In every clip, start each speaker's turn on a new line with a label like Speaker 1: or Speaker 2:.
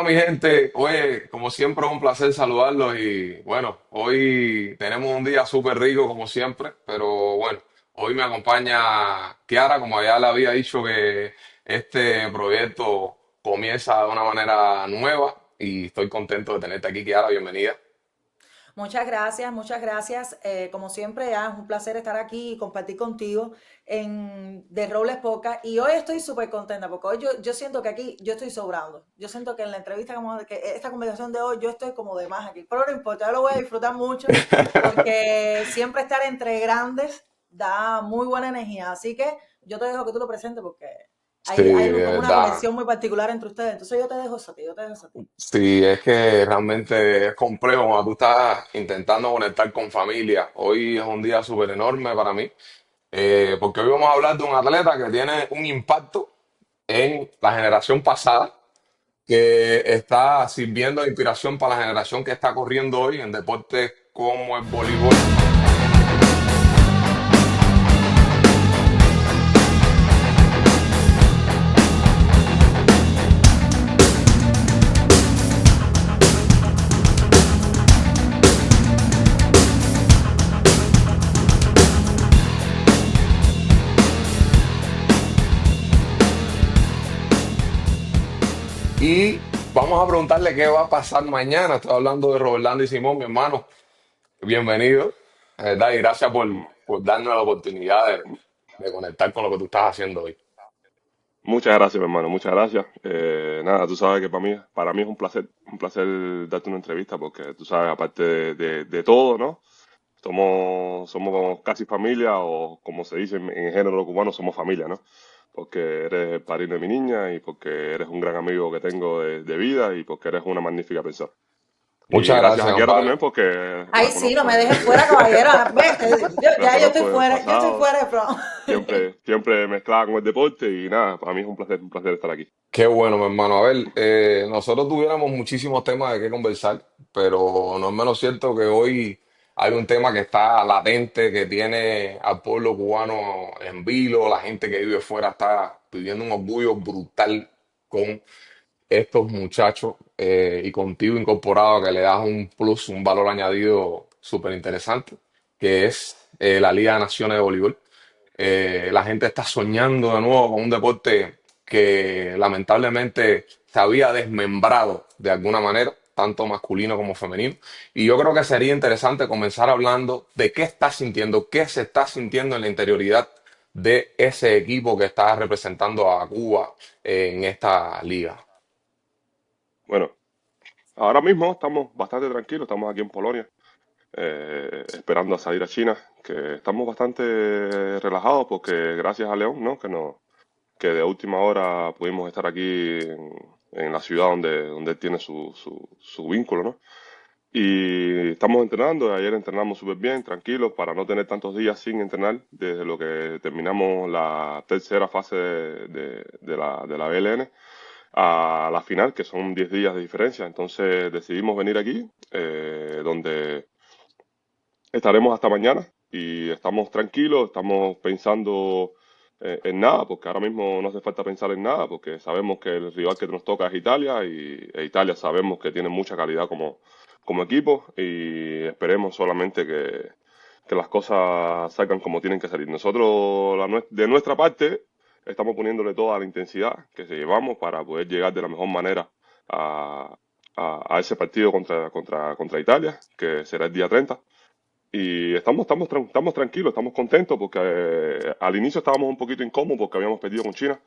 Speaker 1: mi gente, oye, como siempre es un placer saludarlos y bueno, hoy tenemos un día súper rico como siempre, pero bueno, hoy me acompaña Kiara, como ya le había dicho que este proyecto comienza de una manera nueva y estoy contento de tenerte aquí, Kiara, bienvenida.
Speaker 2: Muchas gracias, muchas gracias. Como siempre, es un placer estar aquí y compartir contigo en The Robles Podcast. Y hoy estoy súper contenta porque hoy yo siento que aquí yo estoy sobrando. Yo siento que en la entrevista, que esta conversación de hoy, yo estoy como de más aquí. Pero no importa, yo lo voy a disfrutar mucho porque siempre estar entre grandes da muy buena energía. Así que yo te dejo que tú lo presentes porque
Speaker 1: Sí,
Speaker 2: hay
Speaker 1: de
Speaker 2: como una
Speaker 1: verdad.
Speaker 2: conexión muy particular entre ustedes. Entonces yo te dejo eso a ti, yo te dejo eso a ti.
Speaker 1: Sí, es que realmente es complejo cuando tú estás intentando conectar con familia. Hoy es un día súper enorme para mí, porque hoy vamos a hablar de un atleta que tiene un impacto en la generación pasada, que está sirviendo de inspiración para la generación que está corriendo hoy en deportes como el voleibol. Y vamos a preguntarle qué va a pasar mañana. Estoy hablando de Roberlando y Simón, mi hermano. Bienvenido, ¿verdad? Y gracias por darnos la oportunidad de conectar con lo que tú estás haciendo hoy.
Speaker 3: Muchas gracias, mi hermano, muchas gracias. Nada, tú sabes que para mí es un placer darte una entrevista porque tú sabes, aparte de todo, ¿no? Somos como casi familia o como se dice en el género cubano, somos familia, ¿no? Porque eres el padrino de mi niña y porque eres un gran amigo que tengo de vida y porque eres una magnífica persona. Y
Speaker 1: Muchas
Speaker 3: gracias
Speaker 1: gracias,
Speaker 3: a Kiara
Speaker 1: compadre.
Speaker 3: también porque
Speaker 2: Ay,
Speaker 3: la
Speaker 2: sí, no
Speaker 3: conozco
Speaker 2: me dejes fuera, caballero. Ves,
Speaker 3: la
Speaker 2: ya
Speaker 3: conozco del
Speaker 2: yo estoy
Speaker 3: pasado,
Speaker 2: fuera de pronto.
Speaker 3: siempre mezclada con el deporte y nada, para mí es un placer estar aquí.
Speaker 1: Qué bueno, mi hermano. A ver, nosotros tuviéramos muchísimos temas de qué conversar, pero no es menos cierto que hoy hay un tema que está latente, que tiene al pueblo cubano en vilo, la gente que vive fuera está viviendo un orgullo brutal con estos muchachos y contigo incorporado que le das un plus, un valor añadido súper interesante, que es la Liga de Naciones de Voleibol. La gente está soñando de nuevo con un deporte que lamentablemente se había desmembrado de alguna manera, tanto masculino como femenino. Y yo creo que sería interesante comenzar hablando de qué estás sintiendo, qué se está sintiendo en la interioridad de ese equipo que está representando a Cuba en esta liga.
Speaker 3: Bueno, ahora mismo estamos bastante tranquilos, estamos aquí en Polonia, esperando a salir a China, que estamos bastante relajados porque gracias a León, ¿no? Que de última hora pudimos estar aquí en la ciudad donde él tiene su vínculo, ¿no? Y estamos entrenando, ayer entrenamos súper bien, tranquilos, para no tener tantos días sin entrenar, desde lo que terminamos la tercera fase de la BLN a la final, que son 10 días de diferencia. Entonces decidimos venir aquí, donde estaremos hasta mañana y estamos tranquilos, estamos pensando en nada, porque ahora mismo no hace falta pensar en nada, porque sabemos que el rival que nos toca es Italia e Italia sabemos que tiene mucha calidad como equipo y esperemos solamente que las cosas salgan como tienen que salir. Nosotros, de nuestra parte, estamos poniéndole toda la intensidad que se llevamos para poder llegar de la mejor manera a, a ese partido contra Italia, que será el día 30. Y estamos tranquilos, estamos contentos porque al inicio estábamos un poquito incómodos porque habíamos perdido con China,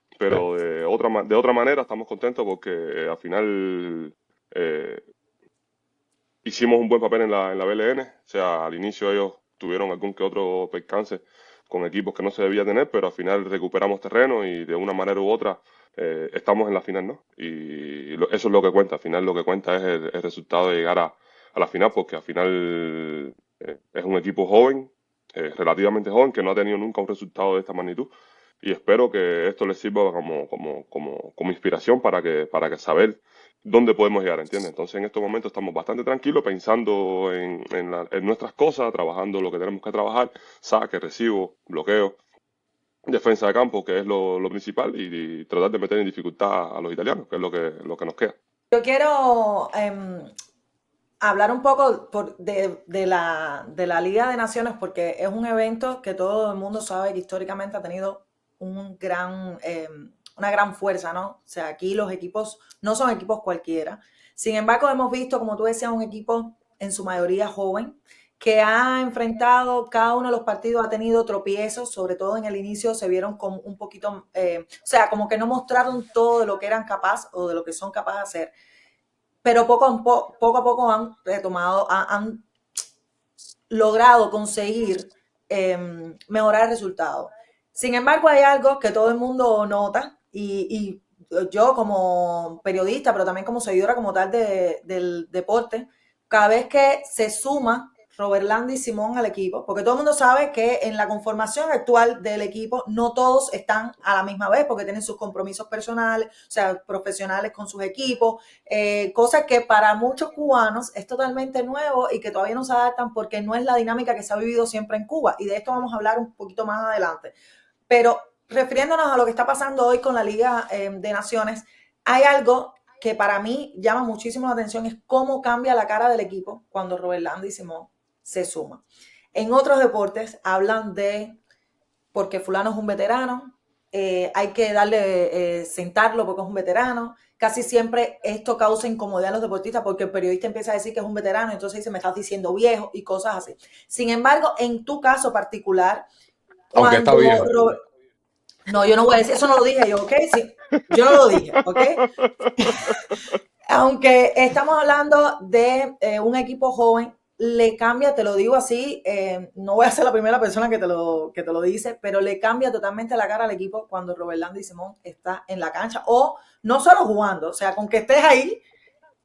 Speaker 1: Sí.
Speaker 3: pero de otra manera estamos contentos porque al final eh, hicimos un buen papel en la BLN. O sea, al inicio ellos tuvieron algún que otro percance con equipos que no se debía tener, pero al final recuperamos terreno y de una manera u otra estamos en la final, ¿no? Y eso es lo que cuenta. Al final lo que cuenta es el resultado de llegar a la final, porque al final es un equipo joven, relativamente joven, que no ha tenido nunca un resultado de esta magnitud. Y espero que esto les sirva como inspiración para que saber dónde podemos llegar, ¿entiendes? Entonces en estos momentos estamos bastante tranquilos pensando en nuestras cosas, trabajando lo que tenemos que trabajar, saque, recibo, bloqueo, defensa de campo, que es lo principal, y tratar de meter en dificultad a los italianos, que es lo que nos queda.
Speaker 2: Yo quiero hablar un poco de la Liga de Naciones porque es un evento que todo el mundo sabe que históricamente ha tenido una gran fuerza, ¿no? O sea, aquí los equipos no son equipos cualquiera. Sin embargo, hemos visto, como tú decías, un equipo en su mayoría joven que ha enfrentado cada uno de los partidos, ha tenido tropiezos, sobre todo en el inicio se vieron como un poquito, o sea, como que no mostraron todo de lo que eran capaces o de lo que son capaces de hacer, pero poco a poco han retomado, han logrado conseguir mejorar el resultado. Sin embargo, hay algo que todo el mundo nota y yo como periodista, pero también como seguidora como tal del deporte, cada vez que se suma Robert Landy y Simón al equipo, porque todo el mundo sabe que en la conformación actual del equipo no todos están a la misma vez porque tienen sus compromisos personales, o sea, profesionales con sus equipos, cosas que para muchos cubanos es totalmente nuevo y que todavía no se adaptan porque no es la dinámica que se ha vivido siempre en Cuba. Y de esto vamos a hablar un poquito más adelante. Pero refiriéndonos a lo que está pasando hoy con la Liga de Naciones, hay algo que para mí llama muchísimo la atención, es cómo cambia la cara del equipo cuando Robert Landy y Simón se suman. En otros deportes hablan de porque fulano es un veterano, hay que darle, sentarlo porque es un veterano. Casi siempre esto causa incomodidad a los deportistas porque el periodista empieza a decir que es un veterano, entonces dice, me estás diciendo viejo y cosas así. Sin embargo, en tu caso particular,
Speaker 1: Aunque está
Speaker 2: cuando
Speaker 1: viejo.
Speaker 2: no, yo no voy a decir, eso no lo dije yo, ¿ok? Sí, yo no lo dije, ¿ok? Aunque estamos hablando de un equipo joven, le cambia, te lo digo así, no voy a ser la primera persona que te lo dice, pero le cambia totalmente la cara al equipo cuando Robert Landy Simón está en la cancha o no solo jugando, o sea, con que estés ahí,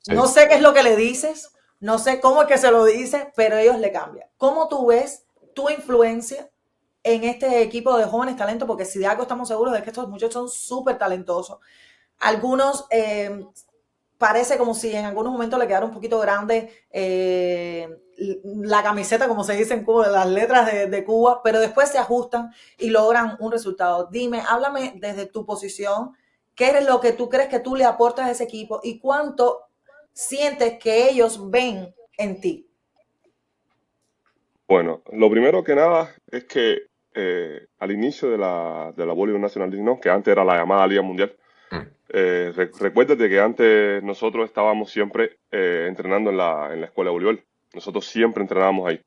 Speaker 2: no
Speaker 1: Sí.
Speaker 2: sé qué es lo que le dices, no sé cómo es que se lo dices, pero ellos le cambian. ¿Cómo tú ves tu influencia en este equipo de jóvenes talentos? Porque si de algo estamos seguros de que estos muchachos son súper talentosos. Algunos parece como si en algunos momentos le quedara un poquito grande la camiseta, como se dice en Cuba, las letras de Cuba, pero después se ajustan y logran un resultado. Dime, háblame desde tu posición, qué es lo que tú crees que tú le aportas a ese equipo y cuánto sientes que ellos ven en ti.
Speaker 3: Bueno, lo primero que nada es que al inicio de la Bollywood National League, ¿no? Que antes era la llamada Liga Mundial,
Speaker 1: Mm.
Speaker 3: recuérdate que antes nosotros estábamos siempre entrenando en la escuela de voleibol. Nosotros siempre entrenábamos ahí.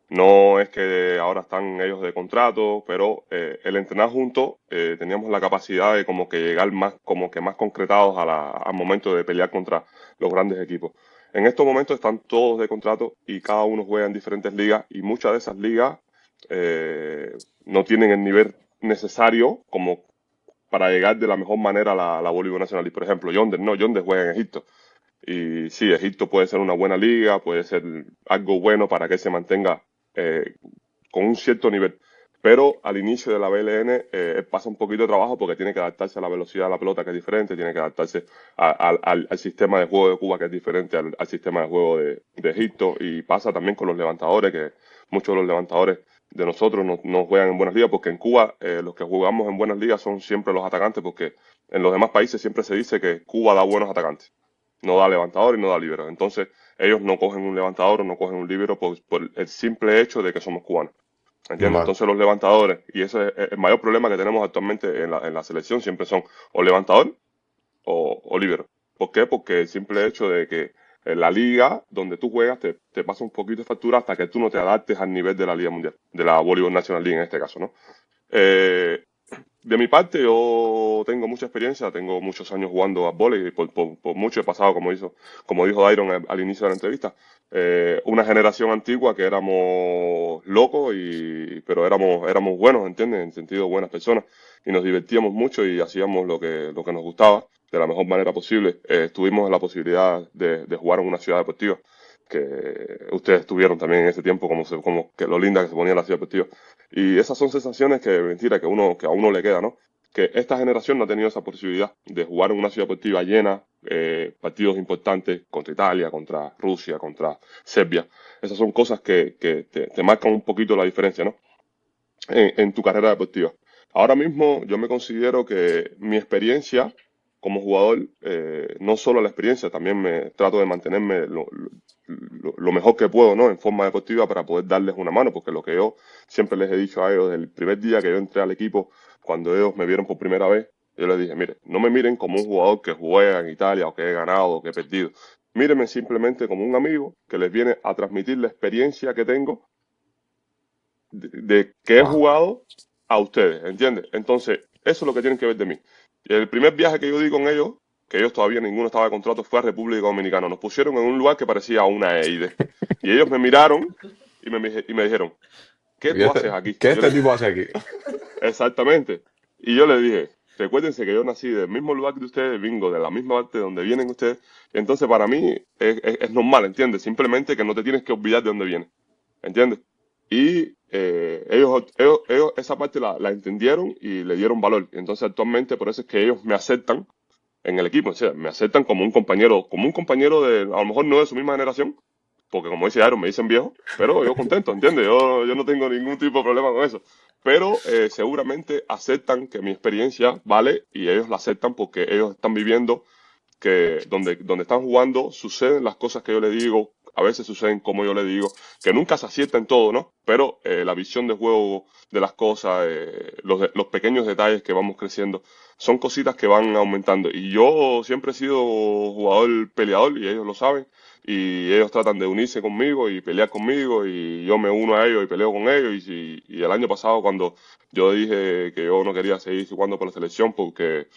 Speaker 3: No es que ahora están ellos de contrato, pero el entrenar juntos teníamos la capacidad de como que llegar más, como que más concretados al momento de pelear contra los grandes equipos. En estos momentos están todos de contrato y cada uno juega en diferentes ligas y muchas de esas ligas no tienen el nivel necesario como para llegar de la mejor manera a la Bolívar Nacional. Y por ejemplo, Yonder, no, Yonder juega en Egipto. Y sí, Egipto puede ser una buena liga, puede ser algo bueno para que se mantenga eh, con un cierto nivel. Pero al inicio de la BLN pasa un poquito de trabajo porque tiene que adaptarse a la velocidad de la pelota que es diferente, tiene que adaptarse al sistema de juego de Cuba que es diferente al sistema de juego de Egipto y pasa también con los levantadores, que muchos de los levantadores de nosotros no juegan en buenas ligas porque en Cuba los que jugamos en buenas ligas son siempre los atacantes porque en los demás países siempre se dice que Cuba da buenos atacantes, no da levantador y no da líbero. Entonces ellos no cogen un levantador o no cogen un líbero por el simple hecho de que somos cubanos. ¿Entiendes?
Speaker 1: Vale.
Speaker 3: Entonces los levantadores, y ese es el mayor problema que tenemos actualmente en la selección, siempre son o levantador o líbero. ¿Por qué? Porque el simple hecho de que en la liga donde tú juegas te pasa un poquito de factura hasta que tú no te adaptes al nivel de la Liga Mundial, de la Bolívar National League en este caso, ¿no? Eh, de mi parte, yo tengo mucha experiencia, tengo muchos años jugando a vóley, y por mucho he pasado, como dijo Dairon al inicio de la entrevista, una generación antigua que éramos locos, pero éramos buenos, ¿entiendes? En sentido, buenas personas, y nos divertíamos mucho y hacíamos lo que nos gustaba de la mejor manera posible. Tuvimos la posibilidad de jugar en una ciudad deportiva, que ustedes tuvieron también en ese tiempo, como que lo linda que se ponía la ciudad deportiva. Y esas son sensaciones que, mentira, que a uno le queda, ¿no? Que esta generación no ha tenido esa posibilidad de jugar en una ciudad deportiva llena, partidos importantes contra Italia, contra Rusia, contra Serbia. Esas son cosas que te marcan un poquito la diferencia, ¿no? En tu carrera deportiva. Ahora mismo yo me considero que mi experiencia como jugador, no solo la experiencia, también me trato de mantenerme lo mejor que puedo, ¿no? En forma deportiva para poder darles una mano, porque lo que yo siempre les he dicho a ellos desde el primer día que yo entré al equipo, cuando ellos me vieron por primera vez, yo les dije, mire, no me miren como un jugador que juega en Italia o que he ganado o que he perdido. Mírenme simplemente como un amigo que les viene a transmitir la experiencia que tengo de que he
Speaker 1: Wow.
Speaker 3: jugado a ustedes, ¿entiendes? Entonces, eso es lo que tienen que ver de mí. Y el primer viaje que yo di con ellos, que ellos todavía ninguno estaba de contrato, fue a República Dominicana. Nos pusieron en un lugar que parecía una EIDE. Y ellos me miraron y me dijeron, ¿qué
Speaker 1: ¿Y
Speaker 3: tú haces aquí?
Speaker 1: qué
Speaker 3: Y yo le,
Speaker 1: este tipo hace aquí?
Speaker 3: exactamente. Y yo le dije, recuérdense que yo nací del mismo lugar que ustedes, vengo de la misma parte de donde vienen ustedes. Entonces, para mí es normal, ¿entiendes? Simplemente que no te tienes que olvidar de dónde vienes. ¿Entiendes? Y ellos esa parte la entendieron y le dieron valor. Entonces actualmente por eso es que ellos me aceptan en el equipo. O sea, me aceptan como un compañero de, a lo mejor no de su misma generación, porque como dice Aaron, me dicen viejo, pero yo contento, ¿entiendes? Yo no tengo ningún tipo de problema con eso. Pero seguramente aceptan que mi experiencia vale y ellos la aceptan porque ellos están viviendo que donde están jugando suceden las cosas que yo le digo, a veces suceden como yo le digo, que nunca se acierta en todo, ¿no? Pero la visión de juego de las cosas, los pequeños detalles que vamos creciendo, son cositas que van aumentando. Y yo siempre he sido jugador peleador y ellos lo saben. Y ellos tratan de unirse conmigo y pelear conmigo y yo me uno a ellos y peleo con ellos. Y el año pasado cuando yo dije que yo no quería seguir jugando por la selección porque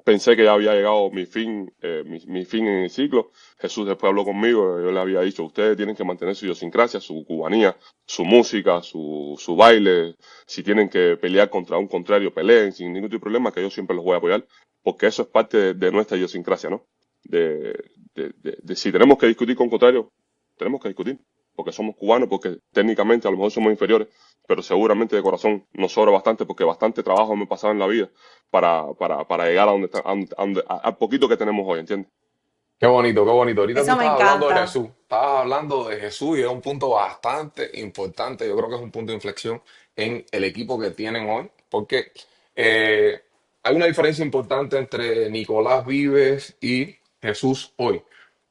Speaker 3: pensé que ya había llegado mi fin en el ciclo. Jesús después habló conmigo, yo le había dicho, ustedes tienen que mantener su idiosincrasia, su cubanía, su música, su baile. Si tienen que pelear contra un contrario, peleen sin ningún tipo de problema, que yo siempre los voy a apoyar, porque eso es parte de nuestra idiosincrasia, ¿no? De, de si tenemos que discutir con contrario, tenemos que discutir, porque somos cubanos, porque técnicamente a lo mejor somos inferiores, pero seguramente de corazón nos sobra bastante, porque bastante trabajo me he pasado en la vida para llegar a donde está, a poquito que tenemos hoy, ¿entiendes?
Speaker 1: Qué bonito, qué bonito. Ahorita tú
Speaker 2: Eso me
Speaker 1: estabas hablando de
Speaker 2: encanta.
Speaker 1: Jesús. Estabas hablando de Jesús y es un punto bastante importante. Yo creo que es un punto de inflexión en el equipo que tienen hoy, porque eh, hay una diferencia importante entre Nicolás Vives y Jesús hoy.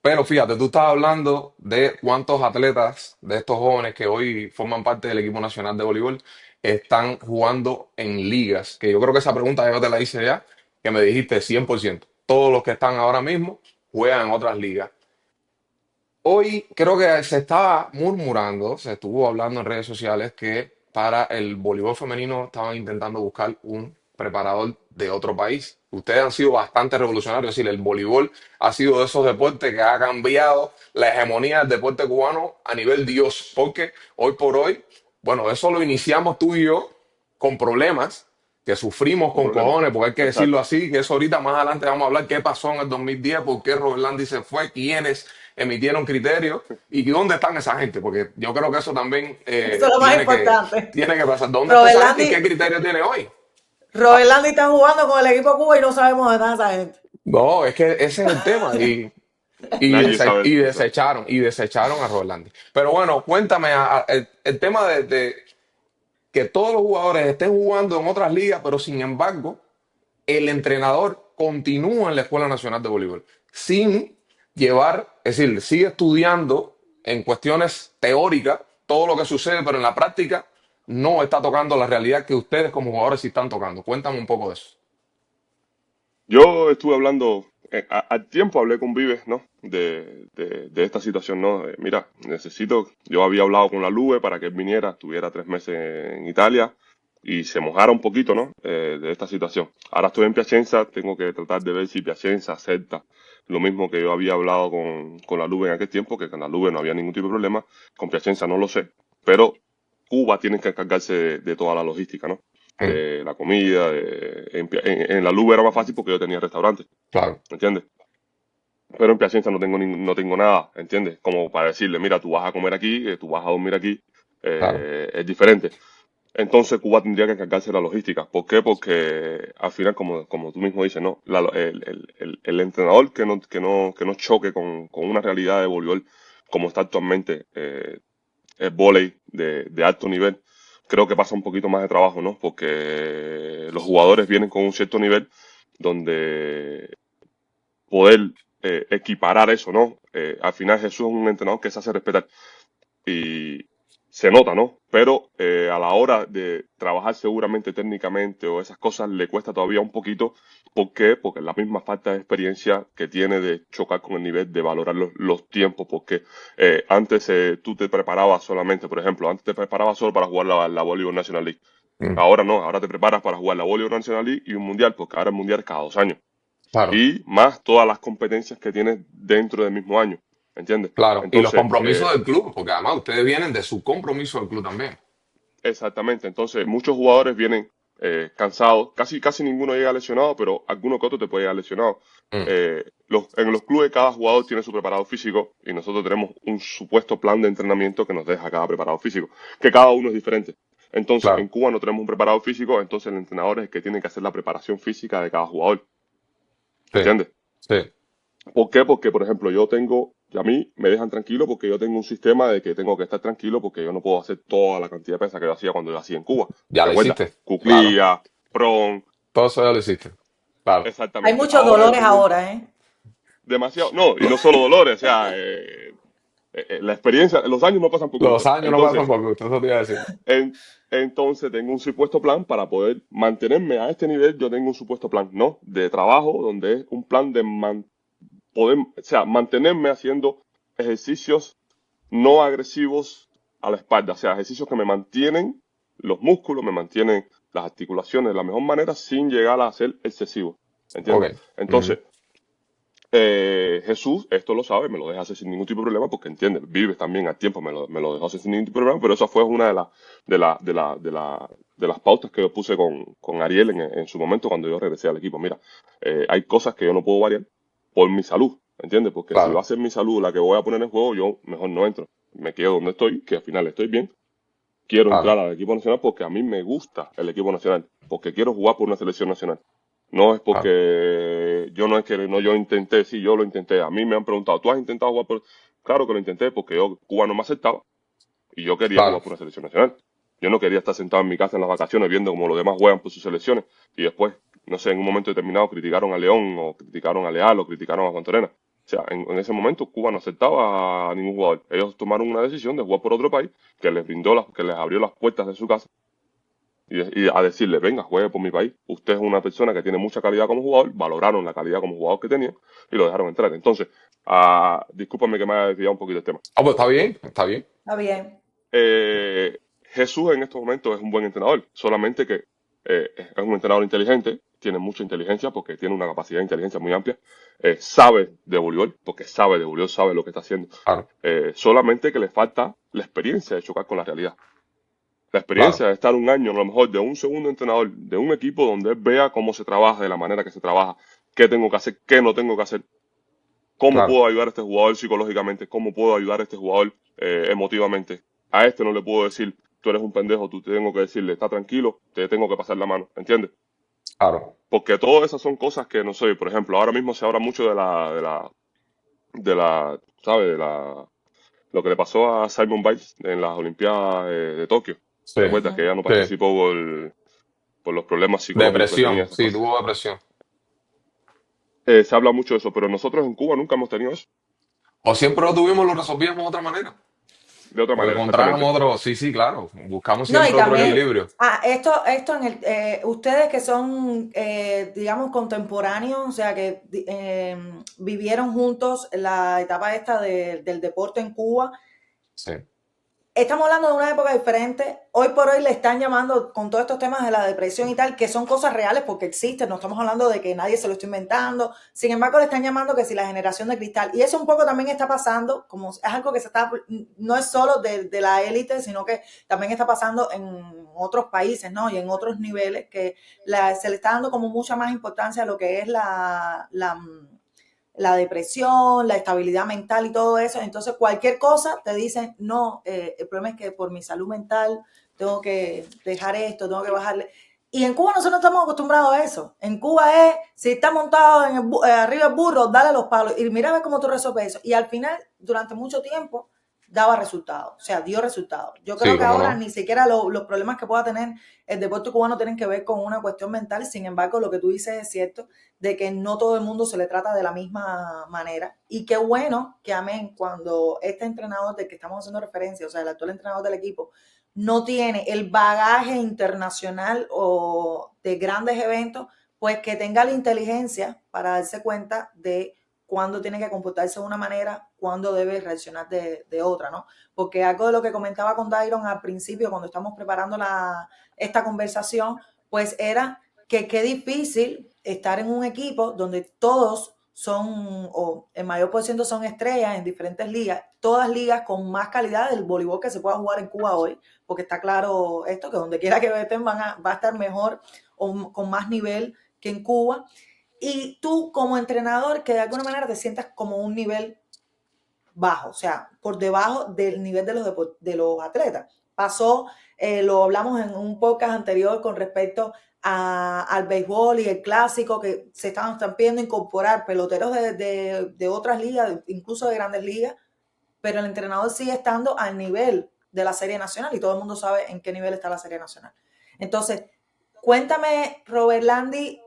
Speaker 1: Pero fíjate, tú estabas hablando de cuántos atletas de estos jóvenes que hoy forman parte del equipo nacional de voleibol están jugando en ligas. Que yo creo que esa pregunta yo te la hice ya, que me dijiste 100%. Todos los que están ahora mismo juegan en otras ligas. Hoy creo que se estaba murmurando, se estuvo hablando en redes sociales que para el voleibol femenino estaban intentando buscar un preparador de otro país. Ustedes han sido bastante revolucionarios, es decir, el voleibol ha sido de esos deportes que ha cambiado la hegemonía del deporte cubano a nivel Dios, porque hoy por hoy, bueno, eso lo iniciamos tú y yo con problemas que sufrimos
Speaker 3: Con
Speaker 1: con
Speaker 3: problemas.
Speaker 1: cojones, porque hay que decirlo
Speaker 3: Exacto.
Speaker 1: así, que eso ahorita más adelante vamos a hablar qué pasó en el 2010, por qué Robert Landy se fue, quiénes emitieron criterios y dónde están esa gente, porque yo creo que eso también
Speaker 2: Eso es lo más importante.
Speaker 1: tiene que pasar. ¿Dónde está
Speaker 2: Robert
Speaker 1: esa gente y qué
Speaker 2: Landy,
Speaker 1: criterio tiene hoy?
Speaker 2: Robert
Speaker 1: Ah,
Speaker 2: Landy está jugando con el equipo Cuba y no sabemos de nada de esa gente.
Speaker 1: no, es que ese es el tema
Speaker 3: Nadie sabe eso.
Speaker 1: y desecharon a Robert Landy. Pero bueno, cuéntame el tema de que todos los jugadores estén jugando en otras ligas, pero sin embargo el entrenador continúa en la Escuela Nacional de Voleibol sin llevar, es decir, sigue estudiando en cuestiones teóricas todo lo que sucede, pero en la práctica no está tocando la realidad que ustedes como jugadores sí están tocando. Cuéntame un poco de eso.
Speaker 3: Yo estuve hablando, al tiempo hablé con Vives, ¿no? De esta situación, ¿no? Mira, yo había hablado con la Lube para que él viniera, estuviera 3 meses en Italia y se mojara un poquito, ¿no? De esta situación. Ahora estoy en Piacenza, tengo que tratar de ver si Piacenza acepta lo mismo que yo había hablado con la Lube en aquel tiempo, que con la Lube no había ningún tipo de problema, con Piacenza no lo sé, pero Cuba tiene que encargarse de toda la logística, ¿no?
Speaker 1: Mm,
Speaker 3: De la comida, en la Lube era más fácil porque yo tenía restaurante,
Speaker 1: claro,
Speaker 3: ¿entiendes? Pero en Piacenza no tengo nada, ¿entiendes? Como para decirle, mira, tú vas a comer aquí, tú vas a dormir aquí,
Speaker 1: claro.
Speaker 3: es diferente. Entonces Cuba tendría que encargarse de la logística. ¿Por qué? Porque al final, como tú mismo dices, ¿no? El entrenador que no choque con una realidad de voleibol como está actualmente, el vóley de alto nivel, creo que pasa un poquito más de trabajo, ¿no? Porque los jugadores vienen con un cierto nivel donde poder equiparar eso, ¿no? Al final Jesús es un entrenador que se hace respetar y se nota, ¿no? Pero a la hora de trabajar seguramente técnicamente o esas cosas le cuesta todavía un poquito. ¿Por qué? Porque la misma falta de experiencia que tiene de chocar con el nivel, de valorar los tiempos, porque antes tú te preparabas solamente, por ejemplo, antes te preparabas solo para jugar la Voleibol National League.
Speaker 1: Mm,
Speaker 3: Ahora no, ahora te preparas para jugar la Voleibol National League y un mundial, porque ahora el mundial es cada 2 años
Speaker 1: claro,
Speaker 3: y más todas las competencias que tienes dentro del mismo año, ¿entiendes?
Speaker 1: claro. Y los
Speaker 3: Entonces,
Speaker 1: compromisos del club, porque además ustedes vienen de su compromiso del club también.
Speaker 3: exactamente, entonces muchos jugadores vienen cansados, casi ninguno llega lesionado, pero alguno que otro te puede llegar lesionado.
Speaker 1: Mm,
Speaker 3: En los clubes cada jugador tiene su preparado físico y nosotros tenemos un supuesto plan de entrenamiento que nos deja cada preparado físico, que cada uno es diferente. Entonces, en
Speaker 1: claro,
Speaker 3: Cuba no tenemos un preparado físico, entonces el entrenador es el que tiene que hacer la preparación física de cada jugador,
Speaker 1: sí,
Speaker 3: ¿entiendes?
Speaker 1: sí,
Speaker 3: ¿Por qué? Porque, por ejemplo, a mí me dejan tranquilo porque yo tengo un sistema de que tengo que estar tranquilo porque yo no puedo hacer toda la cantidad de pesas que yo hacía cuando yo hacía en Cuba.
Speaker 1: ya lo
Speaker 3: ¿Recuerda?
Speaker 1: hiciste, claro,
Speaker 3: Cuclilla, prong,
Speaker 1: todo eso ya lo hiciste, claro,
Speaker 2: Hay
Speaker 3: exactamente.
Speaker 2: muchos
Speaker 3: Ahora yo
Speaker 2: dolores
Speaker 3: tengo
Speaker 2: ahora, ¿eh?
Speaker 3: demasiado, no, y no solo dolores, o sea, la experiencia, los años no pasan por
Speaker 1: los
Speaker 3: gusto.
Speaker 1: años no pasan por gusto, eso te iba a decir,
Speaker 3: Entonces tengo un supuesto plan para poder mantenerme a este nivel. Yo tengo un supuesto plan, ¿no? De trabajo, donde es un plan de poder, o sea, mantenerme haciendo ejercicios no agresivos a la espalda, o sea, ejercicios que me mantienen los músculos, me mantienen las articulaciones de la mejor manera sin llegar a ser excesivo,
Speaker 1: ok,
Speaker 3: ¿entiendes?
Speaker 1: ujú,
Speaker 3: Entonces, Jesús, esto lo sabe, me lo deja hacer sin ningún tipo de problema, porque entiende, vives también al tiempo, me lo dejó hacer sin ningún tipo de problema, pero esa fue una de las pautas que yo puse con Ariel en su momento cuando yo regresé al equipo. Mira, hay cosas que yo no puedo variar por mi salud, ¿entiendes? Porque si va a
Speaker 1: claro,
Speaker 3: ser mi salud la que voy a poner en juego, yo mejor no entro. Me quedo donde estoy, que al final estoy bien. Quiero entrar
Speaker 1: claro,
Speaker 3: al equipo nacional porque a mí me gusta el equipo nacional, porque quiero jugar por una selección nacional. No es
Speaker 1: claro,
Speaker 3: porque yo no es que no yo intenté, sí, yo lo intenté. A mí me han preguntado, ¿tú has intentado jugar por...? Claro que lo intenté porque yo, Cuba no me aceptaba y yo quería jugar
Speaker 1: claro,
Speaker 3: por una selección nacional. Yo no quería estar sentado en mi casa en las vacaciones viendo cómo los demás juegan por sus selecciones y después, no sé, en un momento determinado criticaron a León o criticaron a Leal o criticaron a Juan. O sea, en ese momento Cuba no aceptaba a ningún jugador. Ellos tomaron una decisión de jugar por otro país que les que les abrió las puertas de su casa y a decirle, venga, juegue por mi país. Usted es una persona que tiene mucha calidad como jugador, valoraron la calidad como jugador que tenía y lo dejaron entrar. Entonces, discúlpame que me haya desviado un poquito el tema.
Speaker 1: ah, pues está bien, está bien,
Speaker 2: Está bien.
Speaker 3: Jesús en estos momentos es un buen entrenador, solamente que es un entrenador inteligente, tiene mucha inteligencia porque tiene una capacidad de inteligencia muy amplia, sabe de voleibol, porque sabe de voleibol, sabe lo que está haciendo,
Speaker 1: claro,
Speaker 3: solamente que le falta la experiencia de chocar con la realidad. La experiencia
Speaker 1: claro,
Speaker 3: de estar un año, a lo mejor, de un segundo entrenador, de un equipo donde él vea cómo se trabaja, de la manera que se trabaja, qué tengo que hacer, qué no tengo que hacer, cómo
Speaker 1: claro,
Speaker 3: puedo ayudar a este jugador psicológicamente, cómo puedo ayudar a este jugador emotivamente. A este no le puedo decir, tú eres un pendejo, tú te tengo que decirle, está tranquilo, te tengo que pasar la mano, ¿entiendes?
Speaker 1: claro,
Speaker 3: Porque todas esas son cosas que no sé, por ejemplo, ahora mismo se habla mucho ¿sabes? Lo que le pasó a Simon Biles en las Olimpiadas de Tokio.
Speaker 1: sí,
Speaker 3: ¿Recuerdas que
Speaker 2: Ujú.
Speaker 3: ella no
Speaker 1: sí,
Speaker 3: participó por los problemas psicológicos que tenía,
Speaker 1: depresión,
Speaker 3: esas
Speaker 1: sí,
Speaker 3: cosas?
Speaker 1: tuvo depresión.
Speaker 3: Se habla mucho de eso, pero nosotros en Cuba nunca hemos tenido eso.
Speaker 1: O siempre lo tuvimos, lo resolvíamos de otra manera.
Speaker 3: De otra
Speaker 1: O
Speaker 3: manera, exactamente.
Speaker 1: encontrábamos otro, sí, sí, claro, buscamos
Speaker 2: No, y
Speaker 1: siempre otro
Speaker 2: también,
Speaker 1: equilibrio.
Speaker 2: esto ustedes que son, digamos, contemporáneos, o sea, que vivieron juntos la etapa esta del deporte en Cuba.
Speaker 1: Sí,
Speaker 2: Estamos hablando de una época diferente. Hoy por hoy le están llamando con todos estos temas de la depresión y tal, que son cosas reales porque existen. No estamos hablando de que nadie se lo está inventando. Sin embargo, le están llamando que si la generación de cristal. Y eso un poco también está pasando, como es algo que no es solo de la élite, sino que también está pasando en otros países, ¿no? Y en otros niveles que se le está dando como mucha más importancia a lo que es la depresión, la estabilidad mental y todo eso. Entonces, cualquier cosa te dicen, no, el problema es que por mi salud mental tengo que dejar esto, tengo que bajarle. Y en Cuba nosotros no estamos acostumbrados a eso. En Cuba es, si está montado arriba del burro, dale los palos y mira a ver cómo tú resuelves eso. Y al final, durante mucho tiempo, daba resultados, o sea, dio resultados. Yo creo
Speaker 1: Sí,
Speaker 2: que
Speaker 1: cómo
Speaker 2: ahora
Speaker 1: no.
Speaker 2: ni siquiera los problemas que pueda tener el deporte cubano tienen que ver con una cuestión mental, sin embargo, lo que tú dices es cierto, de que no todo el mundo se le trata de la misma manera. Y qué bueno que, amén, cuando este entrenador del que estamos haciendo referencia, o sea, el actual entrenador del equipo, no tiene el bagaje internacional o de grandes eventos, pues que tenga la inteligencia para darse cuenta de cuándo tiene que comportarse de una manera, cuándo debe reaccionar de otra, ¿no? Porque algo de lo que comentaba con Dairon al principio, cuando estamos preparando esta conversación, pues era que qué difícil estar en un equipo donde todos son, o el mayor por ciento son estrellas en diferentes ligas, todas ligas con más calidad del voleibol que se pueda jugar en Cuba hoy, porque está claro esto, que donde quiera que estén va a estar mejor o con más nivel que en Cuba. Y tú como entrenador que de alguna manera te sientas como un nivel bajo, o sea, por debajo del nivel de los atletas. Pasó, lo hablamos en un podcast anterior con respecto al béisbol y el clásico, que están pidiendo incorporar peloteros de otras ligas, incluso de grandes ligas, pero el entrenador sigue estando al nivel de la Serie Nacional y todo el mundo sabe en qué nivel está la Serie Nacional. Entonces, cuéntame, Robert Landi,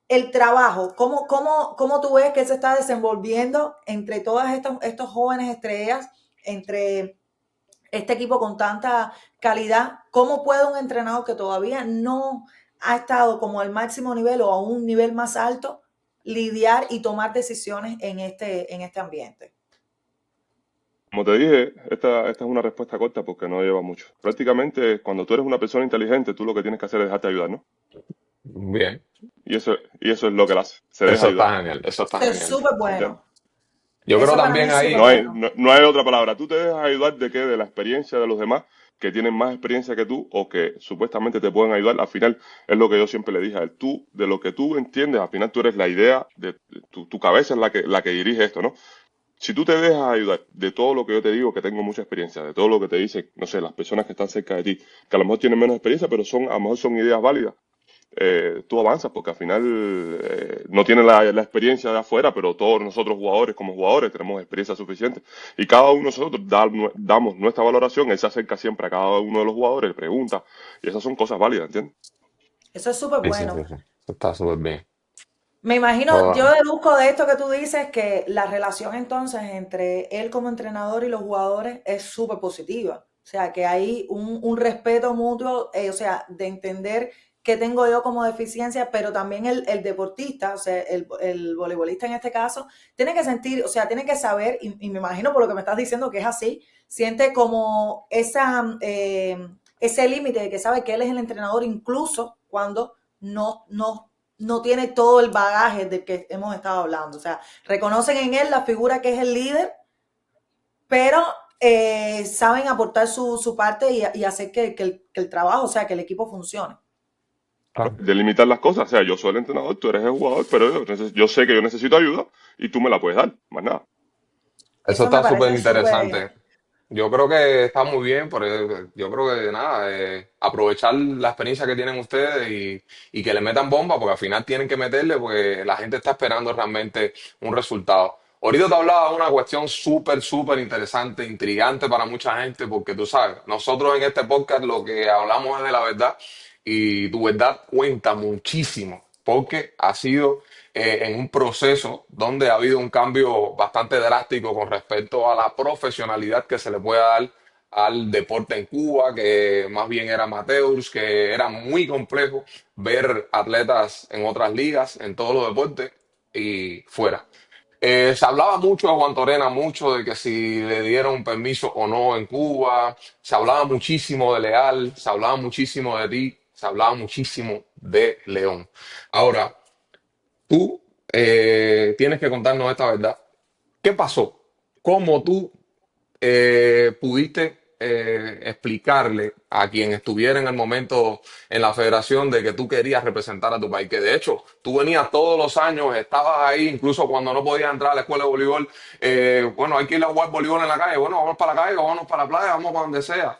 Speaker 2: el trabajo, ¿cómo tú ves que se está desenvolviendo entre todas estos jóvenes estrellas, entre este equipo con tanta calidad? ¿Cómo puede un entrenador que todavía no ha estado como al máximo nivel o a un nivel más alto lidiar y tomar decisiones en este ambiente?
Speaker 3: Como te dije, esta es una respuesta corta porque no lleva mucho. Prácticamente, cuando tú eres una persona inteligente, tú lo que tienes que hacer es dejarte ayudar, ¿no?
Speaker 1: Bien.
Speaker 3: Y eso es lo que él hace, se deja
Speaker 1: Eso
Speaker 3: ayudar,
Speaker 1: está genial, eso está
Speaker 2: Eso es
Speaker 1: genial.
Speaker 2: súper
Speaker 3: ¿entiendes?
Speaker 2: bueno.
Speaker 1: Yo creo
Speaker 2: Eso para mí
Speaker 1: también
Speaker 2: es súper
Speaker 3: No
Speaker 1: ahí,
Speaker 3: hay,
Speaker 2: bueno.
Speaker 3: no, no hay otra palabra. Tú te dejas ayudar de qué, de la experiencia de los demás que tienen más experiencia que tú o que supuestamente te pueden ayudar. Al final es lo que yo siempre le dije a él. Tú, de lo que tú entiendes, al final tú eres la idea de tu cabeza es la que dirige esto, ¿no? Si tú te dejas ayudar de todo lo que yo te digo, que tengo mucha experiencia, de todo lo que te dicen, no sé, las personas que están cerca de ti, que a lo mejor tienen menos experiencia, pero a lo mejor son ideas válidas, tú avanzas porque al final no tienes la experiencia de afuera, pero todos nosotros jugadores como jugadores tenemos experiencia suficiente y cada uno de nosotros damos nuestra valoración, él se acerca siempre a cada uno de los jugadores, le pregunta y esas son cosas válidas, ¿entiendes?
Speaker 2: Eso es súper
Speaker 1: sí, sí,
Speaker 2: bueno.
Speaker 1: sí, sí. Eso está súper bien.
Speaker 2: Me imagino, yo
Speaker 1: Toda-
Speaker 2: deduzco de esto que tú dices que la relación entonces entre él como entrenador y los jugadores es súper positiva. O sea, que hay un respeto mutuo, o sea, de entender qué tengo yo como deficiencia, pero también el deportista, o sea, el voleibolista en este caso, tiene que sentir, o sea, tiene que saber, y me imagino por lo que me estás diciendo que es así, siente como ese límite de que sabe que él es el entrenador incluso cuando no tiene todo el bagaje del que hemos estado hablando. O sea, reconocen en él la figura que es el líder, pero saben aportar su parte y hacer que el trabajo, o sea, que el equipo funcione.
Speaker 3: Claro, delimitar las cosas, o sea, yo soy el entrenador, tú eres el jugador, pero yo sé que yo necesito ayuda y tú me la puedes dar, más nada.
Speaker 1: Eso
Speaker 2: Eso me
Speaker 1: está súper
Speaker 2: parece súper.
Speaker 1: interesante. Yo creo que está muy bien, pero yo creo que nada, aprovechar la experiencia que tienen ustedes y que le metan bomba, porque al final tienen que meterle, porque la gente está esperando realmente un resultado. Ahorita te hablaba de una cuestión súper, súper interesante, intrigante para mucha gente, porque tú sabes, nosotros en este podcast lo que hablamos es de la verdad y tu verdad cuenta muchísimo, porque ha sido en un proceso donde ha habido un cambio bastante drástico con respecto a la profesionalidad que se le puede dar al deporte en Cuba, que más bien era amateurs, que era muy complejo ver atletas en otras ligas, en todos los deportes y fuera. Se hablaba mucho de Juan Torena, mucho de que si le dieron un permiso o no en Cuba, se hablaba muchísimo de Leal, se hablaba muchísimo de ti, se hablaba muchísimo de León. Ahora, tú tienes que contarnos esta verdad. ¿Qué pasó? ¿Cómo tú pudiste explicarle a quien estuviera en el momento en la federación de que tú querías representar a tu país? Que de hecho, tú venías todos los años, estabas ahí, incluso cuando no podías entrar a la escuela de voleibol. Bueno, hay que ir a jugar voleibol en la calle. Bueno, vamos para la calle, vamos para la playa, vamos para donde sea.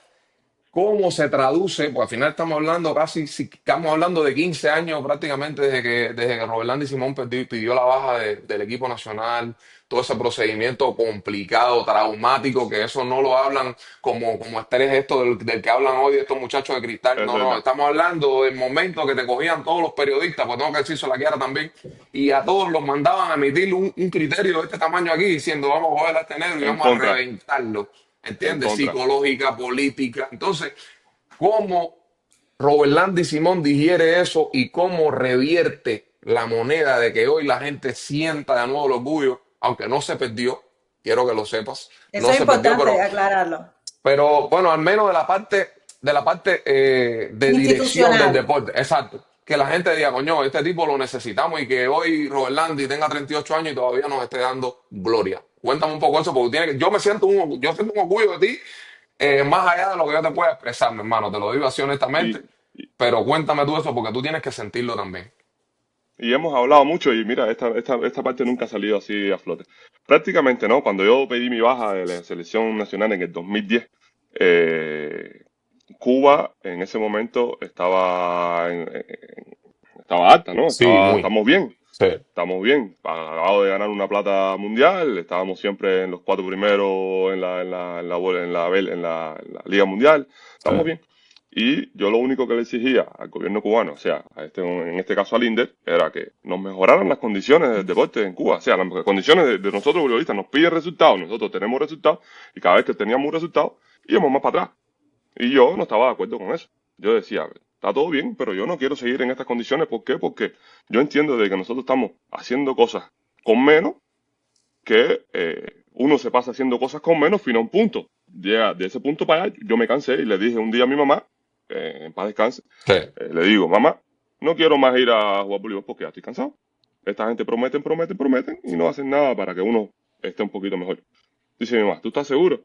Speaker 1: cómo se traduce, pues al final estamos hablando casi, si estamos hablando de 15 años prácticamente desde que Roberlandi Simón pidió la baja del equipo nacional, todo ese procedimiento complicado, traumático, que eso no lo hablan como estrés esto del que hablan hoy estos muchachos de cristal.
Speaker 3: Eso
Speaker 1: No,
Speaker 3: es
Speaker 1: no,
Speaker 3: verdad.
Speaker 1: estamos hablando del momento que te cogían todos los periodistas, pues tengo que decirse la Kiara también, y a todos los mandaban a emitir un criterio de este tamaño aquí, diciendo vamos a coger a este negro y
Speaker 3: En
Speaker 1: vamos a
Speaker 3: contra,
Speaker 1: reventarlo.
Speaker 3: en
Speaker 1: ¿Entiendes?
Speaker 3: contra.
Speaker 1: Psicológica, política. Entonces, ¿cómo Robert Landy Simón digiere eso y cómo revierte la moneda de que hoy la gente sienta de nuevo el orgullo, aunque no se perdió? Quiero que lo sepas,
Speaker 2: Eso
Speaker 1: no
Speaker 2: es
Speaker 1: se perdió,
Speaker 2: importante aclararlo.
Speaker 1: pero bueno, al menos de la parte de dirección del
Speaker 2: Institucional.
Speaker 1: deporte, exacto. Que la gente diga, coño, este tipo lo necesitamos y que hoy Robert Landy tenga 38 años y todavía nos esté dando gloria. Cuéntame un poco eso, porque yo siento un orgullo de ti, más allá de lo que yo te pueda expresar, mi hermano, te lo digo así honestamente,
Speaker 3: Y, y,
Speaker 1: pero cuéntame tú eso porque tú tienes que sentirlo también.
Speaker 3: y hemos hablado mucho y mira, esta parte nunca ha salido así a flote. Prácticamente, ¿no? Cuando yo pedí mi baja de la selección nacional en el 2010, eh, Cuba en ese momento estaba alta, ¿no?
Speaker 1: Sí, muy.
Speaker 3: Estamos bien.
Speaker 1: Sí,
Speaker 3: Estamos bien, acabado de ganar una plata mundial, estábamos siempre en los cuatro primeros en la Liga Mundial,
Speaker 1: sí,
Speaker 3: estamos bien. Y yo lo único que le exigía al gobierno cubano, o sea, en este caso al INDER, era que nos mejoraran las condiciones del deporte en Cuba. O sea, las condiciones de nosotros futbolistas nos piden resultados, nosotros tenemos resultados, y cada vez que teníamos un resultado, íbamos más para atrás. Y yo no estaba de acuerdo con eso. Yo decía, está todo bien, pero yo no quiero seguir en estas condiciones. ¿Por qué? Porque yo entiendo de que nosotros estamos haciendo cosas con menos, que uno se pasa haciendo cosas con menos, fino a un punto. Llega de ese punto para allá, yo me cansé y le dije un día a mi mamá, en paz descanse,
Speaker 1: sí.
Speaker 3: le digo, mamá, no quiero más ir a jugar voleibol porque ya estoy cansado. Esta gente prometen, prometen, prometen y no hacen nada para que uno esté un poquito mejor. Dice mi mamá, ¿tú estás seguro?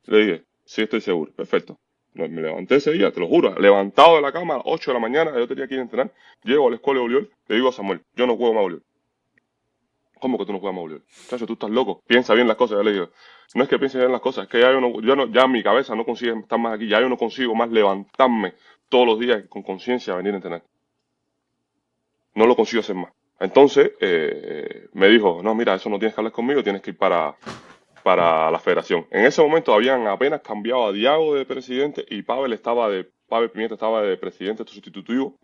Speaker 3: Le dije, sí, estoy seguro. Perfecto. Me levanté ese día, te lo juro, levantado de la cama a las 8 de la mañana, yo tenía que ir a entrenar. Llego a la escuela de voleibol, le digo a Samuel, yo no juego más voleibol. ¿Cómo que tú no juegas más voleibol? Chacho, tú estás loco, piensa bien las cosas. Yo le digo, no es que piense bien las cosas, es que ya ya mi cabeza no consigue estar más aquí, ya yo no consigo más levantarme todos los días con conciencia a venir a entrenar. No lo consigo hacer más. Entonces, me dijo, no, mira, eso no tienes que hablar conmigo, tienes que ir para la federación. En ese momento habían apenas cambiado a Diago de presidente y Pavel Pimienta estaba de presidente sustitutivo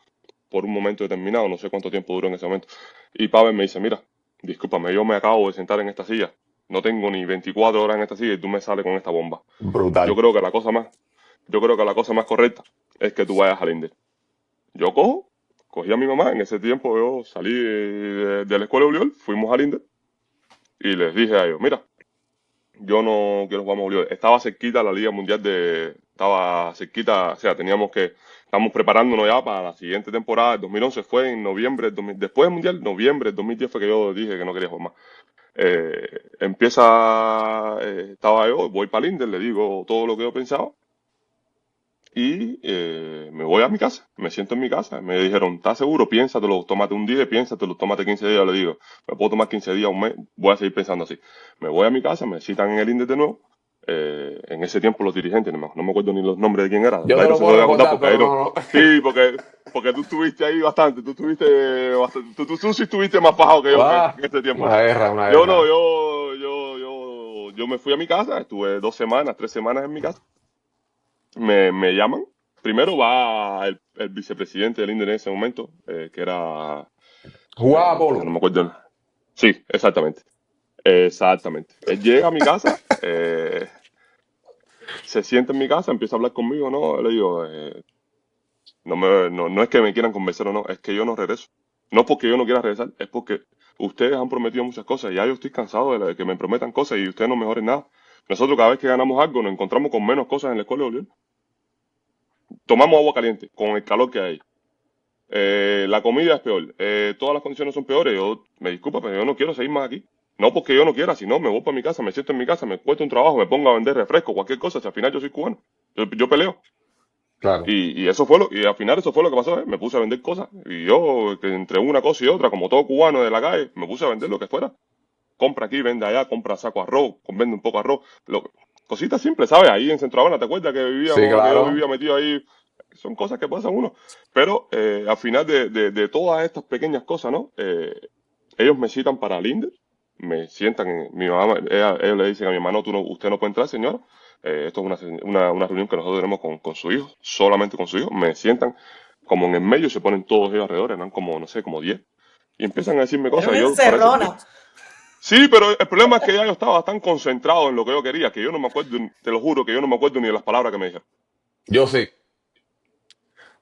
Speaker 3: por un momento determinado, no sé cuánto tiempo duró en ese momento. Y Pavel me dice, mira, discúlpame, yo me acabo de sentar en esta silla, no tengo ni 24 horas en esta silla y tú me sales con esta bomba. Yo
Speaker 1: Brutal.
Speaker 3: creo que la cosa más, yo creo que la cosa más correcta es que tú vayas al INDE. Yo cogí a mi mamá, en ese tiempo yo salí de la escuela de Uliol, fuimos al INDE y les dije a ellos, mira, yo no quiero jugar más voleibol. Estaba cerquita la Liga Mundial estaba cerquita, o sea, estamos preparándonos ya para la siguiente temporada. El 2011 fue en noviembre, después del Mundial, noviembre del 2010 fue que yo dije que no quería jugar más. Estaba yo, voy para el Inter, le digo todo lo que yo pensaba y me voy a mi casa, me siento en mi casa. Me dijeron, ¿estás seguro? Piénsatelo, tómate un día, piénsatelo, tómate 15 días. Le digo, me puedo tomar 15 días, un mes, voy a seguir pensando así. Me voy a mi casa, me citan en el Inter de nuevo. En ese tiempo los dirigentes, no me acuerdo ni los nombres de quién era,
Speaker 1: Yo
Speaker 3: ¿verdad?
Speaker 1: te
Speaker 3: Y no
Speaker 1: lo
Speaker 3: se lo
Speaker 1: puedo
Speaker 3: voy a contar
Speaker 1: recordar,
Speaker 3: porque ahí
Speaker 1: pero
Speaker 3: no.
Speaker 1: no, no.
Speaker 3: Sí, porque tú estuviste ahí bastante, tú estuviste bastante, tú sí estuviste más fajado que yo
Speaker 1: Ah,
Speaker 3: en ese tiempo.
Speaker 1: una guerra, una
Speaker 3: Yo no,
Speaker 1: guerra.
Speaker 3: yo me fui a mi casa, estuve 2 semanas, 3 semanas en mi casa. Me llaman. Primero va el vicepresidente del INDE en ese momento, que era,
Speaker 1: Jugaba
Speaker 3: no
Speaker 1: polo.
Speaker 3: me acuerdo. Sí, exactamente. Exactamente. Él llega a mi casa, se sienta en mi casa, empieza a hablar conmigo, ¿no? Le digo, no es que me quieran convencer o no, es que yo no regreso. No porque yo no quiera regresar, es porque ustedes han prometido muchas cosas y ya yo estoy cansado de que me prometan cosas y ustedes no mejoren nada. Nosotros cada vez que ganamos algo nos encontramos con menos cosas en la escuela de Oliver. Tomamos agua caliente con el calor que hay. La comida es peor. Todas las condiciones son peores. Yo, me disculpa, pero yo no quiero seguir más aquí. No porque yo no quiera, sino me voy para mi casa, me siento en mi casa, me cuesta un trabajo, me pongo a vender refresco, cualquier cosa, si al final yo soy cubano. Yo peleo.
Speaker 1: Claro.
Speaker 3: Y al final eso fue lo que pasó, ¿eh? Me puse a vender cosas. Y yo, que entre una cosa y otra, como todo cubano de la calle, me puse a vender lo que fuera. Compra aquí, vende allá, compra saco de arroz, vende un poco de arroz. cositas simples, ¿sabes? Ahí en Centro Habana, ¿te acuerdas que
Speaker 1: Sí,
Speaker 3: vivíamos, que yo
Speaker 1: claro.
Speaker 3: vivía metido ahí? Son cosas que pasan uno. Pero al final de todas estas pequeñas cosas, ¿no? Ellos me citan para Linder, me sientan, mi mamá, ellos le dicen a mi mamá, no, usted no puede entrar, señora. Esto es una reunión que nosotros tenemos con su hijo, solamente con su hijo. Me sientan como en el medio, se ponen todos ellos alrededor, eran como, no sé, como 10. Y empiezan a decirme
Speaker 2: Era
Speaker 3: cosas.
Speaker 2: una
Speaker 3: Yo parece,
Speaker 2: encerrona.
Speaker 3: sí, pero el problema es que ya yo estaba tan concentrado en lo que yo quería que yo no me acuerdo, te lo juro, que yo no me acuerdo ni de las palabras que me dijeron.
Speaker 1: Yo sí.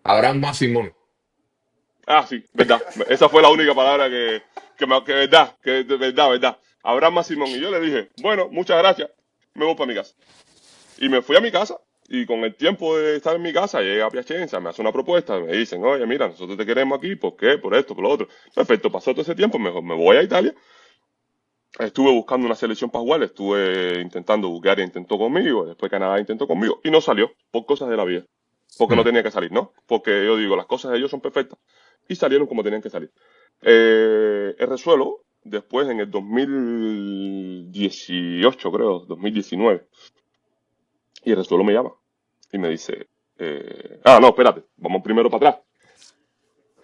Speaker 1: Abraham más Simón.
Speaker 3: Ah, sí, verdad. Esa fue la única palabra que verdad, que de verdad, verdad. Abraham más Simón. Y yo le dije, bueno, muchas gracias, me voy para mi casa. Y me fui a mi casa. Y con el tiempo de estar en mi casa, llega a Piacenza, me hace una propuesta, me dicen, oye, mira, nosotros te queremos aquí, ¿por qué? Por esto, por lo otro. Perfecto, pasó todo ese tiempo, mejor me voy a Italia. Estuve buscando una selección para jugar, estuve intentando, Bulgaria intentó conmigo, después Canadá intentó conmigo, y no salió, por cosas de la vida. Porque no
Speaker 1: Mm.
Speaker 3: tenía que salir, ¿no? Porque yo digo, las cosas de ellos son perfectas. Y salieron como tenían que salir. El resuelo, después en el 2018, creo, 2019, y el resuelo me llama y me dice, no, espérate, vamos primero para atrás.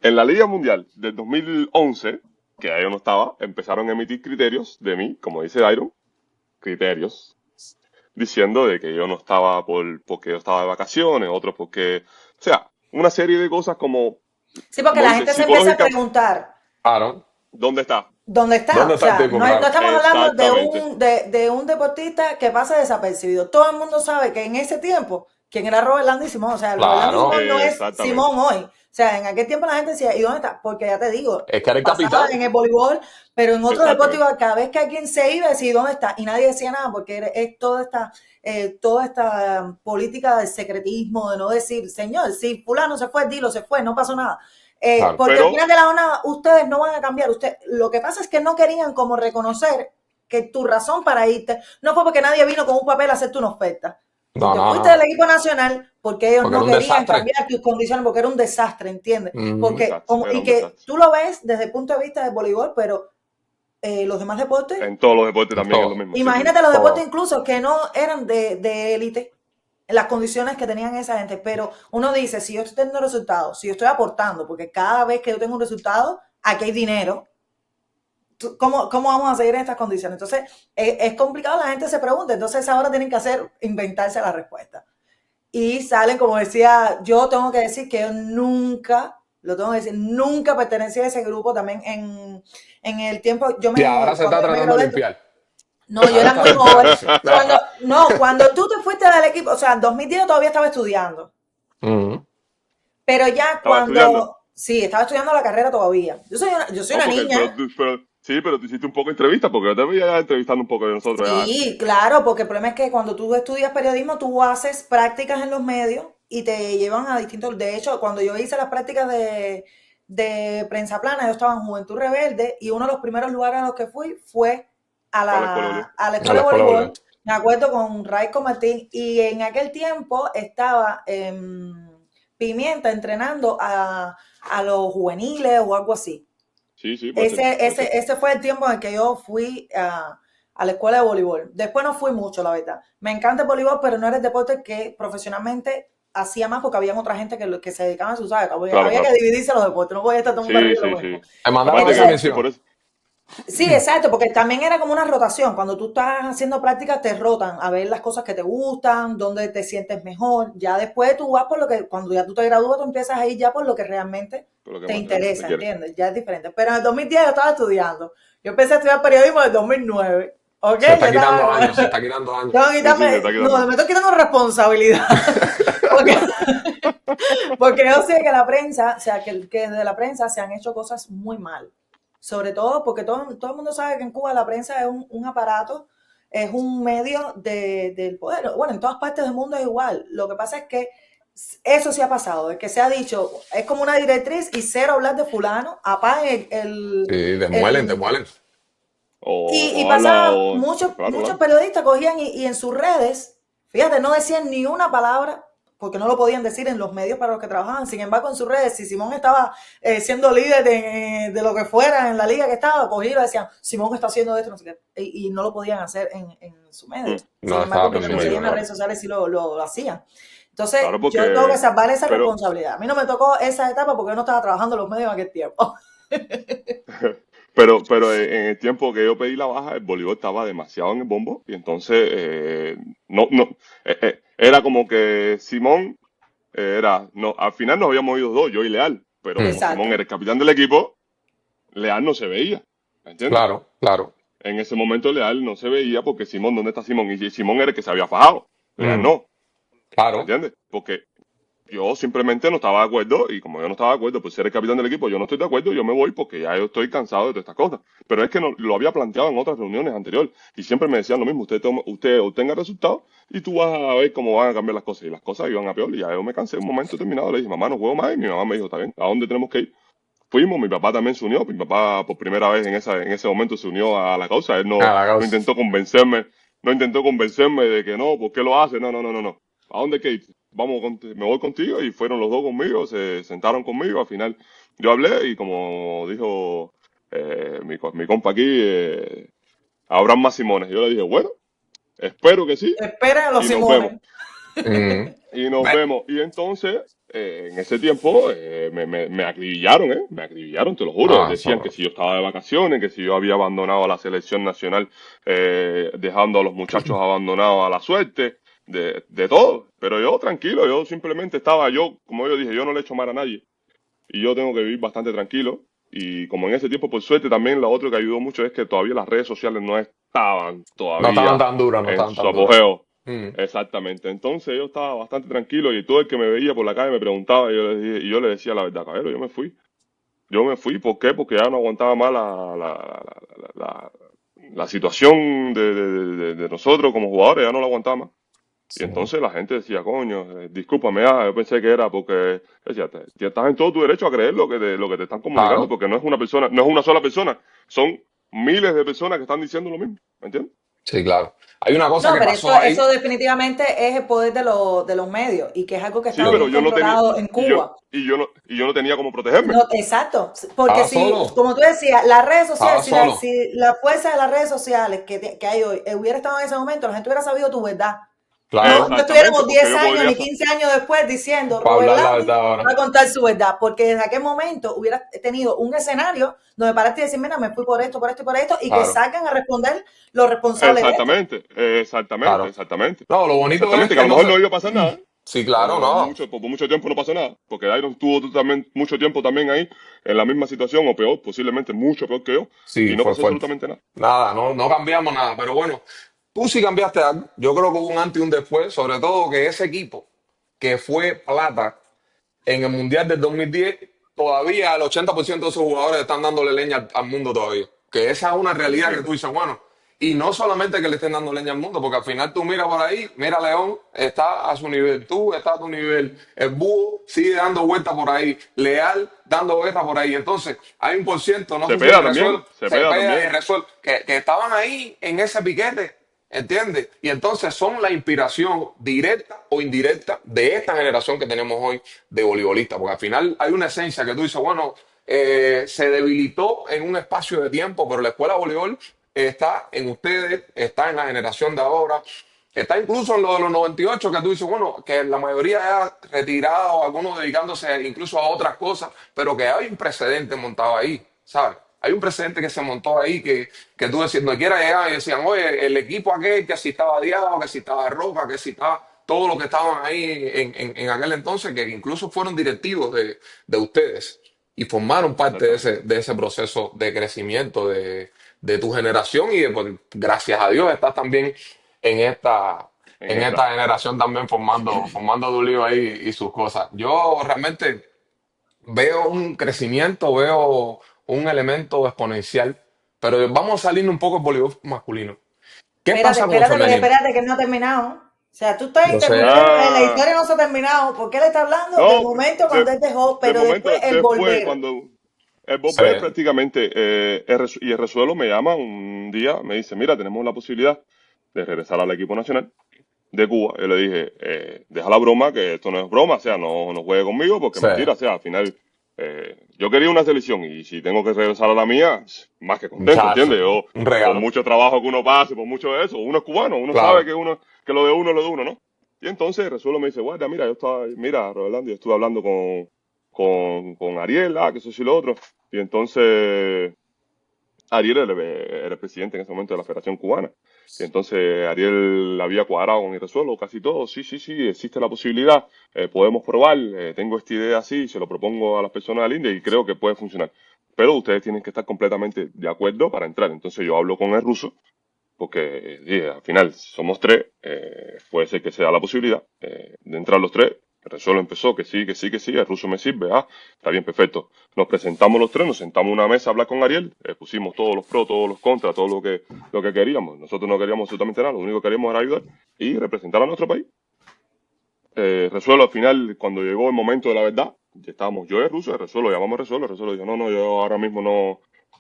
Speaker 3: En la Liga Mundial del 2011, que ahí yo no estaba, empezaron a emitir criterios de mí, como dice Iron, criterios, diciendo de que yo no estaba porque yo estaba de vacaciones, otros porque, o sea, una serie de cosas
Speaker 2: Sí, porque
Speaker 3: como
Speaker 2: la
Speaker 3: dice,
Speaker 2: gente se empieza a
Speaker 3: psicológica,
Speaker 2: preguntar.
Speaker 1: Claro.
Speaker 3: ¿dónde está?
Speaker 2: ¿Dónde está?
Speaker 1: ¿Dónde
Speaker 2: O
Speaker 1: está el
Speaker 2: sea,
Speaker 1: tipo?
Speaker 2: no
Speaker 1: Claro.
Speaker 2: estamos hablando
Speaker 3: Exactamente.
Speaker 2: de un deportista que pasa desapercibido. Todo el mundo sabe que en ese tiempo, ¿quién era Robert Landry Simón? O sea, el Robert Landry
Speaker 1: Claro.
Speaker 2: Simón no es
Speaker 3: Exactamente.
Speaker 2: Simón hoy. O sea, en aquel tiempo la gente decía, ¿y dónde está? Porque ya te digo,
Speaker 1: Es que era el
Speaker 2: pasaba
Speaker 1: capitán.
Speaker 2: en el voleibol, pero en otro deporte
Speaker 3: Exactamente.
Speaker 2: igual, cada vez que alguien se iba, decía, ¿dónde está? Y nadie decía nada, porque es toda esta política de secretismo, de no decir, señor, si fulano se fue, dilo, se fue, no pasó nada.
Speaker 1: Claro.
Speaker 2: Porque al
Speaker 3: Pero
Speaker 2: final de la jornada ustedes no van a cambiar. Lo que pasa es que no querían como reconocer que tu razón para irte no fue porque nadie vino con un papel a hacerte una oferta. Tú
Speaker 1: No,
Speaker 2: te
Speaker 1: no,
Speaker 2: fuiste del
Speaker 1: no.
Speaker 2: equipo nacional porque ellos
Speaker 1: Porque
Speaker 2: no
Speaker 1: era un
Speaker 2: querían
Speaker 1: desastre.
Speaker 2: cambiar tus condiciones, porque era un desastre, ¿entiendes?
Speaker 1: Ujú.
Speaker 2: Porque,
Speaker 3: era
Speaker 2: y
Speaker 3: un
Speaker 2: que
Speaker 3: desastre.
Speaker 2: tú lo ves desde el punto de vista del voleibol, pero los demás deportes,
Speaker 3: En todos los deportes también es lo
Speaker 1: Todo.
Speaker 3: mismo, sí, sí.
Speaker 2: imagínate los deportes
Speaker 1: Todo.
Speaker 2: incluso que no eran de élite, las condiciones que tenían esa gente, pero uno dice, si yo estoy teniendo resultados, si yo estoy aportando, porque cada vez que yo tengo un resultado, aquí hay dinero, ¿cómo vamos a seguir en estas condiciones? Entonces, es complicado, la gente se pregunta, entonces ahora tienen que inventarse la respuesta. Y salen, como decía, yo tengo que decir que yo nunca, lo tengo que decir, nunca pertenecí a ese grupo también en el tiempo,
Speaker 1: Y ahora se está
Speaker 2: cuando yo me
Speaker 1: tratando de
Speaker 2: gradué,
Speaker 1: limpiar.
Speaker 2: no, yo
Speaker 1: Ahora
Speaker 2: era
Speaker 1: está
Speaker 2: muy joven.
Speaker 1: limpiándose.
Speaker 2: Cuando tú te fuiste del equipo, o sea, en 2010 todavía estaba estudiando,
Speaker 1: Ujú.
Speaker 2: pero ya
Speaker 3: Estaba estudiando.
Speaker 2: sí, estaba estudiando la carrera todavía. Yo soy
Speaker 3: No,
Speaker 2: una niña.
Speaker 3: sí, pero tú hiciste un poco de entrevista, porque yo te veía ya entrevistando un poco de nosotros ya.
Speaker 2: Sí, claro, porque el problema es que cuando tú estudias periodismo, tú haces prácticas en los medios y te llevan a distintos. De hecho, cuando yo hice las prácticas de prensa plana, yo estaba en Juventud Rebelde y uno de los primeros lugares a los que fui fue a
Speaker 3: A la escuela, Bolívar.
Speaker 2: a la
Speaker 1: A
Speaker 2: escuela
Speaker 1: la
Speaker 2: de
Speaker 1: escuela de
Speaker 2: voleibol.
Speaker 1: voleibol.
Speaker 2: Me acuerdo con Raico Martín y en aquel tiempo estaba Pimienta entrenando a los juveniles o algo así.
Speaker 3: Sí, sí, puede ser, puede ser.
Speaker 2: Ese fue el tiempo en el que yo fui a la escuela de voleibol. Después no fui mucho, la verdad. Me encanta el voleibol, pero no era el deporte que profesionalmente hacía más porque había otra gente que se dedicaba a su saga.
Speaker 3: Claro,
Speaker 2: Había que
Speaker 3: claro.
Speaker 2: dividirse los deportes, no podía estar todo el mundo
Speaker 3: Sí,
Speaker 2: arriba de
Speaker 3: sí,
Speaker 2: lo mismo.
Speaker 3: sí.
Speaker 1: Me mandaron a
Speaker 3: Aparte
Speaker 1: ti esa
Speaker 2: Entonces,
Speaker 3: que por
Speaker 1: misión.
Speaker 3: eso,
Speaker 2: sí, exacto, porque también era como una rotación. Cuando tú estás haciendo prácticas, te rotan a ver las cosas que te gustan, dónde te sientes mejor. Ya después tú vas por lo que, cuando ya tú te gradúas, tú empiezas a ir ya por lo que realmente
Speaker 3: por lo que
Speaker 2: te
Speaker 3: más realmente
Speaker 2: interesa,
Speaker 3: quieres.
Speaker 2: ¿entiendes? Ya es diferente. Pero en el 2010 yo estaba estudiando. Yo empecé a estudiar periodismo en el 2009. ¿Ok?
Speaker 1: Se
Speaker 2: Yo
Speaker 1: está
Speaker 2: estaba.
Speaker 1: quitando años, se está quitando años.
Speaker 2: Tengo que
Speaker 3: Sí, sí, se
Speaker 2: quitarme.
Speaker 3: está
Speaker 2: No,
Speaker 3: quitando.
Speaker 2: me estoy quitando responsabilidad. porque, porque yo sé que la prensa, o sea, que desde la prensa se han hecho cosas muy mal. Sobre todo porque todo el mundo sabe que en Cuba la prensa es un aparato, es un medio del poder. Bueno, en todas partes del mundo es igual. Lo que pasa es que eso sí ha pasado, es que se ha dicho, es como una directriz y cero hablar de fulano, apaguen
Speaker 1: Sí, te muelen, te
Speaker 2: el,
Speaker 1: muelen.
Speaker 2: y
Speaker 3: O habla
Speaker 2: pasaba,
Speaker 3: o...
Speaker 2: muchos,
Speaker 3: Claro,
Speaker 2: muchos
Speaker 3: claro.
Speaker 2: periodistas cogían y en sus redes, fíjate, no decían ni una palabra, porque no lo podían decir en los medios para los que trabajaban. Sin embargo, en sus redes, si Simón estaba siendo líder de lo que fuera en la liga que estaba, cogían y le decían, Simón está haciendo esto, no sé qué, y no lo podían hacer en su medio. Sin
Speaker 1: No
Speaker 2: embargo,
Speaker 1: estaba
Speaker 2: quienes
Speaker 3: en su
Speaker 2: lo
Speaker 1: permitido,
Speaker 3: medio,
Speaker 2: seguían en las
Speaker 3: claro.
Speaker 2: redes sociales sí lo hacían. Entonces,
Speaker 3: Claro,
Speaker 2: yo tengo que
Speaker 3: porque,
Speaker 2: salvar esa
Speaker 3: pero,
Speaker 2: responsabilidad. A mí no me tocó esa etapa porque yo no estaba trabajando en los medios en aquel tiempo.
Speaker 3: pero en el tiempo que yo pedí la baja, el voleibol estaba demasiado en el bombo y entonces no, era como que Simón era, no, al final nos habíamos ido dos, yo y Leal, pero
Speaker 1: Mm,
Speaker 3: como Simón
Speaker 2: Exacto.
Speaker 3: era el capitán del equipo, Leal no se veía, ¿me entiendes?
Speaker 1: claro, claro.
Speaker 3: En ese momento Leal no se veía porque Simón, ¿dónde está Simón? Y Simón era el que se había fajado, Leal
Speaker 1: Mm,
Speaker 3: no, ¿me
Speaker 1: claro,
Speaker 3: entiendes? Porque yo simplemente no estaba de acuerdo y como yo no estaba de acuerdo por ser el capitán del equipo, yo no estoy de acuerdo, yo me voy porque ya yo estoy cansado de todas estas cosas. Pero es que no, lo había planteado en otras reuniones anteriores y siempre me decían lo mismo, usted obtenga resultados y tú vas a ver cómo van a cambiar las cosas. Y las cosas iban a peor y ya yo me cansé en un momento determinado, le dije, mamá, no juego más y mi mamá me dijo, está bien, ¿a dónde tenemos que ir? Fuimos, mi papá también se unió, mi papá por primera vez en ese momento se unió a la causa, él
Speaker 1: a
Speaker 3: no,
Speaker 1: la
Speaker 3: no
Speaker 1: causa.
Speaker 3: intentó convencerme, no intentó convencerme de que no, ¿por qué lo hace? No, no, no, no, no. ¿A dónde hay que ir? Me voy contigo y fueron los dos conmigo, se sentaron conmigo, al final yo hablé y como dijo mi compa aquí, Abraham Masimones, yo le dije, bueno, espero que sí
Speaker 2: Esperen a los
Speaker 3: y nos vemos.
Speaker 2: Simones.
Speaker 1: Mm,
Speaker 3: Y nos
Speaker 1: ve-
Speaker 3: vemos. Y entonces, en ese tiempo, me acribillaron, ¿eh? Me acribillaron, te lo juro.
Speaker 1: no,
Speaker 3: Decían que si yo estaba de vacaciones, que si yo había abandonado a la selección nacional, dejando a los muchachos abandonados a la suerte, de todo. Pero yo tranquilo, yo simplemente estaba, yo, como yo dije, yo no le echo mal a nadie. Y yo tengo que vivir bastante tranquilo. Y como en ese tiempo, por suerte, también lo otro que ayudó mucho es que todavía las redes sociales no estaban
Speaker 1: no estaban
Speaker 3: todavía
Speaker 1: tan duras, no
Speaker 3: en
Speaker 1: estaban
Speaker 3: su
Speaker 1: tan duras.
Speaker 3: apogeo.
Speaker 1: Mm,
Speaker 3: Exactamente. Entonces yo estaba bastante tranquilo y todo el que me veía por la calle me preguntaba y yo le decía la verdad, caballero, yo me fui. Yo me fui, ¿por qué? Porque ya no aguantaba más la, la situación de nosotros como jugadores, ya no la aguantaba más. Y
Speaker 1: sí,
Speaker 3: entonces la gente decía, coño, discúlpame, yo pensé que era porque, decía, estás en todo tu derecho a creer lo que te están comunicando,
Speaker 1: claro.
Speaker 3: porque no es una persona, no es una sola persona, son miles de personas que están diciendo lo mismo, ¿me entiendes?
Speaker 1: Sí, claro. Hay una cosa
Speaker 2: No,
Speaker 1: que
Speaker 2: pero
Speaker 1: pasó ahí.
Speaker 2: eso definitivamente es el poder de los medios y que es algo que ha
Speaker 3: Sí,
Speaker 2: estado
Speaker 1: Sí.
Speaker 3: pero
Speaker 2: bien
Speaker 3: yo no tenía,
Speaker 2: controlado en Cuba.
Speaker 3: y yo no tenía cómo protegerme.
Speaker 2: No, exacto, porque
Speaker 1: Estaba
Speaker 2: si,
Speaker 1: solo,
Speaker 2: como tú decías, las redes sociales,
Speaker 1: estaba solo.
Speaker 2: si la fuerza de las redes sociales que hay hoy hubiera estado en ese momento, la gente hubiera sabido tu verdad. No,
Speaker 1: Claro,
Speaker 2: no
Speaker 3: Exactamente,
Speaker 2: estuviéramos
Speaker 3: porque
Speaker 2: 10
Speaker 3: yo
Speaker 2: años
Speaker 3: podría,
Speaker 2: ni 15 años después diciendo
Speaker 1: para
Speaker 2: Robert
Speaker 1: hablar la
Speaker 2: Landry
Speaker 1: verdad
Speaker 2: va
Speaker 1: ahora.
Speaker 2: a contar su verdad, porque desde aquel momento hubiera tenido un escenario donde paraste y decir, mira, me fui por esto y por esto, y que
Speaker 1: Claro,
Speaker 2: salgan a responder los responsables de esto.
Speaker 3: exactamente, exactamente,
Speaker 1: claro.
Speaker 3: exactamente,
Speaker 1: No, lo bonito es
Speaker 3: exactamente, que a
Speaker 1: que
Speaker 3: lo
Speaker 1: no
Speaker 3: mejor
Speaker 1: se.
Speaker 3: no iba a pasar nada,
Speaker 1: Sí, claro, no.
Speaker 3: por mucho tiempo no pasó nada, porque Iron tuvo también mucho tiempo también ahí en la misma situación, o peor, posiblemente mucho peor que yo, y
Speaker 1: Sí,
Speaker 3: no
Speaker 1: fue
Speaker 3: pasó
Speaker 1: fuerte.
Speaker 3: absolutamente nada.
Speaker 1: Nada, no, no cambiamos nada. Pero bueno, tú sí cambiaste algo. Yo creo que hubo un antes y un después, sobre todo que ese equipo que fue plata en el Mundial del 2010, todavía el 80% de esos jugadores están dándole leña al mundo todavía. Que esa es una
Speaker 3: Sí,
Speaker 1: realidad que
Speaker 3: sí,
Speaker 1: tú dices, bueno, y no solamente que le estén dando leña al mundo, porque al final tú miras por ahí, mira León, está a su nivel, tú estás a tu nivel, el búho sigue dando vueltas por ahí, Leal dando vueltas por ahí. Entonces, hay un por ciento, no sé si en Resuelve,
Speaker 3: Se
Speaker 1: se
Speaker 3: pega
Speaker 1: pega en
Speaker 3: también,
Speaker 1: Resuelve, que estaban ahí en ese piquete. ¿Entiendes? Y entonces son la inspiración directa o indirecta de esta generación que tenemos hoy de voleibolistas, porque al final hay una esencia que tú dices, bueno, se debilitó en un espacio de tiempo, pero la escuela de voleibol está en ustedes, está en la generación de ahora, está incluso en lo de los 98 que tú dices, bueno, que la mayoría ya retirado, algunos dedicándose incluso a otras cosas, pero que hay un precedente montado ahí, ¿sabes? Hay un precedente que se montó ahí que tú decías, no quiera llegar y decían, oye, el equipo aquel que si estaba Diao, que si estaba Roca, que si estaba todos los que estaban ahí en aquel entonces, que incluso fueron directivos de ustedes y formaron parte
Speaker 3: exactamente,
Speaker 1: de ese proceso de crecimiento de tu generación y pues, gracias a Dios estás también en esta,
Speaker 3: en
Speaker 1: en
Speaker 3: esta.
Speaker 1: esta generación también formando tu lío ahí y sus cosas. Yo realmente veo un crecimiento, veo un elemento exponencial, pero vamos a salir un poco del voleibol masculino. ¿Qué
Speaker 2: Espérate,
Speaker 1: pasa con el
Speaker 2: espérate, pero
Speaker 1: femenino?
Speaker 2: espérate, que él no ha terminado. O sea, tú estás
Speaker 1: Yo sé,
Speaker 2: interrumpiendo, la
Speaker 3: Ah,
Speaker 2: historia no se ha terminado, porque él está hablando del
Speaker 3: no,
Speaker 2: momento cuando él dejó,
Speaker 3: de
Speaker 2: pero después
Speaker 3: momento,
Speaker 2: el
Speaker 3: después,
Speaker 2: volver.
Speaker 3: cuando el Bob B
Speaker 1: sé,
Speaker 3: prácticamente, y el Resuelo me llama un día, me dice, mira, tenemos la posibilidad de regresar al equipo nacional de Cuba. Yo le dije, deja la broma, que esto no es broma, o sea, no juegue conmigo porque
Speaker 1: Sí,
Speaker 3: mentira, o sea, al final yo quería una selección y si tengo que regresar a la mía, más que contento,
Speaker 1: muchacho,
Speaker 3: ¿entiendes? Yo,
Speaker 1: un
Speaker 3: por
Speaker 1: regalo.
Speaker 3: mucho trabajo que uno pase, por mucho de eso, uno es cubano, uno sabe
Speaker 1: Claro.
Speaker 3: que que lo de uno es lo de uno, ¿no? Y entonces Resuelo me dice, guarda, mira, mira, Rolando, yo estuve hablando con Ariel, que eso sí lo otro. Y entonces Ariel era el presidente en ese momento de la Federación Cubana. Y entonces Ariel había cuadrado con Irresuelvo casi todo. Sí, sí, sí, existe la posibilidad. Podemos probar. Tengo esta idea así, se lo propongo a las personas del INDE y creo que puede funcionar. Pero ustedes tienen que estar completamente de acuerdo para entrar. Entonces yo hablo con el ruso, porque al final somos tres, puede ser que sea la posibilidad de entrar los tres. El solo empezó que sí, que sí, que sí, el ruso me sirve, está bien, perfecto. Nos presentamos los tres, nos sentamos en una mesa a hablar con Ariel, pusimos todos los pros, todos los contras, todo lo que queríamos. Nosotros no queríamos absolutamente nada, lo único que queríamos era ayudar y representar a nuestro país. Resuelo al final, cuando llegó el momento de la verdad, ya estábamos yo y el ruso, el Resuelo, llamamos a Resuelo, el Resuelo dijo, no, no, yo ahora mismo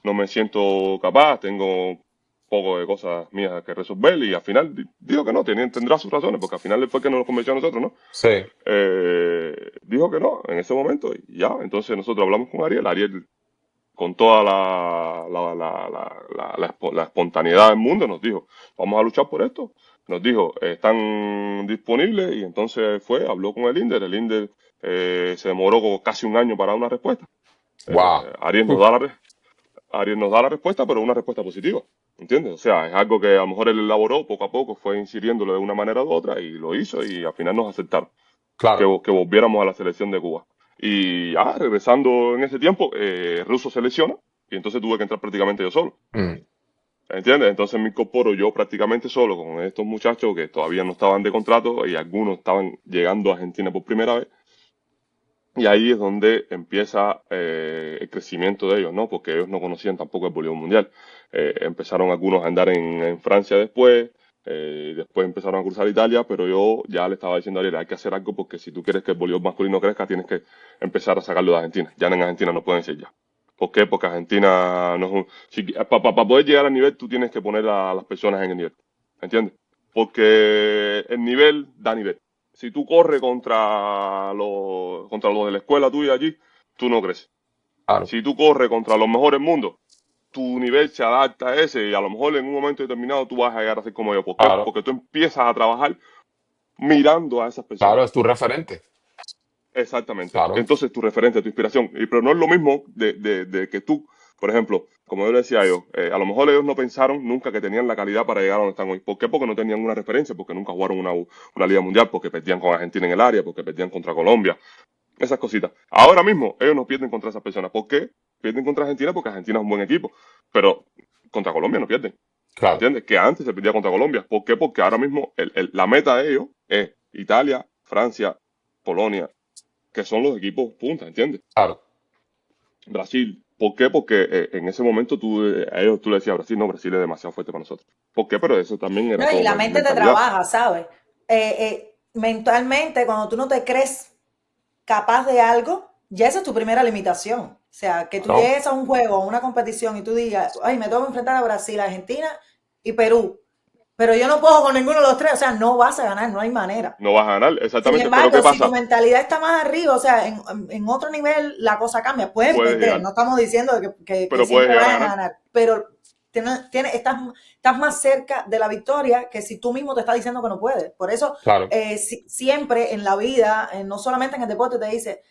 Speaker 3: no me siento capaz, tengo un poco de cosas mías que resolver y al final dijo que no, tendrá sus razones, porque al final él fue que nos convenció a nosotros, ¿no?
Speaker 1: Sí,
Speaker 3: Dijo que no en ese momento y ya, entonces nosotros hablamos con Ariel, Ariel con toda la espontaneidad del mundo, nos dijo, vamos a luchar por esto. Nos dijo, están disponibles y entonces habló con el INDER se demoró como casi un año para dar una respuesta.
Speaker 1: wow.
Speaker 3: Ariel nos
Speaker 1: Uf,
Speaker 3: da Ariel nos da la respuesta, pero una respuesta positiva, ¿entiendes? O sea, es algo que a lo mejor él elaboró poco a poco, fue incidiéndolo de una manera u otra y lo hizo y al final nos aceptaron
Speaker 1: claro.
Speaker 3: que volviéramos a la selección de Cuba. Y ya, regresando en ese tiempo, Russo se lesiona y entonces tuve que entrar prácticamente yo solo.
Speaker 1: Mm,
Speaker 3: ¿Entiendes? Entonces me incorporo yo prácticamente solo con estos muchachos que todavía no estaban de contrato y algunos estaban llegando a Argentina por primera vez. Y ahí es donde empieza el crecimiento de ellos, ¿no? Porque ellos no conocían tampoco el voleibol mundial. Empezaron algunos a andar en Francia después, después empezaron a cruzar Italia, pero yo ya le estaba diciendo a Ariel, hay que hacer algo porque si tú quieres que el voleibol masculino crezca, tienes que empezar a sacarlo de Argentina. Ya en Argentina no pueden ser ya. ¿Por qué? Porque Argentina no es un... Para poder llegar al nivel, tú tienes que poner a las personas en el nivel. ¿Entiendes? Porque el nivel da nivel. Si tú corres contra los de la escuela tuya allí, tú no creces.
Speaker 1: claro,
Speaker 3: Si tú corres contra los mejores mundos, tu nivel se adapta a ese y a lo mejor en un momento determinado tú vas a llegar a ser como yo. ¿Por qué?
Speaker 1: claro,
Speaker 3: Porque tú empiezas a trabajar mirando a esas personas.
Speaker 1: claro, es tu referente.
Speaker 3: Exactamente.
Speaker 1: Claro,
Speaker 3: Entonces tu referente, tu inspiración. Pero no es lo mismo de que tú, por ejemplo, como yo le decía yo, a lo mejor ellos no pensaron nunca que tenían la calidad para llegar a donde están hoy. ¿Por qué? Porque no tenían una referencia, porque nunca jugaron una liga mundial, porque perdían con Argentina en el área, porque perdían contra Colombia, esas cositas. Ahora mismo ellos no pierden contra esas personas. ¿Por qué? Pierden contra Argentina porque Argentina es un buen equipo, pero contra Colombia no pierden.
Speaker 1: claro,
Speaker 3: ¿Entiendes? Que antes se perdía contra Colombia. ¿Por qué? Porque ahora mismo la meta de ellos es Italia, Francia, Polonia, que son los equipos punta, ¿entiendes?
Speaker 1: claro.
Speaker 3: Brasil. ¿Por qué? Porque en ese momento a ellos tú le decías Brasil, no, Brasil es demasiado fuerte para nosotros. ¿Por qué? Pero eso también era
Speaker 2: No, y
Speaker 3: todo
Speaker 2: la mente te
Speaker 3: mentalidad.
Speaker 2: trabaja, ¿sabes? Mentalmente, cuando tú no te crees capaz de algo, ya esa es tu primera limitación. O sea, que tú
Speaker 1: Claro,
Speaker 2: llegues a un juego, a una competición y tú digas, ay, me tengo que enfrentar a Brasil, Argentina y Perú, pero yo no puedo con ninguno de los tres, o sea, no vas a ganar, no hay manera.
Speaker 3: No vas a ganar,
Speaker 2: Sin
Speaker 3: exactamente. Pero ¿qué
Speaker 2: embargo, si tu
Speaker 3: pasa?
Speaker 2: mentalidad está más arriba, o sea, en otro nivel la cosa cambia. Pueden
Speaker 3: Puedes
Speaker 2: perder,
Speaker 3: llegar,
Speaker 2: no estamos diciendo que
Speaker 3: pero puedes
Speaker 2: siempre
Speaker 3: llegar a
Speaker 2: vayan a
Speaker 3: ganar.
Speaker 2: ganar, pero estás más cerca de la victoria que si tú mismo te estás diciendo que no puedes. Por eso,
Speaker 1: claro,
Speaker 2: siempre en la vida, no solamente en el deporte, te dice,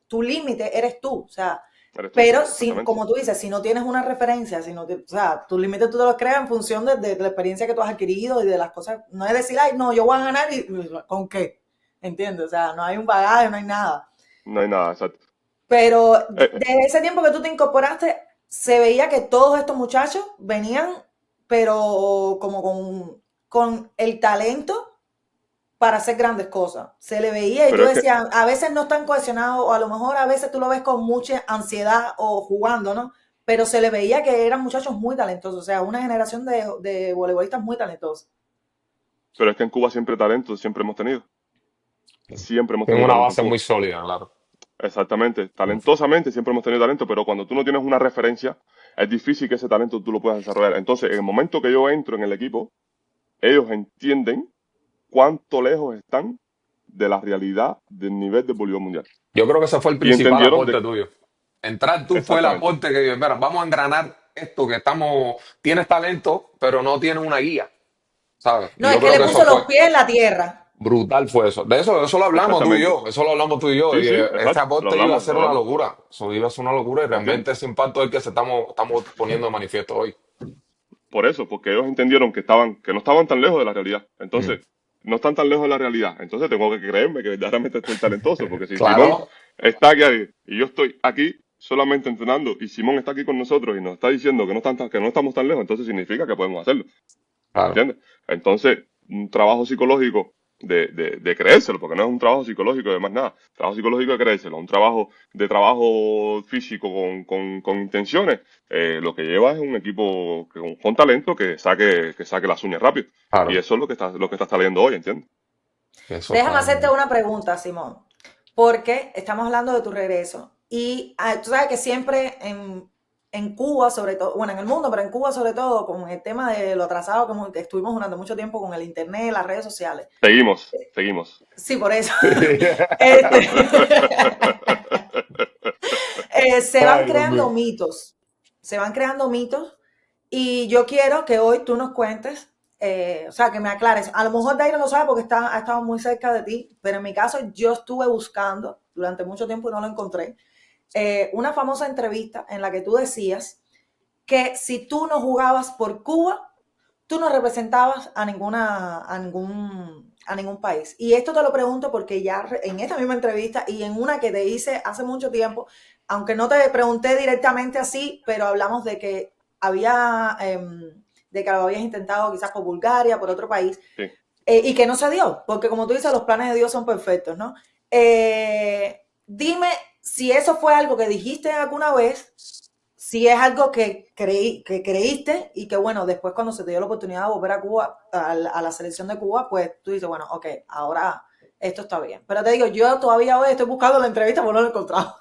Speaker 2: tu límite eres tú. O sea,
Speaker 3: Eres tú,
Speaker 2: pero
Speaker 3: exactamente.
Speaker 2: como tú dices, si no tienes una referencia, o sea, tus límites tú te los creas en función de la experiencia que tú has adquirido y de las cosas. No es decir, ay, no, yo voy a ganar y ¿con qué? ¿Entiendes? O sea, no hay un bagaje, no hay nada.
Speaker 3: No hay nada, exacto.
Speaker 2: Pero
Speaker 3: Eh,
Speaker 2: desde ese tiempo que tú te incorporaste, se veía que todos estos muchachos venían, pero como con el talento para hacer grandes cosas. Se le veía y tú
Speaker 3: pero es que,
Speaker 2: decías, a veces no están cohesionados, o a lo mejor a veces tú lo ves con mucha ansiedad o jugando, ¿no? Pero se le veía que eran muchachos muy talentosos, o sea, una generación de voleibolistas muy talentosos.
Speaker 3: pero es que en Cuba siempre talento, siempre hemos tenido. Siempre hemos
Speaker 1: tengo
Speaker 3: tenido
Speaker 1: una
Speaker 3: talento en
Speaker 1: base
Speaker 3: Cuba.
Speaker 1: muy sólida, claro.
Speaker 3: Exactamente. Talentosamente siempre hemos tenido talento, pero cuando tú no tienes una referencia, es difícil que ese talento tú lo puedas desarrollar. Entonces, en el momento que yo entro en el equipo, ellos entienden cuánto lejos están de la realidad del nivel del voleibol mundial.
Speaker 1: Yo creo que ese fue el
Speaker 3: Y
Speaker 1: principal
Speaker 3: entendieron de
Speaker 1: aporte tuyo. Entrar tú fue el
Speaker 3: exactamente.
Speaker 1: aporte que, mira, vamos a engranar esto que estamos, tienes talento, pero no tienes una guía, ¿sabes? Y
Speaker 2: No, es
Speaker 1: yo
Speaker 2: que
Speaker 1: creo
Speaker 2: le
Speaker 1: que eso
Speaker 2: puso
Speaker 1: fue
Speaker 2: los pies en la tierra.
Speaker 1: brutal, fue eso. De eso lo hablamos tú y
Speaker 3: Exactamente.
Speaker 1: yo, eso lo hablamos tú y yo.
Speaker 3: Sí,
Speaker 1: Y
Speaker 3: sí,
Speaker 1: este
Speaker 3: exacto. Lo
Speaker 1: aporte iba a
Speaker 3: hablamos,
Speaker 1: ser
Speaker 3: lo
Speaker 1: una
Speaker 3: hablamos.
Speaker 1: locura. Eso iba a ser una locura y
Speaker 3: ¿Entiendes?
Speaker 1: realmente ese impacto es el que estamos poniendo de manifiesto hoy.
Speaker 3: Por eso, porque ellos entendieron que no estaban tan lejos de la realidad.
Speaker 1: Mm.
Speaker 3: Entonces, no están tan lejos de la realidad. Entonces tengo que creerme que verdaderamente estoy talentoso, porque si Simón
Speaker 1: Claro,
Speaker 3: está aquí y yo estoy aquí solamente entrenando y Simón está aquí con nosotros y nos está diciendo que no estamos tan lejos, entonces significa que podemos hacerlo.
Speaker 1: claro,
Speaker 3: ¿Entiendes? Entonces, un trabajo psicológico de creérselo, porque no es un trabajo psicológico de más nada, trabajo psicológico de creérselo, un trabajo de trabajo físico con intenciones, lo que lleva es un equipo con talento que saque las uñas rápido. Y
Speaker 1: claro.
Speaker 3: eso es lo que está saliendo hoy, ¿entiendes?
Speaker 1: Eso
Speaker 2: Déjame
Speaker 1: está.
Speaker 2: hacerte una pregunta, Simón, porque estamos hablando de tu regreso. Y tú sabes que siempre en Cuba, sobre todo, bueno, en el mundo, pero en Cuba sobre todo, con el tema de lo atrasado que estuvimos durante mucho tiempo con el internet, las redes sociales.
Speaker 3: Seguimos.
Speaker 2: Sí, por eso. Este, se van
Speaker 1: Ay, Dios
Speaker 2: creando
Speaker 1: mío.
Speaker 2: mitos, se van creando mitos y yo quiero que hoy tú nos cuentes, o sea, que me aclares. A lo mejor Dairo lo sabe porque ha estado muy cerca de ti, pero en mi caso yo estuve buscando durante mucho tiempo y no lo encontré. Una famosa entrevista en la que tú decías que si tú no jugabas por Cuba, tú no representabas a ningún país. Y esto te lo pregunto porque ya en esta misma entrevista y en una que te hice hace mucho tiempo, aunque no te pregunté directamente así, pero hablamos de que de que lo habías intentado quizás por Bulgaria, por otro país,
Speaker 3: Sí.
Speaker 2: y que no se dio, porque como tú dices, los planes de Dios son perfectos, ¿no? Dime si eso fue algo que dijiste alguna vez, si es algo que creíste y que bueno, después cuando se te dio la oportunidad de volver a Cuba, a la selección de Cuba, pues tú dices, bueno, ok, ahora esto está bien. Pero te digo, yo todavía hoy estoy buscando la entrevista porque no la he encontrado.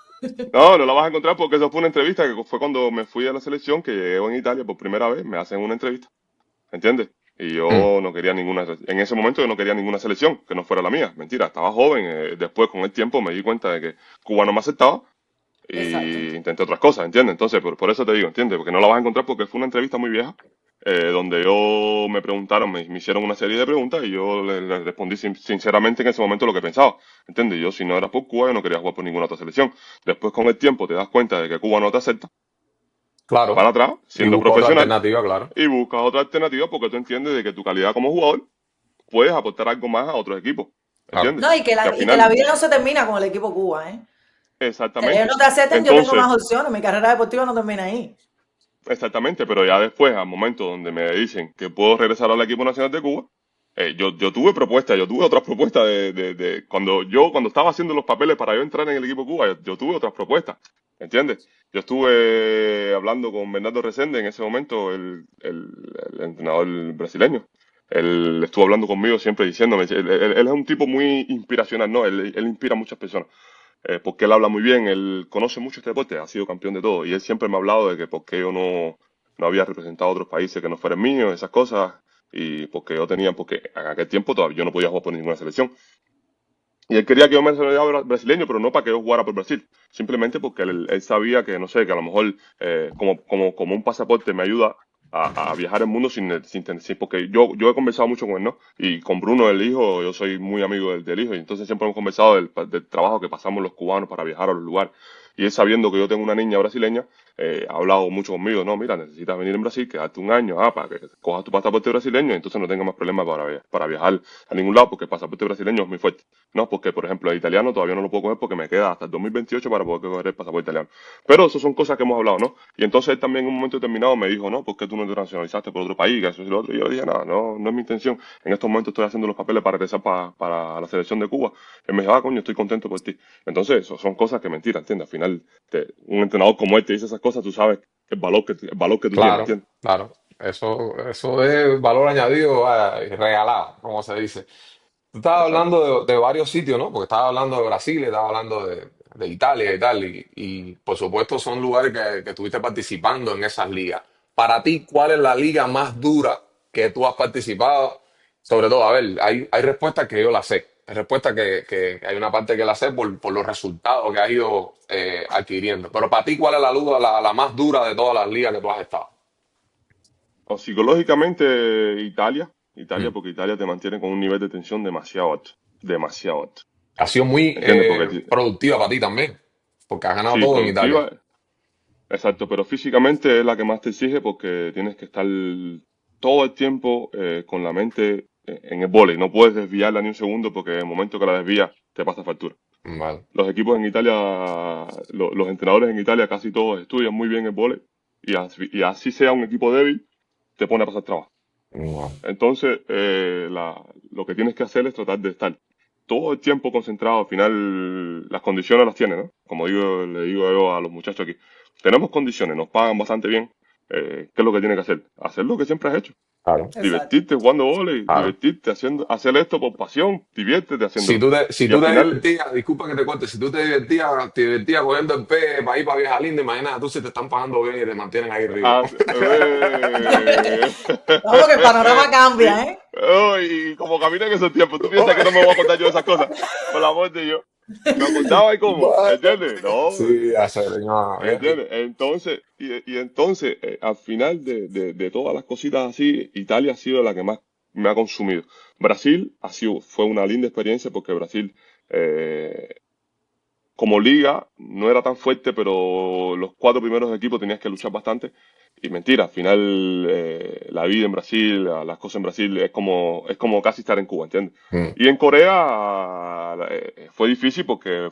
Speaker 3: No, no la vas a encontrar porque eso fue una entrevista que fue cuando me fui a la selección, que llegué en Italia por primera vez, me hacen una entrevista. ¿Entiendes? Y
Speaker 1: Mm.
Speaker 3: yo no quería en ese momento yo no quería ninguna selección que no fuera la mía. Mentira, estaba joven. Después con el tiempo me di cuenta de que Cuba no me aceptaba
Speaker 2: Exacto.
Speaker 3: y intenté otras cosas, ¿entiendes? Entonces, por eso te digo, ¿entiendes? Porque no la vas a encontrar porque fue una entrevista muy vieja, donde yo me preguntaron, me hicieron una serie de preguntas y yo le respondí sinceramente en ese momento lo que pensaba, ¿entiendes? Yo si no era por Cuba, yo no quería jugar por ninguna otra selección. Después con el tiempo te das cuenta de que Cuba no te acepta para
Speaker 1: Claro.
Speaker 3: atrás,
Speaker 1: Y
Speaker 3: siendo
Speaker 1: busco otra
Speaker 3: profesional,
Speaker 1: alternativa, claro.
Speaker 3: y buscas otra alternativa porque tú entiendes de que tu calidad como jugador puedes aportar algo más a otros equipos.
Speaker 1: Claro.
Speaker 3: ¿Entiendes?
Speaker 2: No, y que
Speaker 3: Que al
Speaker 2: la
Speaker 3: final,
Speaker 2: vida no se termina con el equipo Cuba, ¿eh? Si ellos
Speaker 3: exactamente.
Speaker 2: no te aceptan, yo tengo
Speaker 3: Entonces,
Speaker 2: más opciones. Mi carrera deportiva no termina ahí.
Speaker 3: exactamente, pero ya después, al momento donde me dicen que puedo regresar al equipo nacional de Cuba, yo tuve propuestas, yo tuve otras propuestas cuando estaba haciendo los papeles para yo entrar en el equipo Cuba, yo tuve otras propuestas, ¿entiendes? Yo estuve hablando con Bernardo Resende en ese momento, el entrenador brasileño. Él estuvo hablando conmigo siempre diciéndome, él es un tipo muy inspiracional, ¿no? Él inspira a muchas personas porque él habla muy bien, él conoce mucho este deporte, ha sido campeón de todo, y él siempre me ha hablado de que porque yo no había representado a otros países que no fueran míos, esas cosas, y porque en aquel tiempo todavía yo no podía jugar por ninguna selección. Y él quería que yo me nacionalizara brasileño, pero no para que yo jugara por Brasil, simplemente porque él sabía que, no sé, que a lo mejor como un pasaporte me ayuda a viajar el mundo porque yo he conversado mucho con él, ¿no? Y con Bruno, el hijo, yo soy muy amigo del hijo, y entonces siempre hemos conversado del trabajo que pasamos los cubanos para viajar a los lugares. Y él sabiendo que yo tengo una niña brasileña, ha hablado mucho conmigo, no, mira, necesitas venir en Brasil, quedarte un año, para que cojas tu pasaporte brasileño y entonces no tengas más problemas para viajar a ningún lado, porque el pasaporte brasileño es muy fuerte. No, porque por ejemplo el italiano todavía no lo puedo coger porque me queda hasta el 2028 para poder coger el pasaporte italiano. Pero eso son cosas que hemos hablado, ¿no? Y entonces él también en un momento determinado me dijo, no, ¿por qué tú no te nacionalizaste por otro país? Que eso y lo otro. Y yo le dije, nada, no es mi intención. En estos momentos estoy haciendo los papeles para regresar para la selección de Cuba. Él me dijo, coño, estoy contento por ti. Entonces, eso son cosas que mentira, ¿entiendes? Al final, un entrenador como él te dice esas cosas, tú sabes el valor que tú tienes,
Speaker 1: Claro,
Speaker 3: ¿entiendes?
Speaker 1: claro. Eso es valor añadido, y regalado, como se dice. Tú estabas
Speaker 3: Exacto.
Speaker 1: hablando de varios sitios, ¿no? Porque estabas hablando de Brasil, estabas hablando de Italia y tal, y por supuesto son lugares que estuviste participando en esas ligas. Para ti, ¿cuál es la liga más dura que tú has participado? Sobre todo, a ver, hay respuestas que yo las sé. Hay respuestas que hay una parte que la sé por los resultados que has ido adquiriendo. Pero para ti, ¿cuál es la duda, la más dura de todas las ligas que tú has estado?
Speaker 3: O psicológicamente, Italia,
Speaker 1: Mm.
Speaker 3: porque Italia te mantiene con un nivel de tensión demasiado alto, demasiado alto.
Speaker 1: Ha sido muy
Speaker 3: ¿Entiendes? Porque
Speaker 1: productiva para ti también, porque has ganado
Speaker 3: sí,
Speaker 1: todo en Italia.
Speaker 3: productiva, exacto, pero físicamente es la que más te exige porque tienes que estar todo el tiempo con la mente en el vóley. No puedes desviarla ni un segundo porque en el momento que la desvías te pasa factura.
Speaker 1: Vale.
Speaker 3: Los equipos en Italia, los entrenadores en Italia casi todos estudian muy bien el vóley y así sea un equipo débil, te pone a pasar trabajo.
Speaker 1: Vale.
Speaker 3: Entonces, lo que tienes que hacer es tratar de estar todo el tiempo concentrado. Al final, las condiciones las tienes, ¿no? Como digo, le digo yo a los muchachos aquí. Tenemos condiciones, nos pagan bastante bien. ¿Qué es lo que tienes que hacer? Hacer lo que siempre has hecho.
Speaker 1: Claro,
Speaker 2: Exacto.
Speaker 3: Divertirte jugando vóley,
Speaker 1: claro.
Speaker 3: divertirte hacer esto por pasión, diviértete
Speaker 1: Si
Speaker 3: haciéndolo.
Speaker 1: tú te, si
Speaker 3: Y
Speaker 1: tú
Speaker 3: al
Speaker 1: te
Speaker 3: final,
Speaker 1: divertías, disculpa que te cuente, si tú te divertías cogiendo el pe para ir para Vieja Linda, imagínate tú si te están pagando bien y te mantienen ahí arriba.
Speaker 3: ah, eh,
Speaker 2: Vamos, que el panorama cambia, ¿eh?
Speaker 3: oh, y como camina en esos tiempos, ¿tú piensas que no me voy a acordar yo de esas cosas? Por la amor de Dios. ¿Me acordaba y cómo? ¿Entiendes? No,
Speaker 1: Sí, hacer, no,
Speaker 3: ¿entiendes? Entonces, entonces, al final de todas las cositas así, Italia ha sido la que más me ha consumido. Brasil fue una linda experiencia porque Brasil, eh, como liga, no era tan fuerte, pero los cuatro primeros equipos tenías que luchar bastante. Y mentira, al final, la vida en Brasil, las cosas en Brasil, es como casi estar en Cuba, ¿entiendes?
Speaker 1: Mm,
Speaker 3: Y en Corea fue difícil porque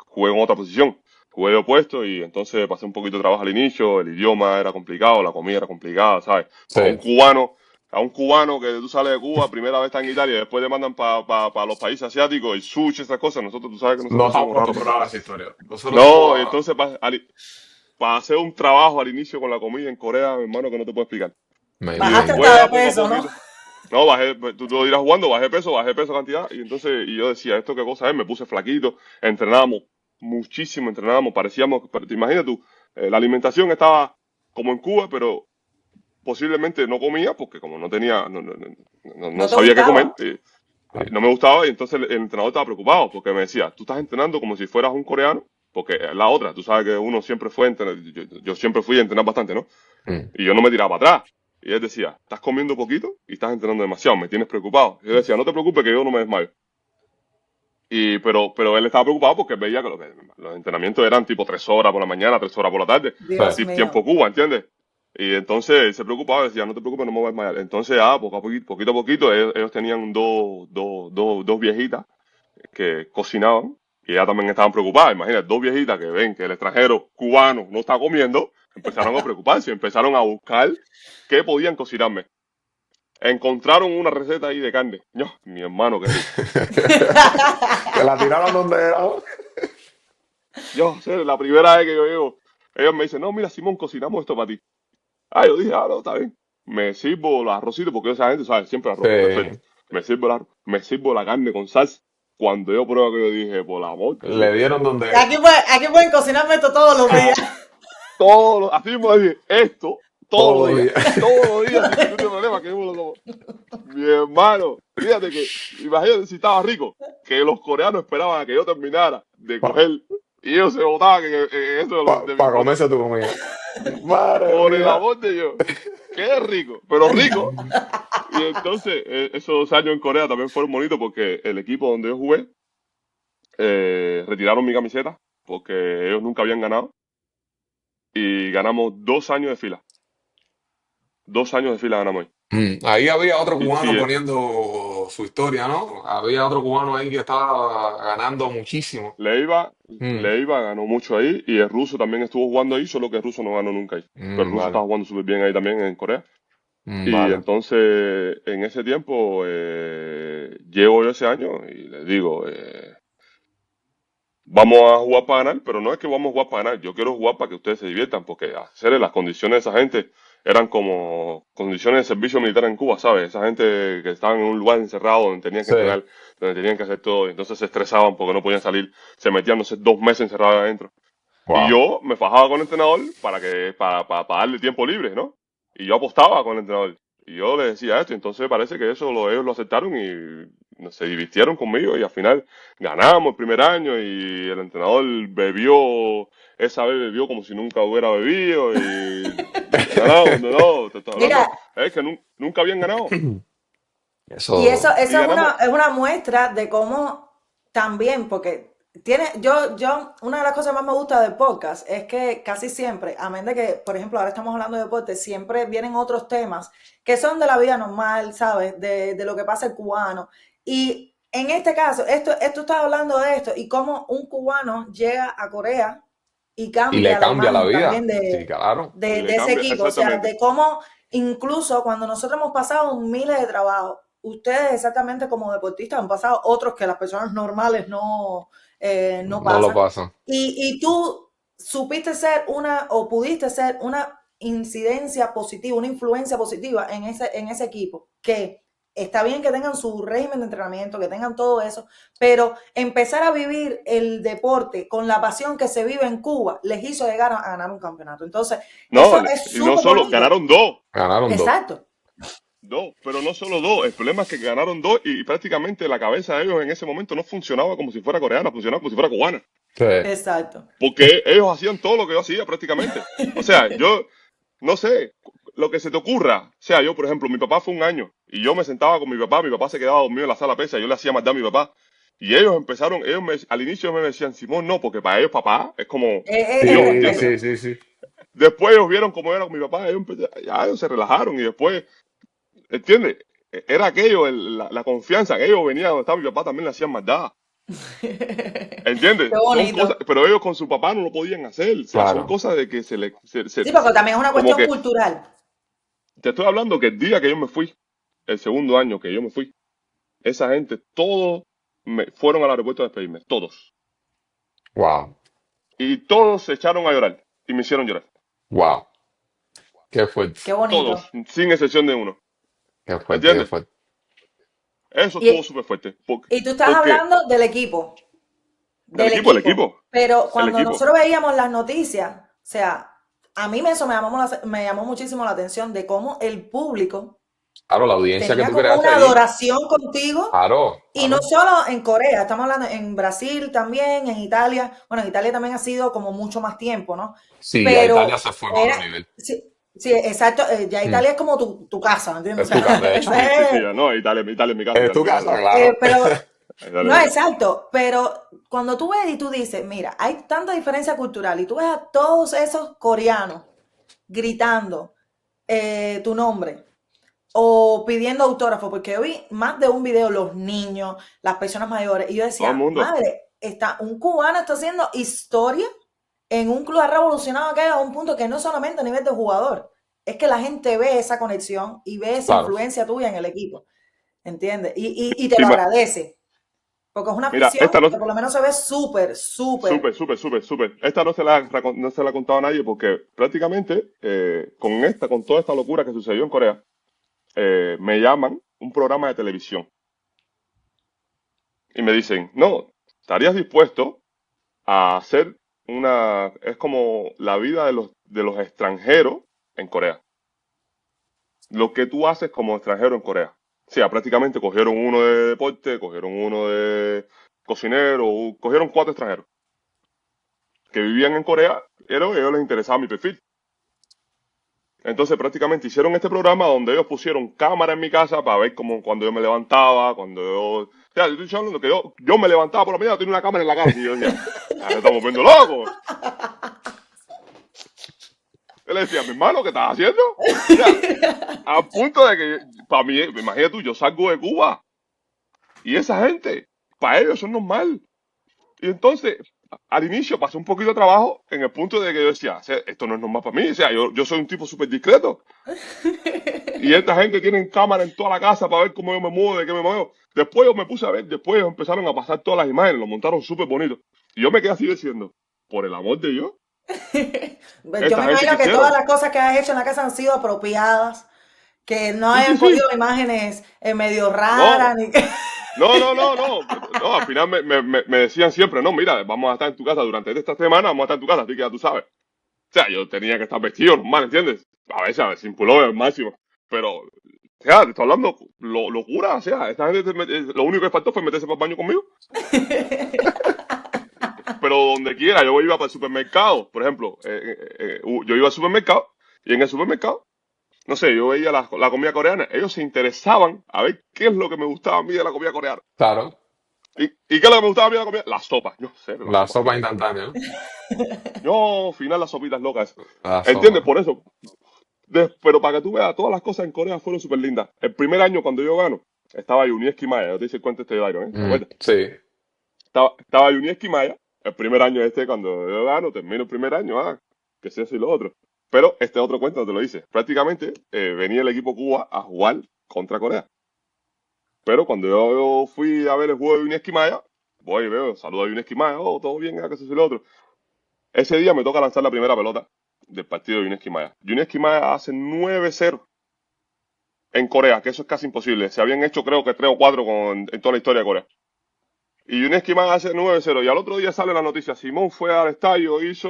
Speaker 3: jugué en otra posición, jugué de opuesto y entonces pasé un poquito de trabajo al inicio, el idioma era complicado, la comida era complicada, ¿sabes?
Speaker 1: sí,
Speaker 3: A un cubano que tú sales de Cuba, primera vez está en Italia, después te mandan para los países asiáticos, el sushi, esas cosas, nosotros, tú sabes que
Speaker 1: no
Speaker 3: nosotros
Speaker 1: estamos
Speaker 3: somos raros para esas
Speaker 1: acostumbrados a esa
Speaker 3: cosas.
Speaker 1: historia. Nosotros
Speaker 3: No, y
Speaker 1: somos,
Speaker 3: entonces para hacer un trabajo al inicio con la comida en Corea, mi hermano, que no te puedo explicar.
Speaker 1: me
Speaker 3: Y
Speaker 2: Bajaste
Speaker 1: imagino.
Speaker 3: después
Speaker 2: hasta de
Speaker 3: ya poco a
Speaker 2: peso, ¿no?
Speaker 3: poquito. No, tú lo dirás jugando, bajé peso cantidad, y entonces, y yo decía, ¿esto qué cosa es? Me puse flaquito, entrenábamos muchísimo, parecíamos, pero te imaginas tú, la alimentación estaba como en Cuba, pero posiblemente no comía, porque como no tenía, no
Speaker 2: ¿No te
Speaker 3: sabía qué comer,
Speaker 2: gustaba?
Speaker 1: Claro.
Speaker 3: no me gustaba, y entonces el entrenador estaba preocupado, porque me decía, tú estás entrenando como si fueras un coreano, porque la otra, tú sabes que uno siempre fue, yo siempre fui a entrenar bastante, ¿no?
Speaker 1: Mm.
Speaker 3: Y yo no me tiraba para atrás. Y él decía, estás comiendo poquito y estás entrenando demasiado, me tienes preocupado. Y yo decía, no te preocupes que yo no me desmayo. Pero él estaba preocupado porque veía que los entrenamientos eran tipo 3 horas por la mañana, 3 horas por la tarde,
Speaker 1: Sí.
Speaker 2: Dios mío.
Speaker 3: tiempo Cuba, ¿entiendes? Y entonces él se preocupaba, decía, no te preocupes, no me voy a desmayar. Entonces, poquito a poquito, ellos tenían dos viejitas que cocinaban y ellas también estaban preocupadas. Imagínate, dos viejitas que ven que el extranjero cubano no está comiendo, empezaron a preocuparse, empezaron a buscar qué podían cocinarme. Encontraron una receta ahí de carne. No, mi hermano, qué rico.
Speaker 1: Te la tiraron donde era.
Speaker 3: Yo, sé, la primera vez que yo llego, ellos me dicen, no, mira, Simón, cocinamos esto para ti. Ah, yo dije, no, está bien. Me sirvo los arrocitos, porque esa gente sabe siempre arroz, perfecto.
Speaker 1: Sí.
Speaker 3: Me sirvo la carne con salsa. Cuando yo pruebo que yo dije, por la amor de
Speaker 1: Le
Speaker 3: Dios.
Speaker 1: dieron donde era.
Speaker 2: Aquí pueden cocinarme esto todos los días.
Speaker 3: Así mismo dije, esto,
Speaker 1: Todos los días.
Speaker 3: todos los días, sin ningún problema, que uno lo como. Mi hermano, fíjate que, imagínate si estaba rico, que los coreanos esperaban a que yo terminara de
Speaker 1: Para
Speaker 3: coger y ellos se botaban en eso de mi plato.
Speaker 1: comerse tu comida. Madre
Speaker 3: Por el
Speaker 1: mía.
Speaker 3: amor de Dios, qué rico, pero rico. Y entonces, esos 2 años en Corea también fueron bonitos porque el equipo donde yo jugué retiraron mi camiseta porque ellos nunca habían ganado y ganamos 2 años de fila. 2 años de fila ganamos ahí.
Speaker 1: Ahí había otro
Speaker 3: Y,
Speaker 1: cubano
Speaker 3: y
Speaker 1: poniendo su historia, ¿no? Había otro cubano ahí que estaba ganando muchísimo.
Speaker 3: Leiva,
Speaker 1: Mm,
Speaker 3: Leiva ganó mucho ahí y el ruso también estuvo jugando ahí, solo que el ruso no ganó nunca ahí. Pero el ruso
Speaker 1: vale.
Speaker 3: estaba jugando súper bien ahí también en Corea. Y
Speaker 1: Vale.
Speaker 3: entonces, en ese tiempo, llego yo ese año y les digo, vamos a jugar para ganar, pero no es que vamos a jugar para ganar, yo quiero jugar para que ustedes se diviertan, porque hacer las condiciones de esa gente eran como condiciones de servicio militar en Cuba, ¿sabes? Esa gente que estaban en un lugar encerrado donde tenían que
Speaker 1: Sí.
Speaker 3: entrenar, donde tenían que hacer todo, y entonces se estresaban porque no podían salir, se metían, no sé, 2 meses encerrados adentro. Y
Speaker 1: Wow.
Speaker 3: yo me fajaba con el entrenador para darle tiempo libre, ¿no? Y yo apostaba con el entrenador. Y yo les decía esto, entonces parece que ellos lo aceptaron y se divirtieron conmigo y al final ganamos el primer año y el entrenador bebió, esa vez bebió como si nunca hubiera bebido y ganamos, no, te estoy
Speaker 2: Mira,
Speaker 3: hablando, es que nunca habían ganado
Speaker 2: y
Speaker 1: Eso,
Speaker 3: y
Speaker 2: eso
Speaker 3: ganamos.
Speaker 2: es una muestra de cómo también, porque una de las cosas más me gusta del podcast es que casi siempre, a menos de que, por ejemplo, ahora estamos hablando de deporte, siempre vienen otros temas que son de la vida normal, ¿sabes? De lo que pasa el cubano. Y en este caso, esto está hablando de esto y cómo un cubano llega a Corea y
Speaker 1: y le
Speaker 2: cambia la
Speaker 1: cambia la
Speaker 2: imagen
Speaker 1: vida.
Speaker 2: también
Speaker 1: Sí, claro.
Speaker 3: Y le
Speaker 2: de ese
Speaker 3: cambia,
Speaker 2: equipo, o sea,
Speaker 3: exactamente.
Speaker 2: de cómo incluso cuando nosotros hemos pasado miles de trabajos, ustedes exactamente como deportistas han pasado otros que las personas normales no
Speaker 1: No lo
Speaker 2: pasan.
Speaker 1: pasan.
Speaker 2: Y tú supiste ser o pudiste ser una incidencia positiva, una influencia positiva en ese equipo, que está bien que tengan su régimen de entrenamiento, que tengan todo eso, pero empezar a vivir el deporte con la pasión que se vive en Cuba les hizo llegar a ganar un campeonato. Entonces,
Speaker 3: No,
Speaker 2: eso es
Speaker 3: y no
Speaker 2: súper
Speaker 3: solo,
Speaker 2: bonito.
Speaker 3: ganaron dos.
Speaker 1: Ganaron dos.
Speaker 2: Exacto,
Speaker 3: Dos, pero no solo dos. El problema es que ganaron dos y prácticamente la cabeza de ellos en ese momento no funcionaba como si fuera coreana, funcionaba como si fuera cubana.
Speaker 1: Sí.
Speaker 2: exacto.
Speaker 3: Porque ellos hacían todo lo que yo hacía prácticamente. O sea, yo no sé, lo que se te ocurra. O sea, yo, por ejemplo, mi papá fue un año y yo me sentaba con mi papá se quedaba dormido en la sala pesa, yo le hacía maldad a mi papá. Y ellos empezaron, al inicio me decían, Simón, no, porque para ellos papá es como
Speaker 2: Es
Speaker 3: Dios,
Speaker 1: Sí,
Speaker 3: ¿entiendes?
Speaker 2: respeto.
Speaker 1: sí, sí, sí.
Speaker 3: Después ellos vieron cómo era con mi papá, ya ellos se relajaron y después ¿entiendes? Era aquello, la confianza, que ellos venían donde estaba mi papá, también le hacían maldad. ¿Entiendes?
Speaker 2: Qué
Speaker 3: Son cosas,
Speaker 2: bonito.
Speaker 3: pero ellos con su papá no lo podían hacer. O sea, son
Speaker 1: Claro.
Speaker 3: cosas de que
Speaker 2: Sí, porque también es una
Speaker 3: como
Speaker 2: cuestión
Speaker 3: que,
Speaker 2: cultural.
Speaker 3: te estoy hablando que el día que yo me fui, el segundo año que yo me fui, esa gente, todos fueron al aeropuerto a despedirme, todos.
Speaker 1: Wow.
Speaker 3: Y todos se echaron a llorar y me hicieron llorar.
Speaker 1: Wow. Qué fuerte.
Speaker 2: Qué
Speaker 3: Todos,
Speaker 2: bonito.
Speaker 3: sin excepción de uno.
Speaker 1: Qué fuerte, qué
Speaker 3: ¿Entiendes?
Speaker 1: fuerte.
Speaker 3: Eso estuvo
Speaker 2: Y,
Speaker 3: súper fuerte.
Speaker 2: y tú estás
Speaker 3: Porque
Speaker 2: hablando del equipo,
Speaker 3: el
Speaker 2: del
Speaker 3: equipo, el
Speaker 2: equipo.
Speaker 3: equipo,
Speaker 2: Pero
Speaker 3: el
Speaker 2: cuando
Speaker 3: equipo.
Speaker 2: nosotros veíamos las noticias, o sea, a mí eso me llamó muchísimo la atención de cómo el público
Speaker 1: Claro, la audiencia que
Speaker 2: tenía
Speaker 1: tú
Speaker 2: como
Speaker 1: creaste
Speaker 2: una
Speaker 1: allí.
Speaker 2: adoración contigo.
Speaker 1: Claro,
Speaker 2: Y no
Speaker 1: claro.
Speaker 2: solo en Corea, estamos hablando en Brasil también, en Italia. Bueno, en Italia también ha sido como mucho más tiempo, ¿no?
Speaker 1: Sí, ya Italia
Speaker 2: Pero
Speaker 1: se fue para
Speaker 2: era,
Speaker 1: otro nivel.
Speaker 2: sí, sí, exacto. Ya
Speaker 1: Mm.
Speaker 2: Italia es como tu casa, ¿me entiendes?
Speaker 1: Es
Speaker 2: O
Speaker 1: tu casa,
Speaker 2: sea,
Speaker 1: de hecho.
Speaker 3: Sí, sí, sí,
Speaker 2: ese
Speaker 3: ya, no, Italia es mi casa,
Speaker 1: Es
Speaker 3: Italia es
Speaker 1: tu
Speaker 3: mi casa,
Speaker 1: casa,
Speaker 3: ya.
Speaker 1: claro.
Speaker 2: pero
Speaker 3: Italia
Speaker 2: no,
Speaker 3: es mi casa.
Speaker 2: exacto, pero cuando tú ves y tú dices, mira, hay tanta diferencia cultural y tú ves a todos esos coreanos gritando tu nombre o pidiendo autógrafo, porque yo vi más de un video, los niños, las personas mayores, y yo
Speaker 3: Todo el
Speaker 2: decía,
Speaker 3: mundo.
Speaker 2: madre, un cubano está haciendo historia en un club, ha revolucionado aquello a un punto que no solamente a nivel de jugador, es que la gente ve esa conexión y ve esa
Speaker 1: Claro.
Speaker 2: influencia tuya en el equipo, ¿entiendes? Y te lo
Speaker 3: Ima-
Speaker 2: agradece. Porque es una
Speaker 3: Mira,
Speaker 2: afición
Speaker 3: esta no,
Speaker 2: que por lo menos se ve súper, súper.
Speaker 3: súper, súper, súper, súper. Esta no se la ha contado a nadie porque prácticamente con toda esta locura que sucedió en Corea, me llaman un programa de televisión y me dicen, no, ¿estarías dispuesto a hacer es como la vida de los extranjeros en Corea? Lo que tú haces como extranjero en Corea. O sea, prácticamente cogieron uno de deporte, cogieron uno de cocinero, cogieron cuatro extranjeros que vivían en Corea, pero a ellos les interesaba mi perfil. Entonces prácticamente hicieron este programa donde ellos pusieron cámara en mi casa para ver cómo cuando yo me levantaba, cuando yo... O sea, yo estoy hablando que yo me levantaba por la mañana, tenía una cámara en la cara y yo decía, ya nos estamos viendo locos. Él le decía, mi hermano, ¿qué estás haciendo? O sea, a punto de que, para mí, imagínate tú, yo salgo de Cuba y esa gente, para ellos eso es normal. Y entonces, al inicio pasé un poquito de trabajo en el punto de que yo decía, "O sea, esto no es normal para mí, o sea, yo soy un tipo súper discreto. Y esta gente tiene cámara en toda la casa para ver cómo yo me muevo, de qué me muevo. Después yo me puse a ver, después ellos empezaron a pasar todas las imágenes, lo montaron súper bonito. Y yo me quedé así diciendo, por el amor de Dios,
Speaker 2: Yo
Speaker 3: esta
Speaker 2: me
Speaker 3: gente que
Speaker 2: imagino que todas
Speaker 3: hicieron.
Speaker 2: las cosas que has hecho en la casa han sido apropiadas, que no
Speaker 3: Sí, sí,
Speaker 2: hayan cogido
Speaker 3: sí.
Speaker 2: imágenes medio raras.
Speaker 3: No,
Speaker 2: Ni...
Speaker 3: no, al final me decían siempre, no, mira, vamos a estar en tu casa durante esta semana, vamos a estar en tu casa, así que ya tú sabes. O sea, yo tenía que estar vestido normal, ¿entiendes? A veces sin pullover al máximo. Pero O sea, te estoy hablando locura, o sea, esta gente lo único que faltó fue meterse para el baño conmigo. Pero donde quiera, yo iba para el supermercado, por ejemplo, yo iba al supermercado y en el supermercado, no sé, yo veía la comida coreana, ellos se interesaban a ver qué es lo que me gustaba a mí de la comida coreana.
Speaker 1: Claro,
Speaker 3: ¿Y qué es lo que me gustaba a mí de la comida? La sopa, yo sé, la
Speaker 1: la
Speaker 3: sopa
Speaker 1: sopa
Speaker 3: fría.
Speaker 1: instantánea, ¿no?
Speaker 3: Yo, final las sopitas locas.
Speaker 1: La
Speaker 3: ¿Entiendes?
Speaker 1: sopa.
Speaker 3: Por eso. Pero para que tú veas, todas las cosas en Corea fueron súper lindas. El primer año cuando yo gano, estaba Yunieski Maya, yo te hice el cuento este de Byron, ¿eh? ¿Te acuerdas?
Speaker 1: Sí.
Speaker 3: Estaba Yunieski Maya, el primer año cuando yo gano, termino el primer año, que sea eso y lo otro. Pero este otro cuento no te lo hice. Prácticamente venía el equipo Cuba a jugar contra Corea. Pero cuando yo fui a ver el juego de Yunieski Maya, voy y veo, saludo a Yunieski Maya, oh, todo bien, que eso y lo otro. Ese día me toca lanzar la primera pelota del partido de Yunieski Maya. Yunieski Maya hace 9-0 en Corea, que eso es casi imposible. Se habían hecho creo que 3 o 4 en toda la historia de Corea. Y Yunieski Maya hace 9-0. Y al otro día sale la noticia, Simón fue al estadio, hizo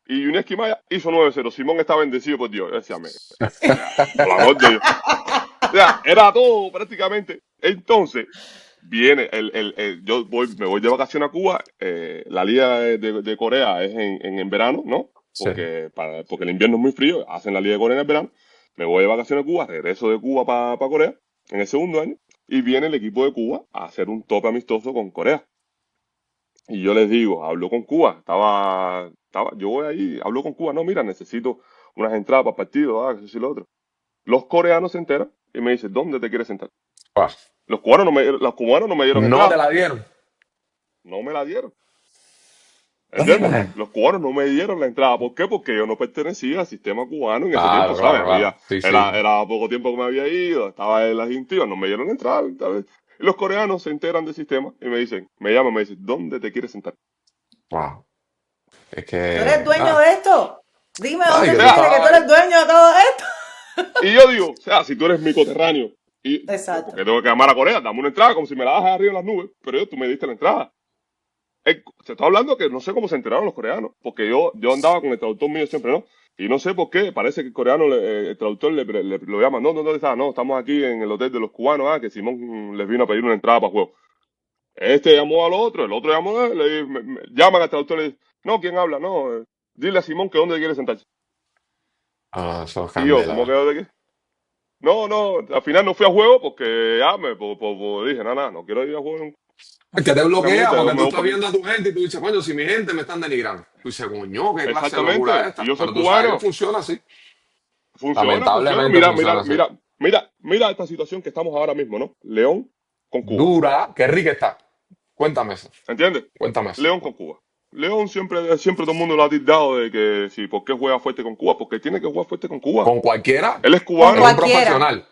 Speaker 3: y Yunieski Maya hizo 9-0. Simón está bendecido por Dios. Yo decía, por la amor de Dios. O sea, era todo prácticamente. Entonces, viene, me voy de vacaciones a Cuba. La liga de Corea es en verano, ¿no?
Speaker 1: Sí.
Speaker 3: Porque el invierno es muy frío, hacen la liga de Corea en el verano. Me voy de vacaciones a Cuba, regreso de Cuba para Corea en el segundo año. Y viene el equipo de Cuba a hacer un tope amistoso con Corea. Y yo les digo, hablo con Cuba, yo voy ahí, hablo con Cuba, no, mira, necesito unas entradas para el partido, que eso y lo otro. Los coreanos se enteran y me dicen, ¿dónde te quieres sentar?
Speaker 1: Guau.
Speaker 3: Los cubanos no me dieron
Speaker 1: No te
Speaker 3: entrada,
Speaker 1: la dieron.
Speaker 3: no me la dieron, ¿entiendes? Los cubanos no me dieron la entrada, ¿por qué? Porque yo no pertenecía al sistema cubano en ese tiempo,
Speaker 1: Claro,
Speaker 3: ¿sabes?
Speaker 1: claro, claro. Sí, sí.
Speaker 3: Era poco tiempo que me había ido, estaba en las Argentina, no me dieron entrada, ¿sabes? Y los coreanos se enteran del sistema y me llaman, me dicen, ¿dónde te quieres sentar?
Speaker 1: Wow. Es
Speaker 2: ¿Tú eres
Speaker 1: que,
Speaker 2: dueño de esto? Dime
Speaker 1: ay,
Speaker 2: dónde
Speaker 1: que
Speaker 3: O
Speaker 2: tú
Speaker 1: tú
Speaker 3: sea,
Speaker 2: quieres, que tú
Speaker 1: estabas
Speaker 2: eres
Speaker 1: ahí.
Speaker 2: dueño de todo esto.
Speaker 3: y yo digo, o sea, si tú eres mi coterráneo,
Speaker 2: Exacto.
Speaker 3: porque tengo que llamar a Corea, dame una entrada como si me la das arriba en las nubes, pero tú me diste la entrada. Se está hablando que no sé cómo se enteraron los coreanos, porque yo andaba con el traductor mío siempre, ¿no? Y no sé por qué, parece que el coreano, el traductor lo llama, no, estamos aquí en el hotel de los cubanos, que Simón les vino a pedir una entrada para juego. Este llamó al otro, el otro llamó a él, llaman al traductor y le dicen, no, ¿quién habla? No, dile a Simón que dónde quiere sentarse.
Speaker 1: Ah, eso es
Speaker 3: Y yo, ¿cómo
Speaker 1: candela.
Speaker 3: quedó de qué? No, al final no fui a juego porque dije, no quiero ir a juego nunca.
Speaker 1: Es que te bloquea
Speaker 3: Prácticamente,
Speaker 1: porque
Speaker 3: me
Speaker 1: tú
Speaker 3: voy
Speaker 1: estás
Speaker 3: para aquí.
Speaker 1: viendo a tu gente y tú dices, coño, si mi gente me están denigrando. Tú dices, coño, qué clase de locura es
Speaker 3: Exactamente, y
Speaker 1: esta.
Speaker 3: yo soy
Speaker 1: Pero tú sabes que
Speaker 3: cubano.
Speaker 1: funciona así.
Speaker 3: Funciona.
Speaker 1: Lamentablemente funciona así.
Speaker 3: Mira esta situación que estamos ahora mismo, ¿no? León con Cuba,
Speaker 1: Dura, qué rica está. Cuéntame eso.
Speaker 3: ¿entiendes?
Speaker 1: Cuéntame eso.
Speaker 3: León con Cuba. León siempre todo el mundo lo ha tildado de que si, ¿por qué juega fuerte con Cuba? Porque tiene que jugar fuerte con Cuba.
Speaker 1: Con cualquiera,
Speaker 3: Él es
Speaker 2: Con
Speaker 1: él es un
Speaker 3: cubano,
Speaker 2: cualquiera.
Speaker 1: profesional.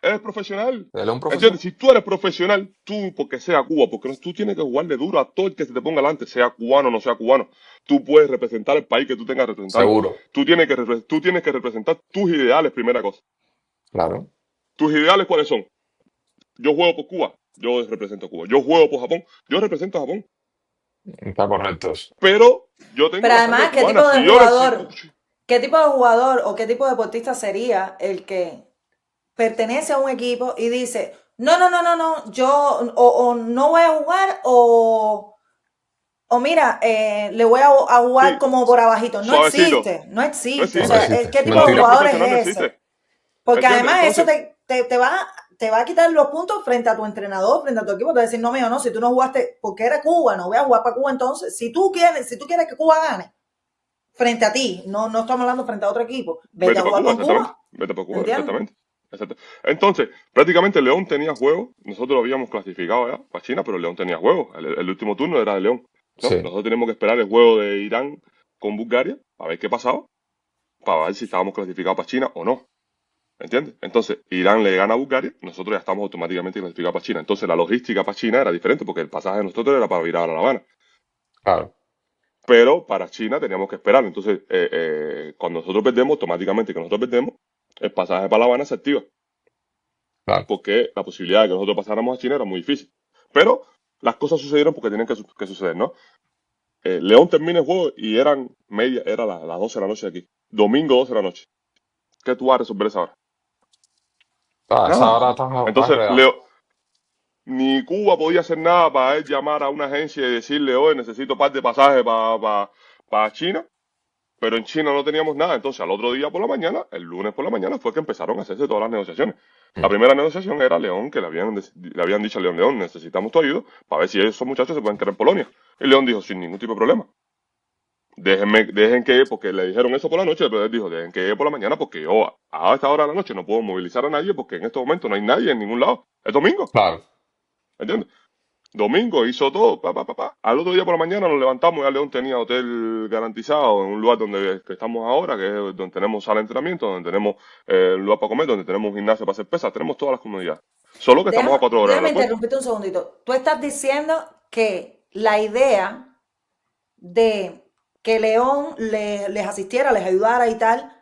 Speaker 3: él es profesional.
Speaker 1: Él es un
Speaker 3: ¿Entiendes?
Speaker 1: profesional.
Speaker 3: Si tú eres profesional, tú, porque sea Cuba, porque tú tienes que jugarle duro a todo el que se te ponga delante, sea cubano o no sea cubano. Tú puedes representar el país que tú tengas representando.
Speaker 1: Seguro.
Speaker 3: Tú tienes que representar tus ideales, primera cosa.
Speaker 1: Claro.
Speaker 3: ¿Tus ideales cuáles son? Yo juego por Cuba, yo represento a Cuba. Yo juego por Japón, yo represento a Japón.
Speaker 1: Está correcto eso.
Speaker 3: Pero yo tengo
Speaker 2: Pero
Speaker 3: la sangre
Speaker 2: además, ¿qué tipo
Speaker 3: cubana.
Speaker 2: de
Speaker 3: Si yo necesito...
Speaker 2: jugador, qué tipo de jugador o qué tipo de deportista sería el que pertenece a un equipo y dice, no, yo o no voy a jugar o mira, le voy a jugar
Speaker 3: Sí,
Speaker 2: como por abajito? No
Speaker 3: suavecito.
Speaker 2: existe, no
Speaker 3: No
Speaker 2: existe. O
Speaker 1: No
Speaker 3: existe.
Speaker 2: sea,
Speaker 1: existe.
Speaker 2: ¿qué tipo
Speaker 3: Cuando
Speaker 2: de
Speaker 3: tú eres
Speaker 1: Mentira.
Speaker 2: jugador
Speaker 3: profesional no
Speaker 2: es ese?
Speaker 3: existe.
Speaker 2: Porque
Speaker 3: ¿Entiendes?
Speaker 2: además eso
Speaker 3: Entonces,
Speaker 2: te va a quitar los puntos frente a tu entrenador, frente a tu equipo. Te va a decir, no, mío, no, si tú no jugaste, porque eres cubano, voy a jugar para Cuba entonces. Si tú quieres que Cuba gane frente a ti, no estamos hablando frente a otro equipo, vete
Speaker 3: vete
Speaker 2: a
Speaker 3: para
Speaker 2: jugar
Speaker 3: Cuba,
Speaker 2: con
Speaker 3: exactamente.
Speaker 2: Cuba.
Speaker 3: Vete para Cuba,
Speaker 2: ¿Entiendes?
Speaker 3: exactamente. Entonces, prácticamente León tenía juego. Nosotros lo habíamos clasificado ya para China, pero León tenía juego. El último turno era de León, ¿no?
Speaker 1: Sí.
Speaker 3: Nosotros teníamos que esperar el juego de Irán con Bulgaria para ver qué pasaba, para ver si estábamos clasificados para China o no. ¿Entiendes? Entonces, Irán le gana a Bulgaria, nosotros ya estamos automáticamente clasificados para China. Entonces, la logística para China era diferente porque el pasaje de nosotros era para virar a La Habana.
Speaker 1: Claro.
Speaker 3: Pero para China teníamos que esperar. Entonces, cuando nosotros perdemos, automáticamente que nosotros perdemos, el pasaje para La Habana se activa.
Speaker 1: Claro.
Speaker 3: Porque la posibilidad de que nosotros pasáramos a China era muy difícil. Pero las cosas sucedieron porque tenían que suceder, ¿no? León termina el juego y era las 12 de la noche aquí. Domingo 12 de la noche. ¿Qué tú vas a resolver esa hora?
Speaker 1: A esa hora
Speaker 3: Nada.
Speaker 1: está más
Speaker 3: Entonces,
Speaker 1: enredado.
Speaker 3: ni Cuba podía hacer nada para él llamar a una agencia y decirle, oye, necesito par de pasajes para China, pero en China no teníamos nada. Entonces, al otro día por la mañana, el lunes por la mañana, fue que empezaron a hacerse todas las negociaciones. La
Speaker 1: Mm,
Speaker 3: primera negociación era León, que le habían dicho a León, León, necesitamos tu ayuda para ver si esos muchachos se pueden quedar en Polonia. Y León dijo, sin ningún tipo de problema. Dejen que, porque le dijeron eso por la noche, pero él dijo, dejen que por la mañana, porque yo a esta hora de la noche no puedo movilizar a nadie, porque en este momento no hay nadie en ningún lado. Es domingo,
Speaker 1: claro.
Speaker 3: ¿entiendes? Domingo hizo todo, pa. Al otro día por la mañana nos levantamos, ya León tenía hotel garantizado en un lugar donde que estamos ahora, que es donde tenemos sala de entrenamiento, donde tenemos un lugar para comer, donde tenemos un gimnasio para hacer pesas, tenemos todas las comodidades. Solo que estamos a 4 horas del
Speaker 2: Déjame
Speaker 3: aeropuerto.
Speaker 2: interrumpirte un segundito. Tú estás diciendo que la idea de que León les asistiera, les ayudara y tal,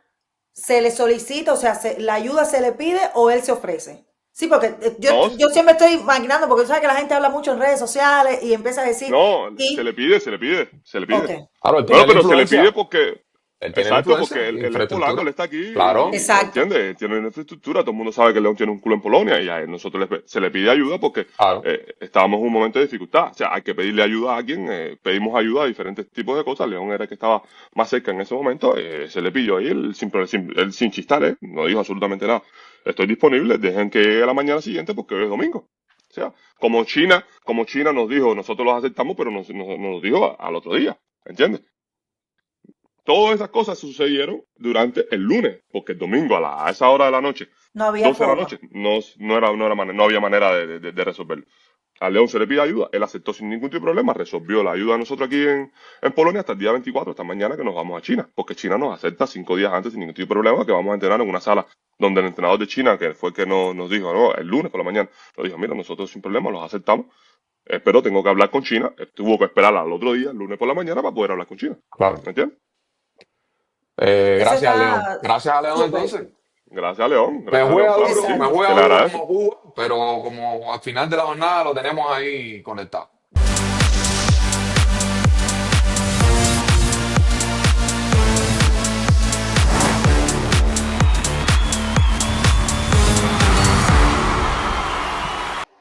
Speaker 2: se le solicita, o sea, la ayuda se le pide o él se ofrece. Sí, porque
Speaker 3: No,
Speaker 2: yo siempre estoy imaginando, porque tú sabes que la gente habla mucho en redes sociales y empieza a decir,
Speaker 3: no, se le
Speaker 2: y,
Speaker 3: pide, se le pide, se le
Speaker 2: ok,
Speaker 3: pide.
Speaker 1: Claro, él
Speaker 3: Bueno,
Speaker 1: tiene la
Speaker 3: pero se le pide
Speaker 1: influencia.
Speaker 3: porque,
Speaker 1: Él tiene la
Speaker 3: exacto,
Speaker 1: influencia,
Speaker 3: porque él es polaco,
Speaker 1: infraestructura.
Speaker 3: él está aquí,
Speaker 1: Claro,
Speaker 2: exacto.
Speaker 3: ¿entiendes? Él tiene una infraestructura, todo el mundo sabe que León tiene un culo en Polonia y a él nosotros se le pide ayuda porque
Speaker 1: claro.
Speaker 3: estábamos en un momento de dificultad. O sea, hay que pedirle ayuda a alguien, pedimos ayuda a diferentes tipos de cosas. León era el que estaba más cerca en ese momento, se le pidió ahí, él sin chistar, no dijo absolutamente nada. Estoy disponible, dejen que llegue a la mañana siguiente porque hoy es domingo. O sea, como China nos dijo, nosotros los aceptamos, pero nos dijo al otro día, ¿entiendes? Todas esas cosas sucedieron durante el lunes, porque el domingo a esa hora de la noche,
Speaker 2: No había
Speaker 3: 12 de la
Speaker 2: forma.
Speaker 3: noche, no había manera de resolverlo. A León se le pide ayuda, él aceptó sin ningún tipo de problema, resolvió la ayuda a nosotros aquí en Polonia hasta el día 24, esta mañana que nos vamos a China, porque China nos acepta 5 días antes sin ningún tipo de problema que vamos a entrenar en una sala donde el entrenador de China, que fue el que nos dijo, no, el lunes por la mañana, nos dijo, mira, nosotros sin problema los aceptamos, pero tengo que hablar con China, tuvo que esperar al otro día, el lunes por la mañana, para poder hablar con China.
Speaker 1: Claro.
Speaker 3: ¿Me entiendes?
Speaker 2: Eso
Speaker 1: Gracias, León.
Speaker 2: está
Speaker 1: Gracias a León,
Speaker 2: súper,
Speaker 1: entonces.
Speaker 3: Gracias a León,
Speaker 1: Me
Speaker 3: gracias a León,
Speaker 1: juega
Speaker 3: claro que
Speaker 1: duro,
Speaker 3: sí,
Speaker 1: me
Speaker 2: exacto.
Speaker 3: se
Speaker 1: juega
Speaker 3: le
Speaker 1: duro
Speaker 3: agradece.
Speaker 1: como Cuba, pero como al final de la jornada lo tenemos ahí conectado.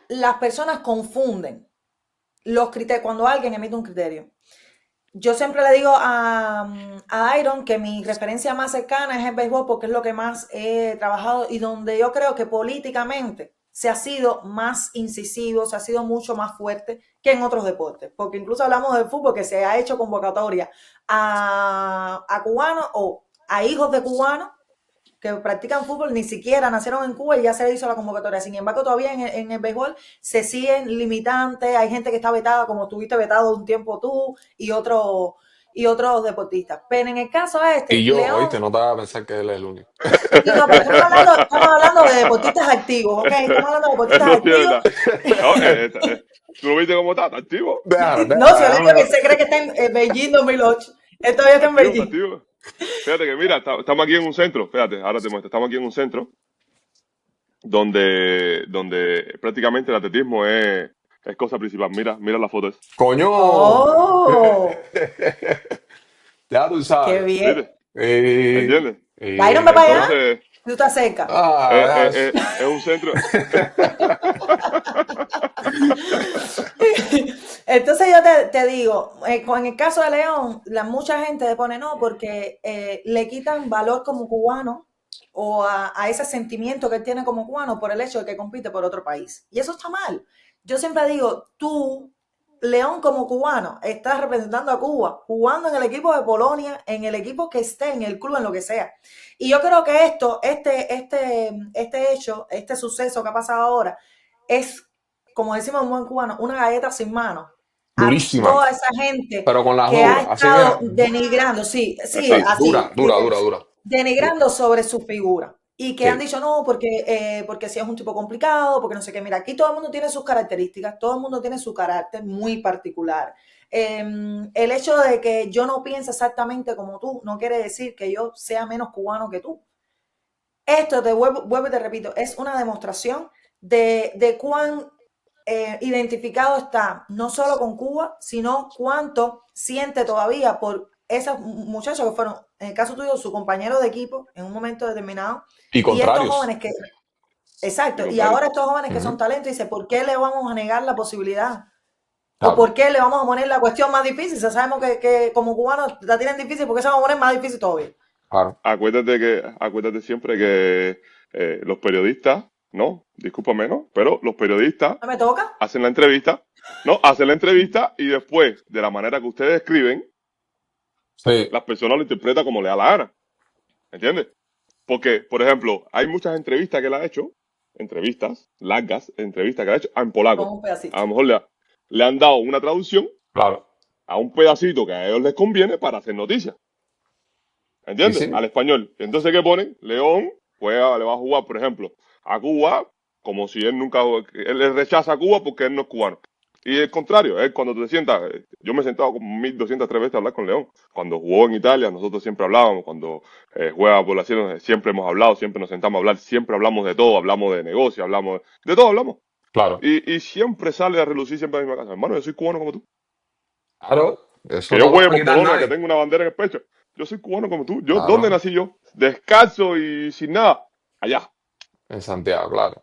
Speaker 2: Las personas confunden los criterios cuando alguien emite un criterio. Yo siempre le digo a Iron que mi referencia más cercana es el béisbol porque es lo que más he trabajado y donde yo creo que políticamente se ha sido más incisivo, se ha sido mucho más fuerte que en otros deportes. Porque incluso hablamos del fútbol que se ha hecho convocatoria a cubanos o a hijos de cubanos que practican fútbol ni siquiera nacieron en Cuba y ya se le hizo la convocatoria. Sin embargo, todavía en el béisbol se siguen limitantes, hay gente que está vetada, como estuviste vetado un tiempo tú y otros deportistas. Pero en el caso este,
Speaker 1: Y yo, oíste,
Speaker 2: León,
Speaker 1: no te vas a pensar que él es el único.
Speaker 2: sí, no, pero estamos hablando de deportistas activos, ¿ok? Estamos hablando de deportistas
Speaker 3: Eso sí es
Speaker 2: activos.
Speaker 3: verdad. No, ¿tú lo viste cómo está activo?
Speaker 1: Déjalo,
Speaker 2: No, si yo le digo que
Speaker 1: déjalo.
Speaker 2: se cree que está en Beijing 2008, él todavía está en
Speaker 3: Activo, está
Speaker 2: Beijing.
Speaker 3: activo. Fíjate que mira, estamos aquí en un centro, fíjate, ahora te muestro, estamos aquí en un centro donde prácticamente el atletismo es cosa principal. Mira la foto esa.
Speaker 1: Coño.
Speaker 2: Oh,
Speaker 1: Ya tú
Speaker 2: qué
Speaker 1: sabes.
Speaker 2: bien.
Speaker 3: ¿Viste?
Speaker 1: Eh,
Speaker 3: ¿Entiendes?
Speaker 2: Iron, va para allá,
Speaker 3: Entonces,
Speaker 2: tú estás cerca.
Speaker 1: deja eso.
Speaker 3: es un centro.
Speaker 2: Entonces yo te digo, con el caso de León, mucha gente le pone no, porque le quitan valor como cubano o a ese sentimiento que él tiene como cubano por el hecho de que compite por otro país. Y eso está mal. Yo siempre digo, tú, León como cubano, estás representando a Cuba, jugando en el equipo de Polonia, en el equipo que esté, en el club, en lo que sea. Y yo creo que este hecho, este suceso que ha pasado ahora, es, como decimos en buen cubano, una galleta sin mano a
Speaker 1: Durísima.
Speaker 2: toda esa gente
Speaker 1: Pero con la
Speaker 2: que ha
Speaker 1: jodula. Así,
Speaker 2: estado
Speaker 1: mira.
Speaker 2: denigrando, sí, sí,
Speaker 1: Sí,
Speaker 3: Exacto.
Speaker 2: así,
Speaker 1: dura, dura, dura, dura. Dura.
Speaker 2: denigrando sobre su figura. Y que han
Speaker 1: Sí.
Speaker 2: dicho, no, porque si es un tipo complicado, porque no sé qué. Mira, aquí todo el mundo tiene sus características, todo el mundo tiene su carácter muy particular. El hecho de que yo no piense exactamente como tú no quiere decir que yo sea menos cubano que tú. Esto, vuelvo y te repito, es una demostración de cuán identificado está, no solo con Cuba, sino cuánto siente todavía por esos muchachos que fueron, en el caso tuyo, su compañero de equipo en un momento determinado,
Speaker 1: Y
Speaker 2: y estos
Speaker 1: contrarios.
Speaker 2: jóvenes que,
Speaker 3: ¿Me
Speaker 2: Exacto. Y
Speaker 3: comprende?
Speaker 2: ahora estos jóvenes que son
Speaker 1: Ujú.
Speaker 2: talentos dicen, ¿por qué le vamos a negar la posibilidad? ¿O
Speaker 1: Claro,
Speaker 2: por qué le vamos a poner la cuestión más difícil? Si sabemos que como cubanos la tienen difícil, ¿por qué se va a poner más difícil todavía?
Speaker 1: claro.
Speaker 3: Acuérdate siempre que los periodistas, no, discúlpame, ¿no? Pero los periodistas
Speaker 2: ¿No me toca?
Speaker 3: hacen la entrevista, ¿no? Hacen la entrevista y después, de la manera que ustedes escriben,
Speaker 1: Sí,
Speaker 3: las personas lo interpretan como le da la gana, ¿entiendes? Porque, por ejemplo, hay muchas entrevistas que él ha hecho, entrevistas, largas entrevistas que ha hecho en
Speaker 2: Con
Speaker 3: polaco.
Speaker 2: un pedacito.
Speaker 3: A lo mejor le han dado una traducción
Speaker 1: claro.
Speaker 3: a un pedacito que a ellos les conviene para hacer noticias,
Speaker 1: Y
Speaker 3: ¿entiendes?
Speaker 1: sí,
Speaker 3: Al español. Entonces, ¿qué ponen? León le va a jugar, por ejemplo, a Cuba como si él nunca, él le rechaza a Cuba porque él no es cubano. Y el contrario, es cuando te sientas, yo me he sentado como 1203 veces a hablar con León. Cuando jugó en Italia, nosotros siempre hablábamos. Cuando juega por la serie, siempre hemos hablado, siempre nos sentamos a hablar, siempre hablamos de todo, hablamos de negocio, hablamos de todo, hablamos.
Speaker 1: claro.
Speaker 3: Y siempre sale a relucir siempre a la misma casa. Hermano, yo soy cubano como tú.
Speaker 1: Claro,
Speaker 3: Que
Speaker 1: eso
Speaker 3: yo
Speaker 1: no lo
Speaker 3: juegue
Speaker 1: va a
Speaker 3: por
Speaker 1: quitar
Speaker 3: Polonia, que
Speaker 1: nadie.
Speaker 3: tengo una bandera en el pecho. Yo soy cubano como tú. Yo, ¿dónde
Speaker 1: Claro,
Speaker 3: nací yo? Descalzo y sin nada. Allá.
Speaker 1: en Santiago, claro,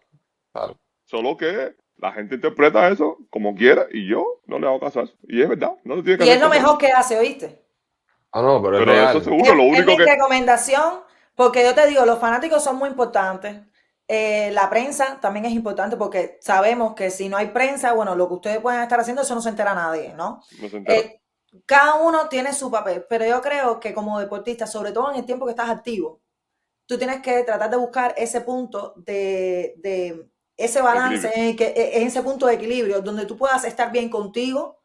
Speaker 1: claro.
Speaker 3: Solo que la gente interpreta eso como quiera y yo no le hago caso a eso. Y es verdad, no le tiene que
Speaker 2: Y
Speaker 3: hacer
Speaker 2: es lo
Speaker 3: caso a eso.
Speaker 2: mejor que hace, ¿oíste?
Speaker 1: Ah, no, pero es
Speaker 3: Pero eso
Speaker 1: real.
Speaker 3: seguro, lo
Speaker 2: Es mi
Speaker 3: único que...
Speaker 2: recomendación, porque yo te digo, los fanáticos son muy importantes. La prensa también es importante porque sabemos que si no hay prensa, bueno, lo que ustedes pueden estar haciendo, eso no se entera nadie, ¿no?
Speaker 3: No se entera.
Speaker 2: Eh, Cada uno tiene su papel, pero yo creo que como deportista, sobre todo en el tiempo que estás activo, tú tienes que tratar de buscar ese punto de ese balance,
Speaker 3: Equilibrio.
Speaker 2: en ese punto de equilibrio, donde tú puedas estar bien contigo,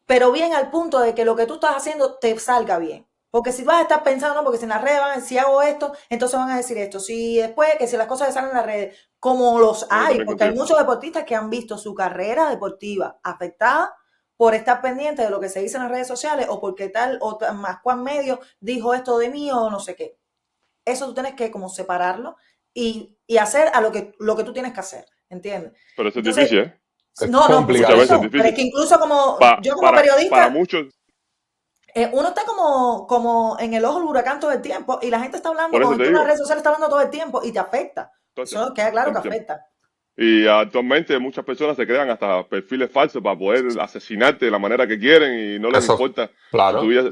Speaker 2: pero bien al punto de que lo que tú estás haciendo te salga bien. Porque si vas a estar pensando, no, porque si en las redes van, si hago esto, entonces van a decir esto. Si después, que si las cosas que salen en las redes, como los
Speaker 3: Yo
Speaker 2: hay,
Speaker 3: también
Speaker 2: porque hay
Speaker 3: contigo.
Speaker 2: muchos deportistas que han visto su carrera deportiva afectada por estar pendiente de lo que se dice en las redes sociales o porque tal o más cuán medio dijo esto de mí o no sé qué. Eso tú tienes que como separarlo y hacer a lo que tú tienes que hacer, ¿entiendes?
Speaker 3: Pero eso es
Speaker 2: Entonces,
Speaker 3: difícil, ¿eh?
Speaker 1: Es
Speaker 2: no, no, por
Speaker 3: Muchas veces es
Speaker 2: supuesto,
Speaker 1: complicadísimo.
Speaker 2: pero es
Speaker 3: difícil.
Speaker 2: que incluso como
Speaker 3: Pa,
Speaker 2: yo como
Speaker 3: para
Speaker 2: periodista,
Speaker 3: muchos,
Speaker 2: uno está como en el ojo del huracán todo el tiempo y la gente está hablando,
Speaker 3: por eso
Speaker 2: cuando
Speaker 3: te
Speaker 2: tú en las
Speaker 3: digo,
Speaker 2: redes sociales estás hablando todo el tiempo y te afecta.
Speaker 3: todo el tiempo.
Speaker 2: Eso queda claro
Speaker 3: Todo
Speaker 2: que
Speaker 3: el tiempo.
Speaker 2: afecta.
Speaker 3: Y actualmente muchas personas se crean hasta perfiles falsos para poder asesinarte de la manera que quieren y no les
Speaker 1: Eso,
Speaker 3: importa si tu
Speaker 1: claro.
Speaker 3: vida...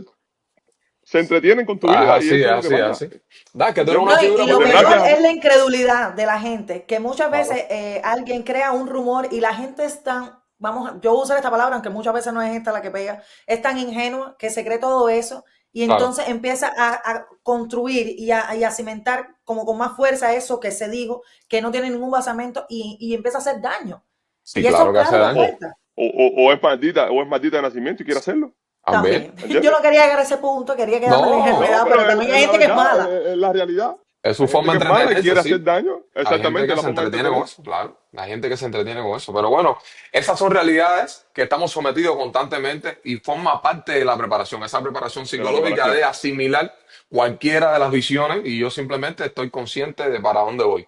Speaker 3: Se entretienen con tu
Speaker 1: Ah,
Speaker 3: vida y
Speaker 1: así,
Speaker 3: eso es lo que
Speaker 1: así,
Speaker 3: manda.
Speaker 1: así. Da, que tú eres
Speaker 3: ¿Entiendes?
Speaker 1: una
Speaker 2: No,
Speaker 1: figura
Speaker 2: y
Speaker 3: Por
Speaker 2: lo
Speaker 1: pública.
Speaker 2: peor
Speaker 3: desgracia es
Speaker 2: es
Speaker 3: así.
Speaker 2: la incredulidad de la gente, que muchas
Speaker 1: Claro.
Speaker 2: veces alguien crea un rumor y la gente es tan, vamos, yo uso esta palabra, aunque muchas veces no es esta la que pega, es tan ingenua que se cree todo eso y
Speaker 1: Claro.
Speaker 2: entonces empieza a construir y a cimentar como con más fuerza eso que se dijo, que no tiene ningún basamento y empieza a hacer daño.
Speaker 1: Sí,
Speaker 2: Y eso
Speaker 1: claro que hace
Speaker 2: claro que
Speaker 1: daño.
Speaker 2: afecta
Speaker 3: O es maldita de nacimiento y quiere hacerlo.
Speaker 1: También.
Speaker 2: también. Yo
Speaker 3: ¿Entiendes?
Speaker 2: no quería llegar a ese punto, quería quedarme en la
Speaker 1: No,
Speaker 3: No,
Speaker 2: ingenuidad, pero
Speaker 3: pero
Speaker 2: también
Speaker 3: es
Speaker 2: hay
Speaker 3: la
Speaker 2: gente que es
Speaker 3: verdad,
Speaker 2: mala.
Speaker 3: es la realidad.
Speaker 1: es su
Speaker 3: Hay gente
Speaker 1: forma de
Speaker 3: que es mala y
Speaker 1: entretenerse,
Speaker 3: quiere hacer
Speaker 1: sí.
Speaker 3: daño.
Speaker 1: Hay gente
Speaker 3: Exactamente,
Speaker 1: que
Speaker 3: es la
Speaker 1: se
Speaker 3: forma de
Speaker 1: entretiene con
Speaker 3: entretenerse.
Speaker 1: eso, claro. Hay gente que se entretiene con eso. Pero bueno, esas son realidades que estamos sometidos constantemente y forma parte de la preparación, esa preparación
Speaker 3: De la
Speaker 1: psicológica
Speaker 3: preparación.
Speaker 1: de asimilar cualquiera de las visiones y yo simplemente estoy consciente de para dónde voy.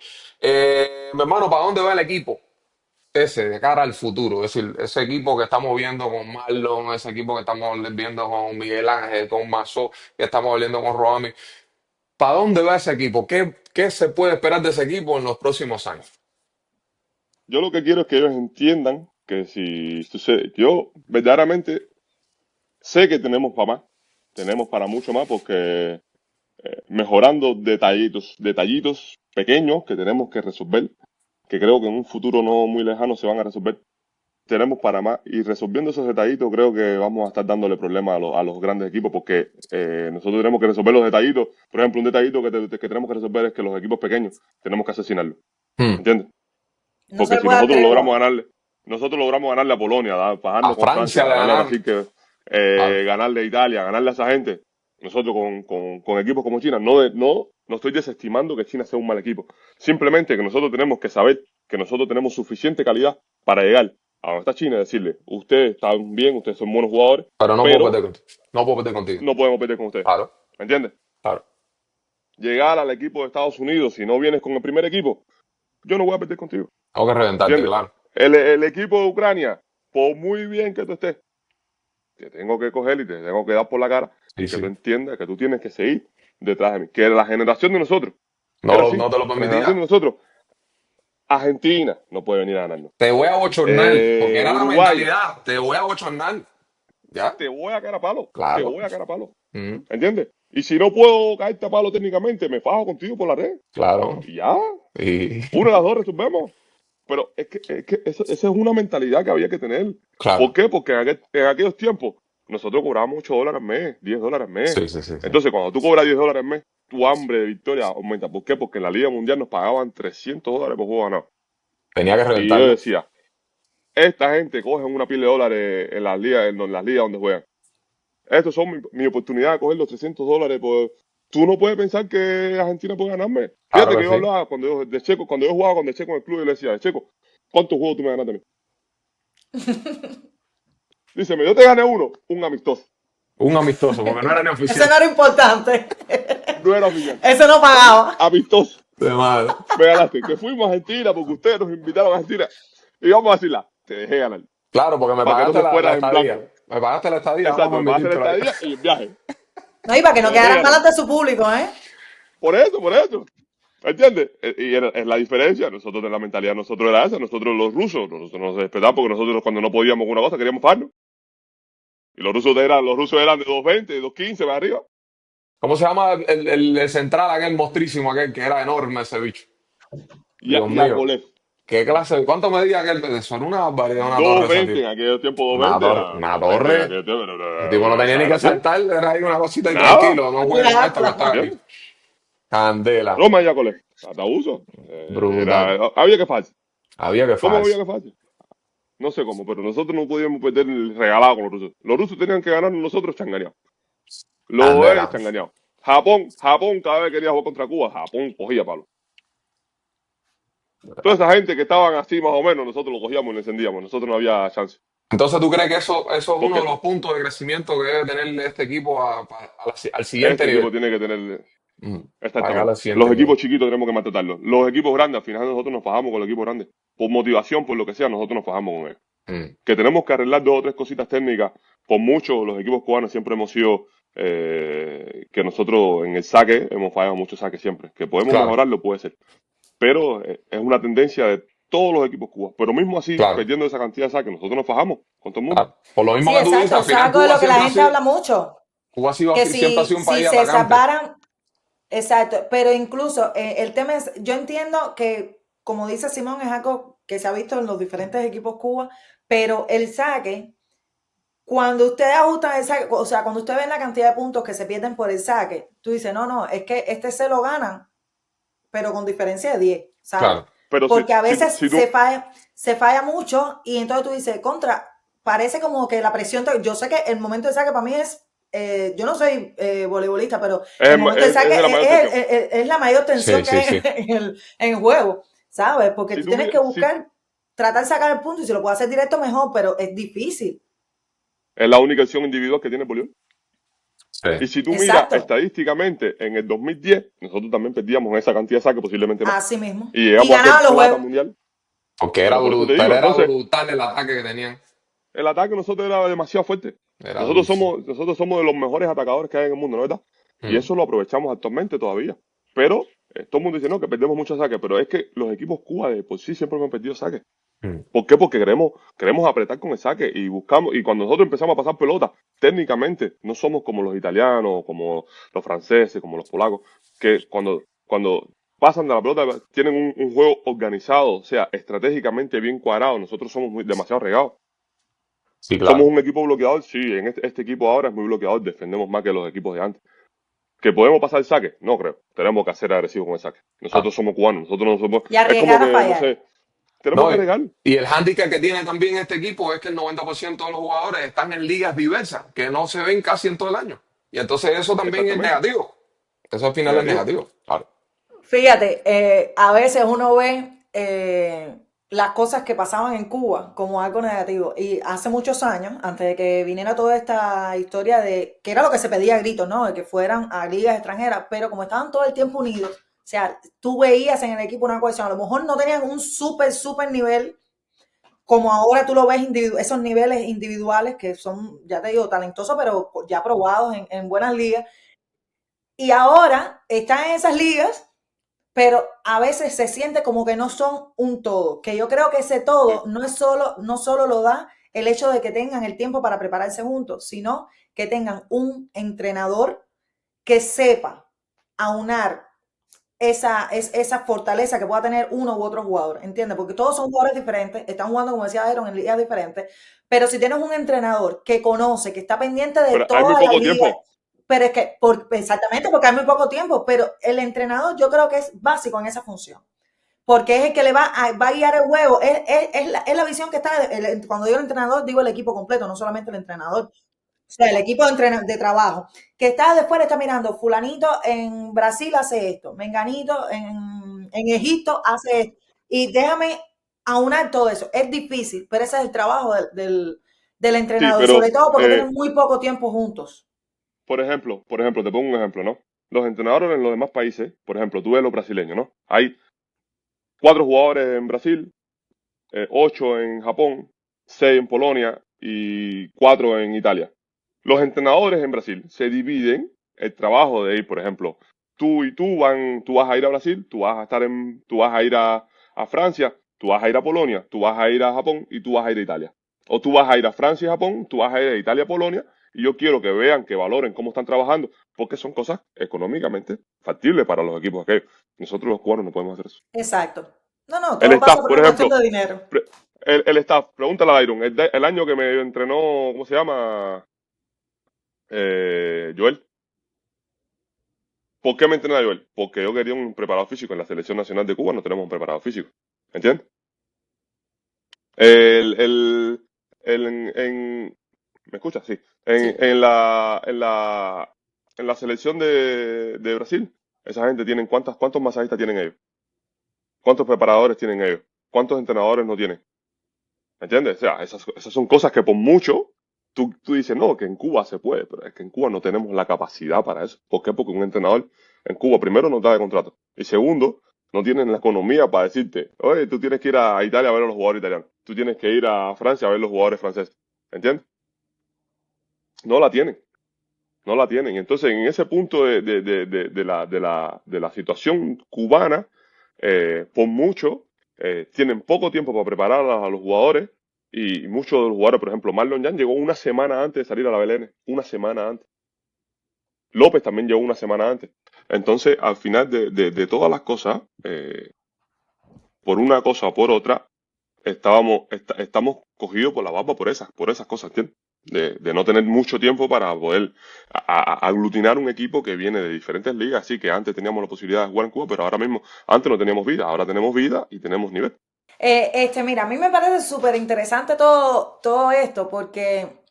Speaker 1: Mi hermano, ¿para dónde va el equipo? Ese, de cara al futuro, es decir, ese equipo que estamos viendo con Marlon, ese equipo que estamos viendo con Miguel Ángel, con Mazó, que estamos viendo con Roami. ¿Para dónde va ese equipo? ¿Qué se puede esperar de ese equipo en los próximos años?
Speaker 3: Yo lo que quiero es que ellos entiendan que si sucede, yo verdaderamente sé que tenemos para más, tenemos para mucho más porque mejorando detallitos pequeños que tenemos que resolver, que creo que en un futuro no muy lejano se van a resolver, tenemos para más. Y resolviendo esos detallitos, creo que vamos a estar dándole problemas a los grandes equipos porque nosotros tenemos que resolver los detallitos. Por ejemplo, un detallito que tenemos que resolver es que los equipos pequeños tenemos que asesinarlos.
Speaker 1: Hmm.
Speaker 3: ¿Entiendes?
Speaker 2: No se
Speaker 3: Porque
Speaker 2: le
Speaker 3: si
Speaker 2: puede dar tregua.
Speaker 3: nosotros logramos ganarle a Polonia,
Speaker 1: A
Speaker 3: bajarnos con Francia,
Speaker 1: Francia le
Speaker 3: ganarle a
Speaker 1: ganaron.
Speaker 3: Brasil, que,
Speaker 1: Claro.
Speaker 3: ganarle a Italia, ganarle a esa gente, nosotros con equipos como China, no estoy desestimando que China sea un mal equipo. Simplemente que nosotros tenemos que saber que nosotros tenemos suficiente calidad para llegar a donde está China y decirle, ustedes están bien, ustedes son buenos jugadores,
Speaker 1: Pero no puedo
Speaker 3: pero
Speaker 1: perder contigo. No puedo perder contigo.
Speaker 3: no podemos perder con ustedes.
Speaker 1: Claro,
Speaker 3: ¿Me entiendes?
Speaker 1: claro.
Speaker 3: Llegar al equipo de Estados Unidos, si no vienes con el primer equipo, yo no voy a perder contigo.
Speaker 1: Tengo que reventarte,
Speaker 3: ¿Entiendes?
Speaker 1: claro.
Speaker 3: El equipo de Ucrania, por muy bien que tú estés, te tengo que coger y te tengo que dar por la cara
Speaker 1: Sí,
Speaker 3: y que tú
Speaker 1: sí.
Speaker 3: entiendas que tú tienes que seguir detrás de mí. Que la generación de nosotros
Speaker 1: No,
Speaker 3: era así.
Speaker 1: no te lo
Speaker 3: La generación
Speaker 1: permitía.
Speaker 3: de nosotros Argentina no puede venir a ganarnos.
Speaker 1: Te voy a bochornar, porque era la
Speaker 3: Uruguay,
Speaker 1: mentalidad. Te voy a bochornar. ¿Ya?
Speaker 3: te voy a cara a palo. Te
Speaker 1: Claro.
Speaker 3: voy a cara a palo.
Speaker 1: Mm,
Speaker 3: ¿Entiendes? Y si no puedo caerte a palo técnicamente, me fajo contigo por la red.
Speaker 1: claro.
Speaker 3: Y ya,
Speaker 1: Y,
Speaker 3: una de las dos resolvemos. Pero es que esa es una mentalidad que había que tener. ¿Por
Speaker 1: claro.
Speaker 3: qué? Porque en aquellos tiempos nosotros cobrábamos $8 al mes, $10 al mes.
Speaker 1: Sí, sí, sí, sí.
Speaker 3: Entonces, cuando tú cobras $10 al mes, tu hambre de victoria aumenta. ¿Por qué? Porque en la Liga Mundial nos pagaban $300 por juego ganado.
Speaker 1: Tenía que
Speaker 3: Y yo
Speaker 1: reventarlo.
Speaker 3: decía, esta gente coge una pila de dólares en las ligas donde juegan. Estos son mi oportunidad de coger los $300. Tú no puedes pensar que Argentina puede ganarme.
Speaker 1: Claro
Speaker 3: Fíjate que
Speaker 1: que
Speaker 3: yo
Speaker 1: sí.
Speaker 3: hablaba de Checo, cuando yo jugaba con De Checo en el club, yo le decía, De Checo, ¿cuántos juegos tú me ganaste a mí? Díceme, yo te gané uno, un amistoso.
Speaker 1: Un amistoso, porque no era ni
Speaker 2: Eso
Speaker 1: oficial.
Speaker 2: no era importante.
Speaker 3: No era oficial.
Speaker 2: Eso no pagaba.
Speaker 3: Amistoso.
Speaker 1: De madre.
Speaker 3: Me ganaste. Que fuimos a Argentina porque ustedes nos invitaron a Argentina. Y vamos a decirla, te dejé ganar.
Speaker 1: Claro, porque me
Speaker 3: Para que no
Speaker 1: pagaste
Speaker 3: te
Speaker 1: la
Speaker 3: fueras en
Speaker 1: estadía.
Speaker 3: blanco.
Speaker 1: Me pagaste la estadía,
Speaker 3: Exacto,
Speaker 1: vamos a
Speaker 3: me pagaste la
Speaker 1: admitírtelo ahí.
Speaker 3: estadía y el viaje.
Speaker 2: No, y para que
Speaker 3: Te
Speaker 2: no
Speaker 3: dejé
Speaker 2: quedaran mal
Speaker 3: ganar.
Speaker 2: ante su público, ¿eh?
Speaker 3: Por eso, por eso. ¿Entiendes? Y es la diferencia. Nosotros, de la mentalidad, nosotros era esa. Nosotros los rusos, nosotros nos respetamos porque nosotros cuando no podíamos con una cosa queríamos farnos. Y los rusos eran de 220, de 215 para arriba.
Speaker 1: ¿Cómo se llama el central, aquel mostrísimo, aquel que era enorme ese bicho? Dios
Speaker 3: Y a
Speaker 1: mío.
Speaker 3: Golev.
Speaker 1: ¿Qué clase? ¿Cuánto medía aquel? Eso era una barbaridad, una torre ese
Speaker 3: 220
Speaker 1: tipo.
Speaker 3: en aquel tiempo, 220 era.
Speaker 1: Una
Speaker 3: 220 en
Speaker 1: torre.
Speaker 3: aquel tiempo
Speaker 1: El
Speaker 3: era
Speaker 1: tipo no
Speaker 3: una
Speaker 1: tenía ni que
Speaker 3: exageración.
Speaker 1: saltar, era ahí una cosita y
Speaker 3: Nada.
Speaker 1: tranquilo, no jueguen con esto que
Speaker 2: Claro.
Speaker 1: está aquí.
Speaker 3: ¿Entiendes?
Speaker 1: Candela.
Speaker 3: Roma y a Golev. Hasta uso.
Speaker 1: Brutal.
Speaker 3: Había que fallar.
Speaker 1: Había que
Speaker 3: ¿Cómo había
Speaker 1: fallar.
Speaker 3: que fallar? No sé cómo, pero nosotros no podíamos perder el regalado con los rusos. Los rusos tenían que ganar nosotros changaneados. Los
Speaker 1: Candela.
Speaker 3: changaneados. Japón, cada vez que quería jugar contra Cuba, Japón cogía palo. Toda esa gente que estaban así más o menos, nosotros lo cogíamos y lo encendíamos. Nosotros no había chance.
Speaker 1: Entonces, ¿tú crees que eso es uno de
Speaker 3: Porque
Speaker 1: los puntos de crecimiento que debe tener este equipo al siguiente
Speaker 3: este equipo
Speaker 1: nivel?
Speaker 3: tiene que tener.
Speaker 1: Mm, para llegar
Speaker 3: Exactamente.
Speaker 1: al siguiente
Speaker 3: Los
Speaker 1: nivel.
Speaker 3: equipos chiquitos tenemos que maltratarlos. Los equipos grandes, al final nosotros nos fajamos con los equipos grandes. Por motivación, por lo que sea, nosotros nos fajamos con ellos.
Speaker 1: Mm,
Speaker 3: Que tenemos que arreglar dos o tres cositas técnicas. Por mucho, los equipos cubanos siempre hemos sido que nosotros en el saque hemos fallado muchos saques siempre. Que podemos
Speaker 1: claro,
Speaker 3: mejorarlo, puede ser. Pero es una tendencia de todos los equipos cubanos. Pero mismo así,
Speaker 1: claro,
Speaker 3: perdiendo esa cantidad de saques, nosotros nos fajamos con todo el mundo.
Speaker 1: claro. Por lo mismo
Speaker 2: Sí,
Speaker 1: que tú dices,
Speaker 2: exacto.
Speaker 1: al
Speaker 2: Eso es
Speaker 1: final
Speaker 2: algo de lo que la gente habla mucho. Que
Speaker 1: Siempre ha sido un
Speaker 2: si
Speaker 1: país
Speaker 2: se
Speaker 1: atacante.
Speaker 2: salvaran, exacto, pero incluso el tema es, yo entiendo que, como dice Simón, es algo que se ha visto en los diferentes equipos Cuba, pero el saque, cuando usted ajusta el saque, o sea, cuando usted ve la cantidad de puntos que se pierden por el saque, tú dices, no, es que este se lo ganan, pero con diferencia de 10, ¿sabes?
Speaker 1: Claro,
Speaker 3: Pero
Speaker 2: Porque a veces
Speaker 3: si tú,
Speaker 2: se falla mucho y entonces tú dices, parece como que la presión, yo sé que el momento de saque para mí es, yo no soy voleibolista, pero el momento de saque
Speaker 3: es de la mayor tensión.
Speaker 2: es la mayor tensión
Speaker 1: sí,
Speaker 2: que
Speaker 1: sí,
Speaker 2: hay
Speaker 1: sí.
Speaker 2: en el juego, ¿sabes? Porque
Speaker 3: Si
Speaker 2: tú
Speaker 3: tú
Speaker 2: tienes
Speaker 3: miras,
Speaker 2: que buscar, tratar de sacar el punto y si lo puedes hacer directo mejor, pero es difícil.
Speaker 3: es la única acción individual que tiene Polión.
Speaker 1: Sí.
Speaker 3: Y si tú miras
Speaker 2: Exacto,
Speaker 3: estadísticamente, en el 2010, nosotros también perdíamos esa cantidad de saques, posiblemente más.
Speaker 2: así mismo.
Speaker 3: Y
Speaker 2: Y
Speaker 3: llegamos a
Speaker 2: ganaban
Speaker 3: ser
Speaker 2: los
Speaker 3: plata
Speaker 2: juegos.
Speaker 3: mundial.
Speaker 1: Porque era
Speaker 3: Pero por eso te
Speaker 1: brutal,
Speaker 3: digo,
Speaker 1: pero era
Speaker 3: entonces,
Speaker 1: brutal el ataque que tenían.
Speaker 3: el ataque de nosotros era demasiado fuerte.
Speaker 1: Era
Speaker 3: Nosotros
Speaker 1: durísimo.
Speaker 3: somos, nosotros somos de los mejores atacadores que hay en el mundo, ¿no es verdad? Y
Speaker 1: Mm,
Speaker 3: eso lo aprovechamos actualmente todavía. Pero todo el mundo dice, no, que perdemos muchos saques, pero es que los equipos Cuba de por sí siempre hemos perdido saques.
Speaker 1: mm.
Speaker 3: ¿Por qué? Porque queremos apretar con el saque y buscamos, y cuando nosotros empezamos a pasar pelota, técnicamente no somos como los italianos, como los franceses, como los polacos, que cuando pasan de la pelota tienen un juego organizado, o sea, estratégicamente bien cuadrado. Nosotros somos demasiado regados.
Speaker 1: Sí,
Speaker 3: Somos
Speaker 1: claro.
Speaker 3: un equipo bloqueador, sí, en este equipo ahora es muy bloqueador, defendemos más que los equipos de antes. ¿Que podemos pasar el saque? No creo. Tenemos que ser agresivos con el saque.
Speaker 1: Ah.
Speaker 3: Nosotros somos cubanos, nosotros no somos.
Speaker 2: Y
Speaker 3: Es como
Speaker 2: arriesgar a
Speaker 3: que, no
Speaker 2: fallar.
Speaker 3: sé, tenemos
Speaker 1: No,
Speaker 3: que arriesgar.
Speaker 1: y el hándicap que tiene también este equipo es que el 90% de los jugadores están en ligas diversas, que no se ven casi en todo el año. Y entonces eso también es
Speaker 3: Exactamente.
Speaker 1: negativo. Eso al final es
Speaker 3: Negativo.
Speaker 1: negativo. Claro.
Speaker 2: Fíjate, a veces uno ve las cosas que pasaban en Cuba como algo negativo. Y hace muchos años, antes de que viniera toda esta historia de que era lo que se pedía a gritos, ¿no? De que fueran a ligas extranjeras, pero como estaban todo el tiempo unidos, o sea, tú veías en el equipo una cohesión. A lo mejor no tenían un súper nivel como ahora tú lo ves, esos niveles individuales que son, ya te digo, talentosos, pero ya probados en buenas ligas. Y ahora están en esas ligas pero a veces se siente como que no son un todo, que yo creo que ese
Speaker 3: Sí,
Speaker 2: todo no solo lo da el hecho de que tengan el tiempo para prepararse juntos, sino que tengan un entrenador que sepa aunar esa fortaleza que pueda tener uno u otro jugador, ¿entiendes? Porque todos son jugadores diferentes, están jugando, como decía Aaron, en ligas diferentes, pero si tienes un entrenador que conoce, que está pendiente de
Speaker 3: pero hay muy
Speaker 2: todas las
Speaker 3: poco
Speaker 2: ligas,
Speaker 3: tiempo.
Speaker 2: pero es que, exactamente, porque hay muy poco tiempo, pero el entrenador yo creo que es básico en esa función, porque es el que le va a guiar el juego, es la visión que está, cuando digo el entrenador, digo el equipo completo, no solamente el entrenador, o sea, el equipo de trabajo, que está de fuera, está mirando, fulanito en Brasil hace esto, menganito en Egipto hace esto, y déjame aunar todo eso. Es difícil, pero ese es el trabajo del
Speaker 3: Sí,
Speaker 2: entrenador,
Speaker 3: pero
Speaker 2: sobre todo porque tienen muy poco tiempo juntos.
Speaker 3: por ejemplo, te pongo un ejemplo, ¿no? Los entrenadores en los demás países, por ejemplo, tú ves los brasileños, ¿no? Hay 4 jugadores en Brasil, 8 en Japón, 6 en Polonia y 4 en Italia. Los entrenadores en Brasil se dividen el trabajo de ir, por ejemplo, tú vas a ir a Brasil, tú vas a ir a Francia, tú vas a ir a Polonia, tú vas a ir a Japón y tú vas a ir a Italia. O tú vas a ir a Francia y Japón, tú vas a ir a Italia, Polonia, y yo quiero que vean, que valoren cómo están trabajando, porque son cosas económicamente factibles para los equipos aquellos. Nosotros los cubanos no podemos hacer eso.
Speaker 2: Exacto. No, no,
Speaker 3: El
Speaker 2: todo pasa
Speaker 3: staff,
Speaker 2: por
Speaker 3: por
Speaker 2: una cuestión
Speaker 3: ejemplo,
Speaker 2: de dinero.
Speaker 3: el staff, pregúntale a Iron, el año que me entrenó, ¿cómo se llama? Joel. ¿Por qué me entrenó Joel? Porque yo quería un preparado físico. En la selección nacional de Cuba no tenemos un preparado físico. ¿Entiendes? El, el, ¿me escuchas? Sí. En,
Speaker 2: Sí.
Speaker 3: en la, en la, en la selección de Brasil, esa gente tienen, ¿cuántos masajistas tienen ellos? ¿Cuántos preparadores tienen ellos? ¿Cuántos entrenadores no tienen? ¿Entiendes? O sea, esas son cosas que por mucho tú dices, no, que en Cuba se puede, pero es que en Cuba no tenemos la capacidad para eso. ¿Por qué? Porque un entrenador en Cuba, primero, no está de contrato. Y segundo, no tienen la economía para decirte, oye, tú tienes que ir a Italia a ver a los jugadores italianos. Tú tienes que ir a Francia a ver a los jugadores franceses. ¿Entiendes? No la tienen. No la tienen. Entonces, en ese punto de la situación cubana, por mucho, tienen poco tiempo para preparar a los jugadores y muchos de los jugadores, por ejemplo, Marlon Jan llegó una semana antes de salir a la Belén, una semana antes. López también llegó una semana antes. Entonces, al final de todas las cosas, por una cosa o por otra, estamos cogidos por la baba por esas cosas, ¿entiendes? De no tener mucho tiempo para poder aglutinar un equipo que viene de diferentes ligas. Así que antes teníamos la posibilidad de jugar en Cuba, pero ahora mismo, antes no teníamos vida, ahora tenemos vida y tenemos nivel.
Speaker 2: Mira, a mí me parece súper interesante todo esto porque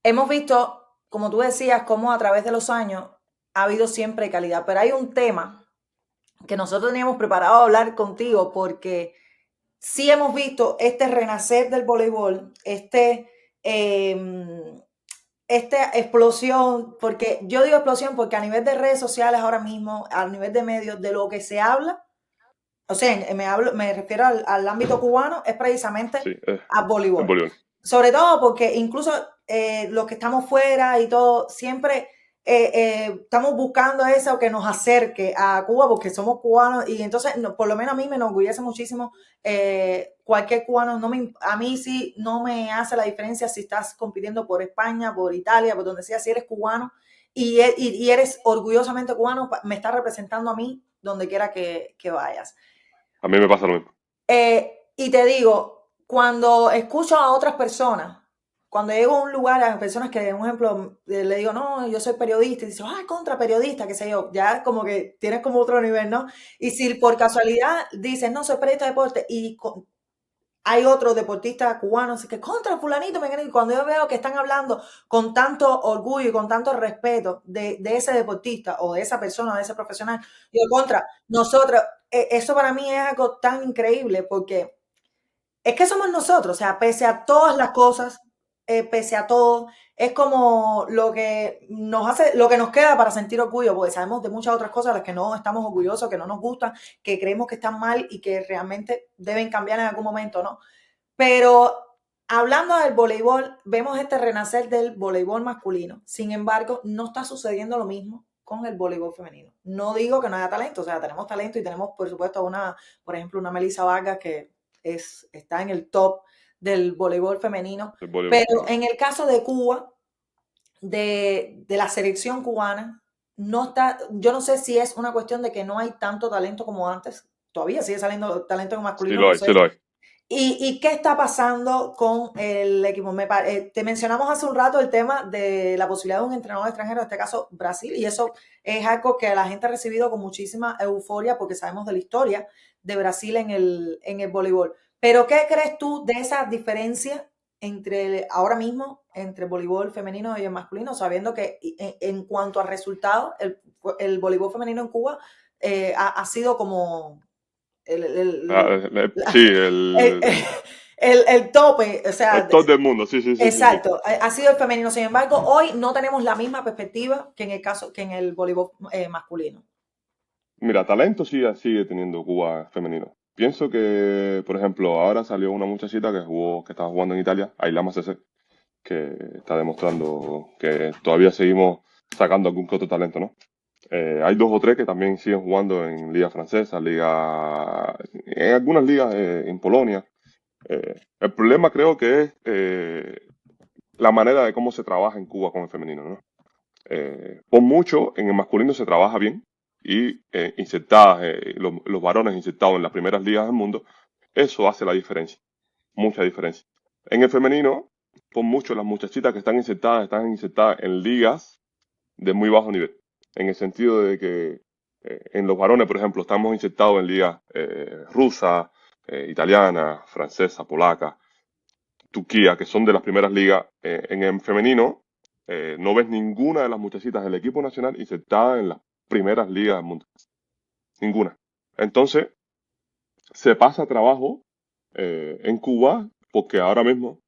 Speaker 2: hemos visto, como tú decías, cómo a través de los años ha habido siempre calidad, pero hay un tema que nosotros teníamos preparado a hablar contigo porque sí hemos visto este renacer del voleibol, esta explosión, porque yo digo explosión porque a nivel de redes sociales ahora mismo, a nivel de medios, de lo que se habla, o sea, me refiero al ámbito cubano, es precisamente
Speaker 3: Sí,
Speaker 2: al
Speaker 3: el
Speaker 2: voleibol.
Speaker 3: Bolívar.
Speaker 2: Sobre todo porque incluso los que estamos fuera y todo, siempre estamos buscando eso que nos acerque a Cuba porque somos cubanos y entonces por lo menos a mí me enorgullece muchísimo cualquier cubano, a mí sí no me hace la diferencia si estás compitiendo por España, por Italia, por donde sea, si eres cubano y eres orgullosamente cubano, me está representando a mí donde quiera que vayas.
Speaker 3: A mí me pasa lo mismo.
Speaker 2: Y te digo, cuando escucho a otras personas, cuando llego a un lugar a personas que, un ejemplo, le digo, no, yo soy periodista, y dice, ay, contra periodista, qué sé yo, ya como que tienes como otro nivel, ¿no? Y si por casualidad dices, no, soy periodista de deporte, y hay otro deportista cubano, así que contra fulanito, y cuando yo veo que están hablando con tanto orgullo y con tanto respeto de ese deportista o de esa persona, de ese profesional, yo contra nosotros, eso para mí es algo tan increíble porque es que somos nosotros, o sea, pese a todas las cosas, pese a todo, es como lo que nos hace, lo que nos queda para sentir orgullo, porque sabemos de muchas otras cosas de las que no estamos orgullosos, que no nos gustan, que creemos que están mal y que realmente deben cambiar en algún momento, ¿no? Pero hablando del voleibol, vemos este renacer del voleibol masculino. Sin embargo, no está sucediendo lo mismo con el voleibol femenino. No digo que no haya talento, o sea, tenemos talento y tenemos, por supuesto, por ejemplo, una Melissa Vargas que está en el top del voleibol femenino,
Speaker 3: El voleibol
Speaker 2: pero
Speaker 3: femenino.
Speaker 2: en el caso de Cuba, de la selección cubana, no está, yo no sé si es una cuestión de que no hay tanto talento como antes, todavía sigue saliendo talento en
Speaker 3: Sí
Speaker 2: masculino,
Speaker 3: lo
Speaker 2: no
Speaker 3: hay,
Speaker 2: sé.
Speaker 3: sí lo hay.
Speaker 2: ¿Y qué está pasando con el equipo? Te mencionamos hace un rato el tema de la posibilidad de un entrenador extranjero, en este caso Brasil, y eso es algo que la gente ha recibido con muchísima euforia porque sabemos de la historia de Brasil en el voleibol. Pero ¿qué crees tú de esa diferencia ahora mismo entre el voleibol femenino y el masculino, sabiendo que en cuanto a resultados, el voleibol femenino en Cuba ha sido como el, el-
Speaker 3: Sí,
Speaker 2: el, el tope, o
Speaker 3: el
Speaker 2: sea,
Speaker 3: top del mundo, sí, sí, sí, sí, sí.
Speaker 2: exacto, ha sido el femenino. Sin embargo, hoy no tenemos la misma perspectiva que en el voleibol masculino.
Speaker 3: Mira, talento sí sigue teniendo Cuba femenino. Pienso que, por ejemplo, ahora salió una muchachita que estaba jugando en Italia, Ailama CC, que está demostrando que todavía seguimos sacando algún que otro talento, ¿no? Hay dos o tres que también siguen jugando en liga francesa, en algunas ligas en Polonia. El problema creo que es la manera de cómo se trabaja en Cuba con el femenino, ¿no? Por mucho, en el masculino se trabaja bien y los varones insertados en las primeras ligas del mundo, eso hace la diferencia, mucha diferencia. En el femenino, por mucho, las muchachitas que están insertadas en ligas de muy bajo nivel, en el sentido de que en los varones, por ejemplo, estamos insertados en ligas rusas, italianas, francesas, polacas, Turquía, que son de las primeras ligas. En el femenino, no ves ninguna de las muchachitas del equipo nacional insertada en las primeras ligas del mundo. Ninguna. Entonces, se pasa trabajo en Cuba porque ahora mismo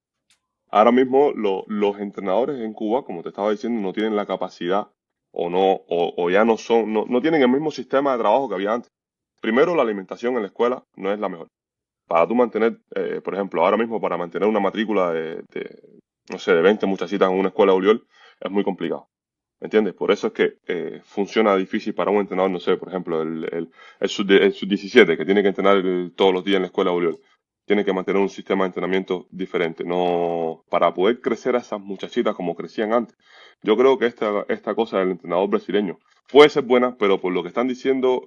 Speaker 3: los entrenadores en Cuba, como te estaba diciendo, no tienen la capacidad o ya no tienen el mismo sistema de trabajo que había antes. Primero, la alimentación en la escuela no es la mejor. Para tú mantener, por ejemplo, ahora mismo para mantener una matrícula no sé, de 20 muchachitas en una escuela de Oriol es muy complicado. ¿Me entiendes? Por eso es que funciona difícil para un entrenador, no sé, por ejemplo, el sub-17, que tiene que entrenar todos los días en la escuela de Oriol. Tiene que mantener un sistema de entrenamiento diferente, no para poder crecer a esas muchachitas como crecían antes. Yo creo que esta cosa del entrenador brasileño puede ser buena, pero por lo que están diciendo,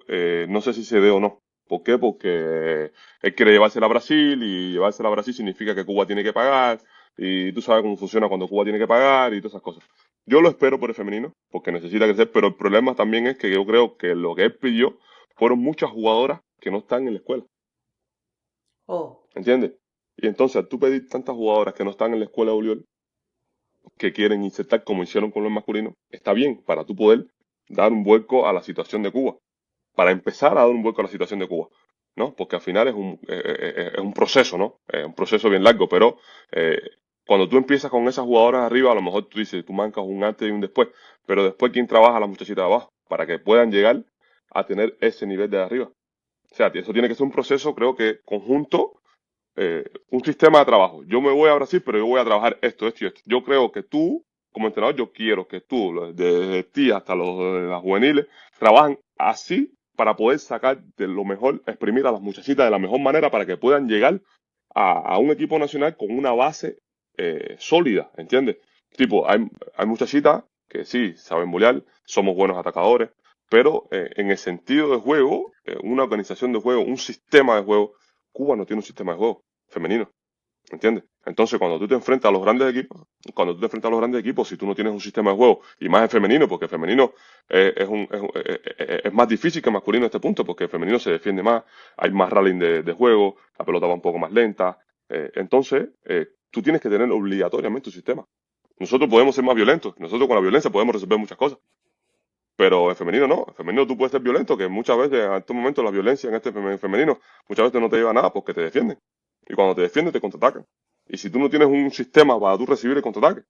Speaker 3: no sé si se dé o no. ¿Por qué? Porque él quiere llevársela a Brasil y llevársela a Brasil significa que Cuba tiene que pagar y tú sabes cómo funciona cuando Cuba tiene que pagar y todas esas cosas. Yo lo espero por el femenino, porque necesita crecer, pero el problema también es que yo creo que lo que él pidió fueron muchas jugadoras que no están en la escuela,
Speaker 2: Oh,
Speaker 3: ¿entiendes? Y entonces, al tú pedir tantas jugadoras que no están en la escuela de Oriol, que quieren insertar como hicieron con los masculinos, está bien para tú poder dar un vuelco a la situación de Cuba, para empezar a dar un vuelco a la situación de Cuba, ¿no? Porque al final es un proceso, ¿no? Es un proceso bien largo, pero eh, cuando tú empiezas con esas jugadoras arriba, a lo mejor tú dices, tú mancas un antes y un después, pero después, ¿quién trabaja a las muchachitas de abajo? Para que puedan llegar a tener ese nivel de arriba. O sea, eso tiene que ser un proceso, creo que conjunto, un sistema de trabajo. Yo me voy a Brasil, pero yo voy a trabajar esto y esto. Yo creo que tú, como entrenador, yo quiero que tú, desde ti hasta de las juveniles, trabajen así para poder sacar de lo mejor, exprimir a las muchachitas de la mejor manera para que puedan llegar a un equipo nacional con una base sólida, ¿entiendes? Tipo, hay muchachitas que sí saben volear, somos buenos atacadores, pero en el sentido de juego, una organización de juego, un sistema de juego, Cuba no tiene un sistema de juego femenino, ¿entiendes? Entonces, cuando tú te enfrentas a los grandes equipos, si tú no tienes un sistema de juego, y más el femenino, porque el femenino es más difícil que el masculino a este punto, porque el femenino se defiende más, hay más rallying de juego, la pelota va un poco más lenta, entonces tú tienes que tener obligatoriamente un sistema. Nosotros podemos ser más violentos, nosotros con la violencia podemos resolver muchas cosas, pero en femenino no. En femenino tú puedes ser violento, que muchas veces, en estos momentos, la violencia en femenino, muchas veces no te lleva a nada porque te defienden. Y cuando te defienden, te contraatacan. Y si tú no tienes un sistema para tú recibir el contraataque,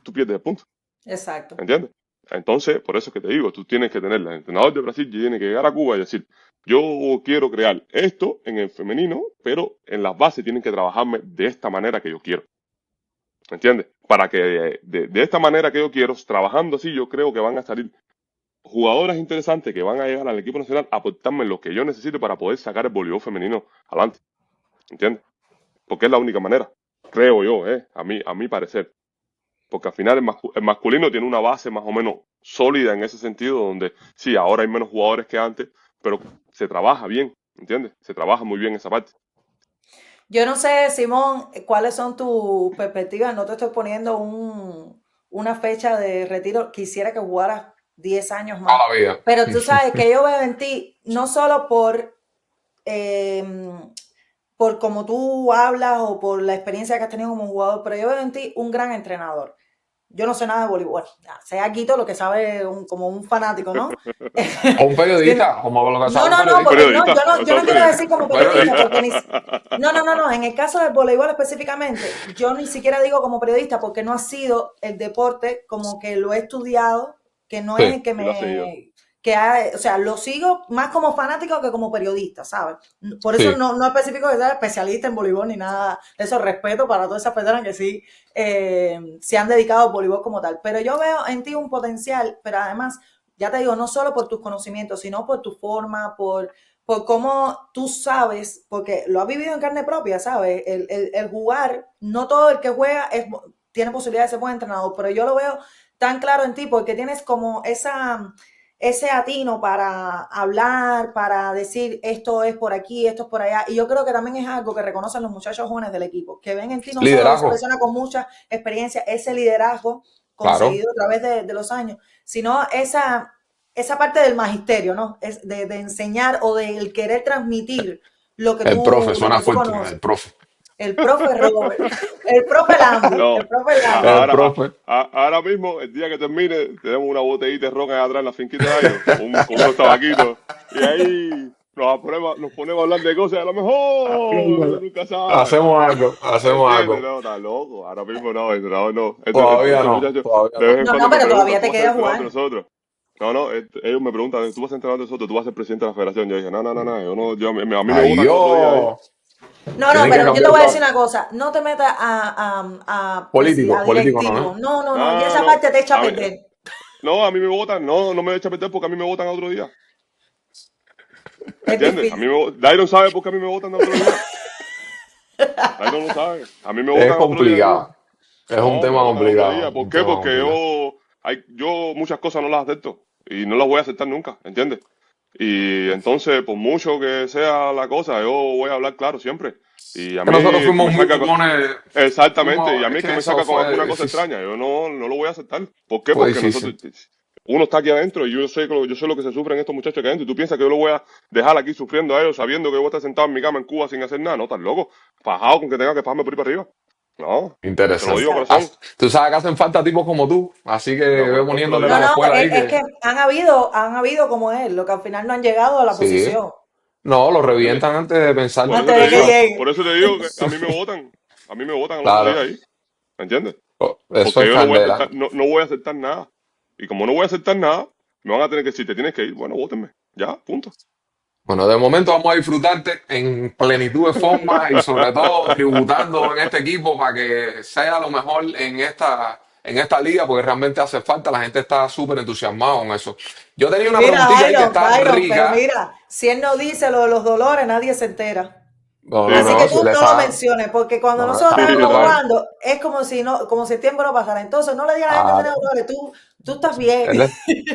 Speaker 3: tú pierdes el punto.
Speaker 2: exacto.
Speaker 3: ¿Entiendes? Entonces, por eso es que te digo, tú tienes que tener, el entrenador de Brasil tiene que llegar a Cuba y decir, yo quiero crear esto en el femenino, pero en las bases tienen que trabajarme de esta manera que yo quiero. ¿Entiendes? Para que de esta manera que yo quiero, trabajando así, yo creo que van a salir jugadoras interesantes que van a llegar al equipo nacional a aportarme lo que yo necesito para poder sacar el voleibol femenino adelante, ¿entiendes? Porque es la única manera, creo yo, a mi parecer. Porque al final el masculino tiene una base más o menos sólida en ese sentido, donde sí, ahora hay menos jugadores que antes, pero se trabaja bien, ¿entiendes? Se trabaja muy bien esa parte.
Speaker 2: Yo no sé, Simón, cuáles son tus perspectivas. No te estoy poniendo una fecha de retiro. Quisiera que jugaras 10 años más.
Speaker 1: Toda la vida.
Speaker 2: Pero tú sabes que yo veo en ti, no solo eh, por cómo tú hablas o por la experiencia que has tenido como jugador, pero yo veo en ti un gran entrenador. Yo no sé nada de voleibol, sea Quito lo que sabe como un fanático, ¿no?
Speaker 1: O un
Speaker 2: Sí,
Speaker 1: periodista, como lo que sabe
Speaker 2: no,
Speaker 1: un
Speaker 2: no, no,
Speaker 3: Un
Speaker 1: periodista.
Speaker 2: porque no,
Speaker 3: periodista, o
Speaker 2: yo
Speaker 3: sea,
Speaker 2: no
Speaker 3: un
Speaker 2: quiero
Speaker 3: periodista.
Speaker 2: decir como
Speaker 1: Un
Speaker 2: periodista, porque
Speaker 1: periodista.
Speaker 2: no, en el caso del voleibol específicamente, yo ni siquiera digo como periodista porque no ha sido el deporte como que lo he estudiado, que no es
Speaker 1: Sí,
Speaker 2: el que
Speaker 3: Y lo has seguido.
Speaker 2: o sea, lo sigo más como fanático que como periodista, ¿sabes? Por eso
Speaker 1: sí.
Speaker 2: no especifico que sea especialista en voleibol ni nada de eso, respeto para todas esas personas que sí se han dedicado al voleibol como tal, pero yo veo en ti un potencial, pero además, ya te digo, no solo por tus conocimientos, sino por tu forma, por cómo tú sabes, porque lo has vivido en carne propia, ¿sabes? El jugar, no todo el que juega tiene posibilidad de ser buen entrenador, pero yo lo veo tan claro en ti porque tienes como ese atino para hablar, para decir esto es por aquí, esto es por allá. Y yo creo que también es algo que reconocen los muchachos jóvenes del equipo, que ven en ti no solo esa
Speaker 1: Liderazgo,
Speaker 2: persona con mucha experiencia, ese liderazgo
Speaker 1: claro.
Speaker 2: conseguido a través de los años, sino esa parte del magisterio, ¿no? Es de enseñar o del querer transmitir
Speaker 1: El profe,
Speaker 2: lo
Speaker 1: suena
Speaker 2: que tú
Speaker 1: fuerte,
Speaker 2: conoces.
Speaker 1: el profe.
Speaker 2: El profe Robert, el profe Landy,
Speaker 3: No,
Speaker 2: el profe Landy.
Speaker 1: El profe.
Speaker 3: ahora mismo, el día que termine, tenemos una botellita de ron allá atrás en la finquita de ellos, con unos tabaquitos, y ahí nos ponemos a hablar de cosas, a lo mejor, uno nunca sabe.
Speaker 1: Hacemos algo, hacemos
Speaker 3: ¿Entiendes?
Speaker 1: algo.
Speaker 3: No, está loco. Ahora mismo no, entrenador no.
Speaker 1: Todavía
Speaker 3: Estos
Speaker 1: no,
Speaker 3: muchachos
Speaker 1: todavía
Speaker 3: de vez
Speaker 1: no.
Speaker 3: en
Speaker 2: No,
Speaker 3: cuando
Speaker 2: no,
Speaker 3: me
Speaker 2: pero
Speaker 3: preguntan,
Speaker 2: todavía
Speaker 3: ¿tú
Speaker 2: te
Speaker 3: vas a ser
Speaker 2: queda
Speaker 3: entrenador de
Speaker 2: jugar.
Speaker 3: nosotros? No, no, ellos me preguntan, ¿tú vas a ser entrenador de nosotros? ¿Tú vas a ser presidente de la federación? Yo dije, no, no, no, no, yo no, a mí me
Speaker 1: Ay,
Speaker 3: votan el otro día ahí.
Speaker 1: yo.
Speaker 2: No,
Speaker 1: Tienen que
Speaker 2: pero yo te
Speaker 1: cambiar
Speaker 2: voy a decir
Speaker 1: todo.
Speaker 2: una cosa, no te metas
Speaker 1: Político,
Speaker 2: a
Speaker 1: político no,
Speaker 2: directivo,
Speaker 1: ¿eh?
Speaker 2: no, y
Speaker 3: No,
Speaker 2: esa
Speaker 3: no,
Speaker 2: parte te echa a
Speaker 3: a mí,
Speaker 2: perder.
Speaker 3: no, a mí me votan, no me echa a perder porque a mí me votan otro día.
Speaker 2: Es
Speaker 3: ¿Entiendes?
Speaker 2: difícil.
Speaker 3: Dairon sabe por qué a mí me votan de otro día. Dairon lo sabe. A mí me
Speaker 1: Es
Speaker 3: votan otro día ahí.
Speaker 1: complicado. Es un
Speaker 3: No, me
Speaker 1: tema
Speaker 3: votan otro
Speaker 1: complicado.
Speaker 3: día. ¿Por
Speaker 1: Un
Speaker 3: qué?
Speaker 1: tema
Speaker 3: Porque
Speaker 1: complicado.
Speaker 3: yo muchas cosas no las acepto y no las voy a aceptar nunca, ¿entiendes? Y entonces, por mucho que sea la cosa, yo voy a hablar claro siempre. Y a
Speaker 1: Que
Speaker 3: mí
Speaker 1: nosotros
Speaker 3: el que
Speaker 1: fuimos
Speaker 3: me
Speaker 1: muy
Speaker 3: saca con...
Speaker 1: jugones.
Speaker 3: Exactamente, y a mí
Speaker 1: Es
Speaker 3: el que
Speaker 1: que
Speaker 3: me
Speaker 1: eso
Speaker 3: saca con
Speaker 1: fue
Speaker 3: alguna cosa
Speaker 1: difícil.
Speaker 3: extraña, yo no lo voy a aceptar. ¿Por qué?
Speaker 1: Fue
Speaker 3: Porque nosotros,
Speaker 1: difícil.
Speaker 3: uno está aquí adentro y yo sé lo que se sufren estos muchachos aquí adentro. Y tú piensas que yo lo voy a dejar aquí sufriendo a ellos sabiendo que yo voy a estar sentado en mi cama en Cuba sin hacer nada. No, estás loco. Fajado con que tenga que pagarme por ir para arriba. No, te lo digo
Speaker 1: Interesante.
Speaker 2: Exacto.
Speaker 3: corazón.
Speaker 1: Tú sabes que hacen falta tipos como tú. Así que
Speaker 3: No,
Speaker 1: ve
Speaker 3: corazón, te lo
Speaker 1: poniéndote
Speaker 3: digo.
Speaker 2: No,
Speaker 1: las
Speaker 2: no,
Speaker 1: escuelas ahí
Speaker 2: es
Speaker 1: que.
Speaker 2: que han habido como él, lo que al final no han llegado a la
Speaker 1: Sí.
Speaker 2: posición,
Speaker 1: No, lo
Speaker 3: ¿Entiendes?
Speaker 1: revientan antes de pensar
Speaker 3: Por
Speaker 1: ni
Speaker 3: eso
Speaker 2: antes
Speaker 3: te
Speaker 2: de que
Speaker 3: digo,
Speaker 1: pensar.
Speaker 2: llegue.
Speaker 3: por eso te digo que a mí me votan. A mí me votan al otro
Speaker 1: Claro.
Speaker 3: día ahí. ¿Entiendes?
Speaker 1: Eso
Speaker 3: Porque
Speaker 1: es
Speaker 3: yo no voy a
Speaker 1: candela.
Speaker 3: aceptar, no voy a aceptar nada. Y como no voy a aceptar nada, me van a tener que decir, te tienes que ir. Bueno, vótenme. Ya, punto.
Speaker 1: Bueno, de momento vamos a disfrutarte en plenitud de forma y sobre todo tributando en este equipo para que sea lo mejor en esta liga, porque realmente hace falta, la gente está súper entusiasmada con eso. Yo tenía
Speaker 2: Y
Speaker 1: una
Speaker 2: mira,
Speaker 1: preguntita ahí que está
Speaker 2: Pero
Speaker 1: rica.
Speaker 2: mira, si él no dice lo de los dolores, nadie se entera.
Speaker 1: No,
Speaker 3: Sí,
Speaker 1: no,
Speaker 2: Así que
Speaker 1: no,
Speaker 3: no.
Speaker 1: si
Speaker 2: tú
Speaker 1: él
Speaker 2: no lo
Speaker 1: está,
Speaker 2: menciones, porque cuando
Speaker 1: no,
Speaker 2: nosotros
Speaker 1: está
Speaker 3: Sí,
Speaker 2: estábamos
Speaker 3: no.
Speaker 1: disfrutando.
Speaker 2: jugando, es como si no, como si el tiempo no pasara. Entonces no le digas a la gente que
Speaker 1: Ah,
Speaker 2: tiene dolores, tú estás bien.
Speaker 1: él,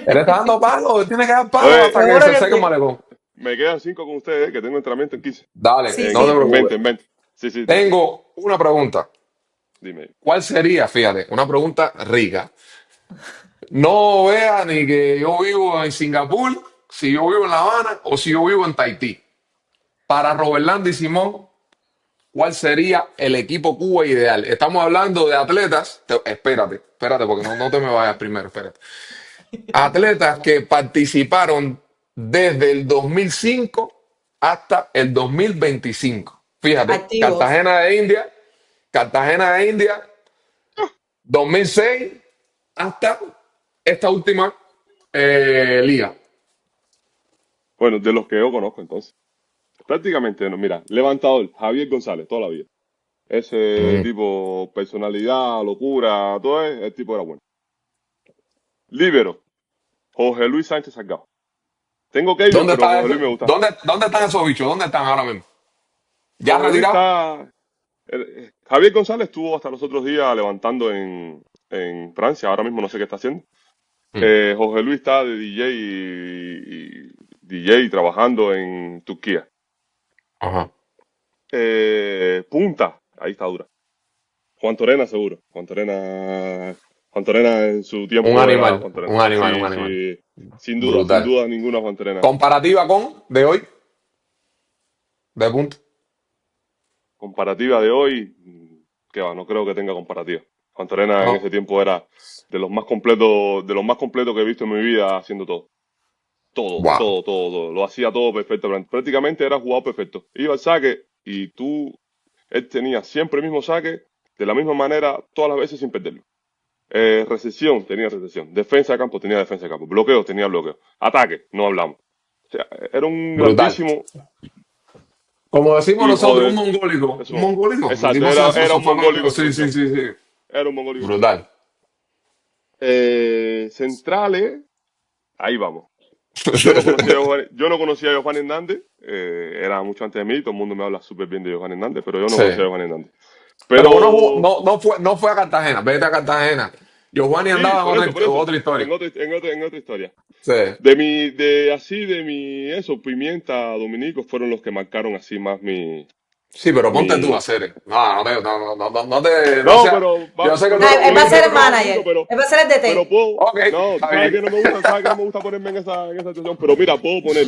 Speaker 1: él está dando palos, él tiene que dar palos
Speaker 3: Oye,
Speaker 1: hasta que
Speaker 2: Seguro
Speaker 1: se
Speaker 2: que
Speaker 1: seque el
Speaker 2: sí.
Speaker 1: malecón.
Speaker 3: me quedan 5 con ustedes, que tengo entrenamiento en 15.
Speaker 1: Dale,
Speaker 2: Sí,
Speaker 1: no te
Speaker 2: sí.
Speaker 3: En 20,
Speaker 1: preocupes.
Speaker 3: en 20. Sí, sí, tranquilo.
Speaker 1: Tengo una pregunta.
Speaker 3: Dime.
Speaker 1: ¿Cuál sería, fíjate, una pregunta rica? No vea ni que yo vivo en Singapur, si yo vivo en La Habana o si yo vivo en Tahití. Para Roberlando y Simón, ¿cuál sería el equipo Cuba ideal? Estamos hablando de atletas. Espérate, porque no te me vayas primero, espérate. Atletas que participaron desde el 2005 hasta el 2025. Fíjate,
Speaker 2: Activos.
Speaker 1: Cartagena de India, 2006 hasta esta última liga.
Speaker 3: Bueno, de los que yo conozco, entonces. Prácticamente, no, mira, levantador, Javier González, toda la vida. Ese
Speaker 1: Mm,
Speaker 3: tipo, personalidad, locura, todo el tipo era bueno. Líbero, Jorge Luis Sánchez Salgado. Tengo Keiber,
Speaker 1: ¿Dónde
Speaker 3: pero
Speaker 1: está
Speaker 3: Jorge
Speaker 1: eso?
Speaker 3: Luis me gusta.
Speaker 1: ¿Dónde están esos bichos? ¿Dónde están ahora mismo? ¿Ya
Speaker 3: Jorge Luis
Speaker 1: retirado?
Speaker 3: está. Javier González estuvo hasta los otros días levantando en Francia. Ahora mismo no sé qué está haciendo.
Speaker 1: Mm,
Speaker 3: Jorge Luis está de DJ DJ trabajando en Turquía.
Speaker 1: ajá.
Speaker 3: Punta, ahí está dura. Juan Torena seguro. Juan Torena en su
Speaker 1: Un
Speaker 3: tiempo era
Speaker 1: animal,
Speaker 3: Juan Torena.
Speaker 1: un animal, un
Speaker 3: Sí,
Speaker 1: animal.
Speaker 3: sí. Sin
Speaker 1: Brutal.
Speaker 3: duda ninguna Juan Torena.
Speaker 1: Comparativa con de hoy, de punto.
Speaker 3: Comparativa de hoy, que va, no creo que tenga comparativa. Juan Torena en
Speaker 1: No.
Speaker 3: ese tiempo era de los más completos que he visto en mi vida haciendo todo. Todo,
Speaker 1: Wow.
Speaker 3: todo, todo, todo. Lo hacía todo perfecto. Prácticamente era jugador perfecto. Iba al saque y él tenía siempre el mismo saque, de la misma manera, todas las veces sin perderlo. Recepción, tenía recepción. Defensa de campo, tenía defensa de campo. Bloqueo, tenía bloqueo. Ataque, no hablamos. O sea, era un
Speaker 1: Brutal.
Speaker 3: grandísimo
Speaker 1: Como decimos
Speaker 3: hijo
Speaker 1: nosotros, un
Speaker 3: de
Speaker 1: mongólico. Un
Speaker 3: eso.
Speaker 1: mongólico.
Speaker 3: Exacto,
Speaker 1: Decimos
Speaker 3: era
Speaker 1: esos
Speaker 3: un mongólico
Speaker 1: fanáticos.
Speaker 3: en
Speaker 1: Sí, sí,
Speaker 3: función.
Speaker 1: sí, sí.
Speaker 3: Era un mongólico en función.
Speaker 1: Brutal.
Speaker 3: Centrales, ahí vamos. Yo no conocía a Johan Hernández, era mucho antes de mí, todo el mundo me habla súper bien de Johan Hernández, pero yo no
Speaker 1: Sí.
Speaker 3: conocía a Johan Hernández.
Speaker 1: Pero uno
Speaker 3: Pero
Speaker 1: no fue a Cartagena. Vete a Cartagena. Giovanni
Speaker 3: sí,
Speaker 1: andaba en
Speaker 3: por eso,
Speaker 1: otra historia.
Speaker 3: en otra historia.
Speaker 1: Sí.
Speaker 3: Pimienta, Dominico fueron los que marcaron así más
Speaker 1: Sí, pero ponte tú a
Speaker 3: mi.
Speaker 1: hacer. No
Speaker 3: No,
Speaker 1: sea. Yo sé que tú
Speaker 2: Ah,
Speaker 1: eres
Speaker 3: pero
Speaker 1: un
Speaker 2: él va a ser
Speaker 1: líder,
Speaker 2: el
Speaker 3: perdóname,
Speaker 1: pero.
Speaker 3: Dominico,
Speaker 2: manager, él va a ser el
Speaker 3: pero
Speaker 2: DT.
Speaker 3: puedo,
Speaker 1: Ok,
Speaker 3: no, tú
Speaker 1: está bien.
Speaker 3: sabes que no me gusta ponerme en esa situación, pero mira, puedo poner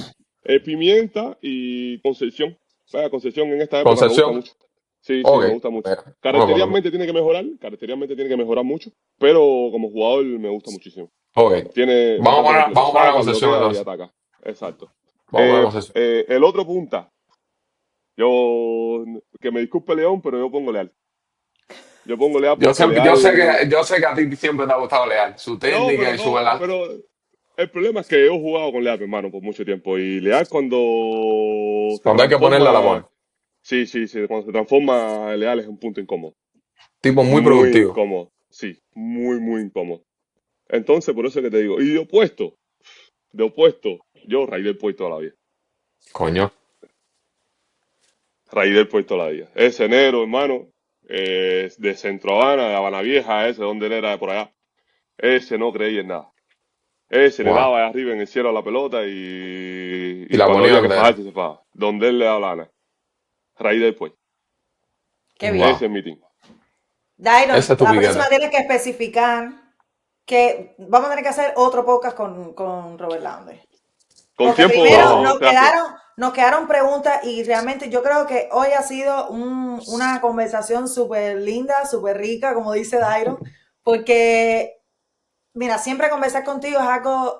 Speaker 3: Pimienta y Concepción. Vaya, Concepción en esta época me gusta
Speaker 1: Concepción.
Speaker 3: mucho. Sí, sí,
Speaker 1: Ok.
Speaker 3: me gusta mucho.
Speaker 1: Mira, vamos a ponerlo.
Speaker 3: Característicamente tiene que mejorar mucho, pero como jugador me gusta muchísimo.
Speaker 1: Ok.
Speaker 3: Tiene bastante completo,
Speaker 1: Vamos a poner a
Speaker 3: saca,
Speaker 1: Concepción
Speaker 3: bloquea y
Speaker 1: entonces.
Speaker 3: ataca. Exacto.
Speaker 1: Vamos a poner a Concepción.
Speaker 3: El otro punta, que me disculpe León, pero yo pongo Leal. Yo pongo Leal porque Leal.
Speaker 1: Yo sé que a ti siempre te ha gustado Leal, su
Speaker 3: No,
Speaker 1: técnica y su verdad.
Speaker 3: pero el problema es que yo he jugado con Leal, hermano, por mucho tiempo. Y Leal cuando se
Speaker 1: Cuando hay que ponerla, la pone.
Speaker 3: transforma, sí, sí, sí, cuando se transforma, Leal es un punto incómodo.
Speaker 1: Tipo muy
Speaker 3: Muy
Speaker 1: productivo.
Speaker 3: incómodo. Sí, muy, muy incómodo. Entonces, por eso es que te digo. Y de opuesto, yo Raidel Puey toda la vida.
Speaker 1: Coño.
Speaker 3: Raidel Puey toda la vida. Ese enero, hermano, de Centro Habana, de Habana Vieja, ese, donde él era de por allá. Ese no creía en nada. Ese le
Speaker 1: Wow.
Speaker 3: daba ahí arriba en el cielo a la pelota y,
Speaker 1: Y
Speaker 3: y
Speaker 1: la
Speaker 3: cuando
Speaker 1: ponía
Speaker 3: había que
Speaker 1: donde era.
Speaker 3: fajarse, se fajaba. Donde él le daba la gana. Raidel Puey.
Speaker 2: Qué bien.
Speaker 1: Wow.
Speaker 3: Ese es mi team.
Speaker 2: Dairon,
Speaker 1: Ese es tu
Speaker 2: la próxima
Speaker 1: piquete.
Speaker 2: tienes que especificar que vamos a tener que hacer otro podcast con Robert Lander.
Speaker 3: Con
Speaker 2: Porque primero
Speaker 3: tiempo
Speaker 1: No.
Speaker 3: se hace.
Speaker 2: nos quedaron preguntas y realmente yo creo que hoy ha sido una conversación súper linda, súper rica, como dice Dairon, porque, mira, siempre conversar contigo es algo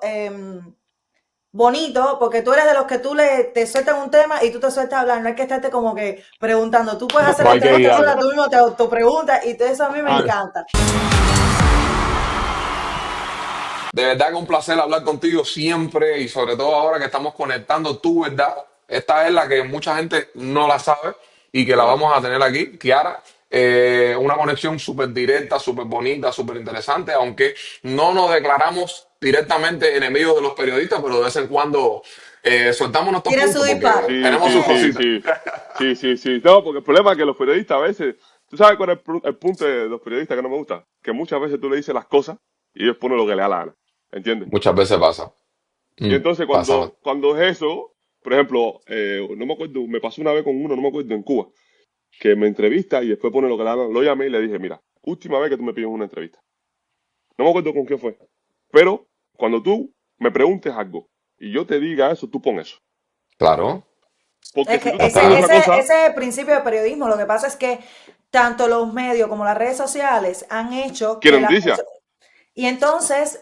Speaker 2: bonito, porque tú eres de los que te sueltan un tema y tú te sueltas a hablar, no hay que estarte como que preguntando, tú puedes hacer
Speaker 1: No
Speaker 2: las
Speaker 1: hay que
Speaker 2: preguntas sola,
Speaker 1: guiarlo.
Speaker 2: tú mismo te autopreguntas y todo eso a mí me
Speaker 3: Ah,
Speaker 2: encanta.
Speaker 1: De verdad que un placer hablar contigo siempre y sobre todo ahora que estamos conectando tu verdad. Esta es la que mucha gente no la sabe y que la
Speaker 3: claro.
Speaker 1: vamos a tener aquí, Kiara. Una conexión súper directa, súper bonita, súper interesante, aunque no nos declaramos directamente enemigos de los periodistas, pero de vez en cuando soltamos nuestros
Speaker 2: Tiene su
Speaker 1: puntos porque
Speaker 2: disparo.
Speaker 3: Sí,
Speaker 1: tenemos
Speaker 3: sí,
Speaker 1: sus
Speaker 3: sí,
Speaker 1: cositas.
Speaker 3: sí. Sí, sí, sí. No, porque el problema es que los periodistas a veces. ¿Tú sabes cuál es el punto de los periodistas que no me gusta? Que muchas veces tú le dices las cosas y ellos ponen lo que le da la gana. ¿Entiendes?
Speaker 1: Muchas veces pasa.
Speaker 3: Y entonces
Speaker 1: Pasa.
Speaker 3: cuando es eso, por ejemplo, no me acuerdo, me pasó una vez con uno, no me acuerdo, en Cuba, que me entrevista y después pone lo que le da la gana. Lo llamé y le dije, mira, última vez que tú me pides una entrevista. No me acuerdo con quién fue. Pero cuando tú me preguntes algo y yo te diga eso, tú pon eso.
Speaker 1: Claro.
Speaker 3: Porque
Speaker 2: Es
Speaker 3: si
Speaker 2: que
Speaker 3: tú estás
Speaker 2: ese,
Speaker 3: pidiendo otra
Speaker 2: ese,
Speaker 3: cosa,
Speaker 2: ese es el principio del periodismo. Lo que pasa es que tanto los medios como las redes sociales han hecho que
Speaker 3: quieren
Speaker 2: las
Speaker 3: noticias.
Speaker 2: personas. Y entonces,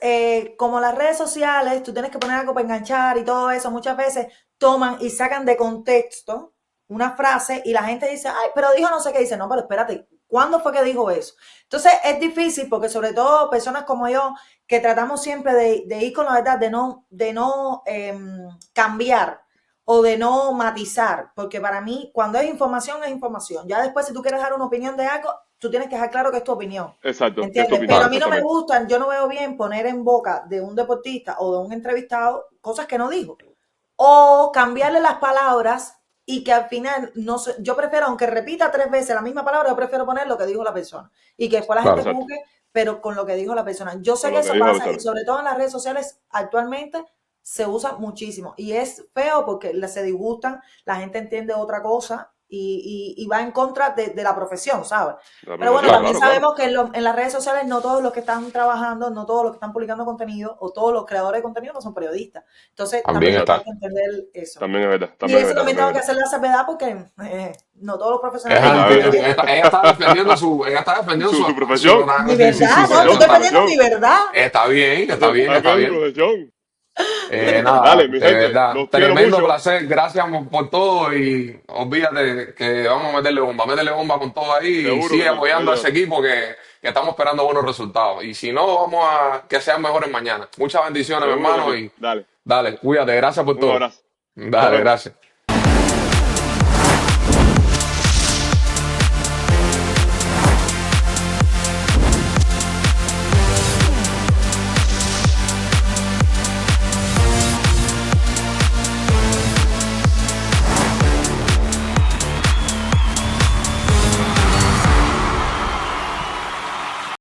Speaker 2: como las redes sociales, tú tienes que poner algo para enganchar y todo eso, muchas veces toman y sacan de contexto una frase y la gente dice, ay, pero dijo no sé qué, dice, no, pero espérate, ¿cuándo fue que dijo eso? Entonces es difícil porque sobre todo personas como yo, que tratamos siempre de ir con la verdad, de no cambiar o de no matizar, porque para mí cuando es información, ya después si tú quieres dar una opinión de algo, tú tienes que dejar claro que es tu opinión.
Speaker 3: Exacto, que es tu
Speaker 2: ¿Entiendes?
Speaker 3: opinión,
Speaker 2: Pero a
Speaker 1: Claro,
Speaker 2: mí no me
Speaker 3: exactamente.
Speaker 2: gustan, yo no veo bien poner en boca de un deportista o de un entrevistado cosas que no dijo. O cambiarle las palabras y que al final, no sé, yo prefiero, aunque repita 3 veces la misma palabra, yo prefiero poner lo que dijo la persona y que después la gente
Speaker 1: claro.
Speaker 3: Exacto,
Speaker 2: juzgue, pero con lo que dijo la persona. Yo sé
Speaker 3: con
Speaker 2: que
Speaker 3: lo que
Speaker 2: eso
Speaker 3: dijo la
Speaker 2: pasa y
Speaker 3: persona.
Speaker 2: sobre todo en las redes sociales actualmente se usa muchísimo y es feo porque se disgustan, la gente entiende otra cosa y va en contra de la profesión, ¿sabes?
Speaker 3: La
Speaker 2: Pero bueno,
Speaker 3: profesión,
Speaker 1: Claro,
Speaker 2: también
Speaker 3: claro, claro.
Speaker 2: sabemos que en las redes sociales no todos los que están trabajando, no todos los que están publicando contenido o todos los creadores de contenido no son periodistas. Entonces
Speaker 1: también
Speaker 2: también hay
Speaker 1: está.
Speaker 2: que entender eso.
Speaker 3: También es verdad,
Speaker 2: Y
Speaker 3: también es
Speaker 2: eso
Speaker 3: verdad,
Speaker 2: también
Speaker 3: también
Speaker 2: tengo
Speaker 3: es
Speaker 2: que
Speaker 3: verdad.
Speaker 2: hacer la salvedad porque no todos los
Speaker 1: Es
Speaker 2: profesionales
Speaker 3: A
Speaker 1: anti,
Speaker 3: ver,
Speaker 2: entienden.
Speaker 1: ella está defendiendo
Speaker 3: su
Speaker 1: su
Speaker 3: profesión,
Speaker 2: Mi
Speaker 1: sí, sí, sí,
Speaker 2: verdad,
Speaker 3: su
Speaker 2: no,
Speaker 1: sí,
Speaker 2: yo
Speaker 3: profesión,
Speaker 2: estoy
Speaker 3: su
Speaker 2: perdiendo
Speaker 1: exactamente.
Speaker 2: mi
Speaker 3: profesión.
Speaker 2: verdad.
Speaker 1: Está bien, está bien,
Speaker 3: Hay que
Speaker 1: está
Speaker 3: hacer su
Speaker 1: bien.
Speaker 3: profesión.
Speaker 1: Nada,
Speaker 3: Dale, mi
Speaker 1: de
Speaker 3: gente,
Speaker 1: verdad,
Speaker 3: los quiero
Speaker 1: tremendo
Speaker 3: mucho.
Speaker 1: placer, gracias por todo y olvídate que vamos a meterle bomba con todo ahí y
Speaker 3: Seguro que
Speaker 1: sigue
Speaker 3: sí,
Speaker 1: apoyando a ese
Speaker 3: mételo.
Speaker 1: equipo que estamos esperando buenos resultados. Y si no, vamos a que sean mejores mañana. Muchas bendiciones, mi
Speaker 3: Seguro que
Speaker 1: hermano,
Speaker 3: sí.
Speaker 1: y
Speaker 3: Dale,
Speaker 1: dale, cuídate, gracias por
Speaker 3: un
Speaker 1: todo.
Speaker 3: abrazo. Nos
Speaker 1: Dale,
Speaker 3: vemos.
Speaker 1: gracias.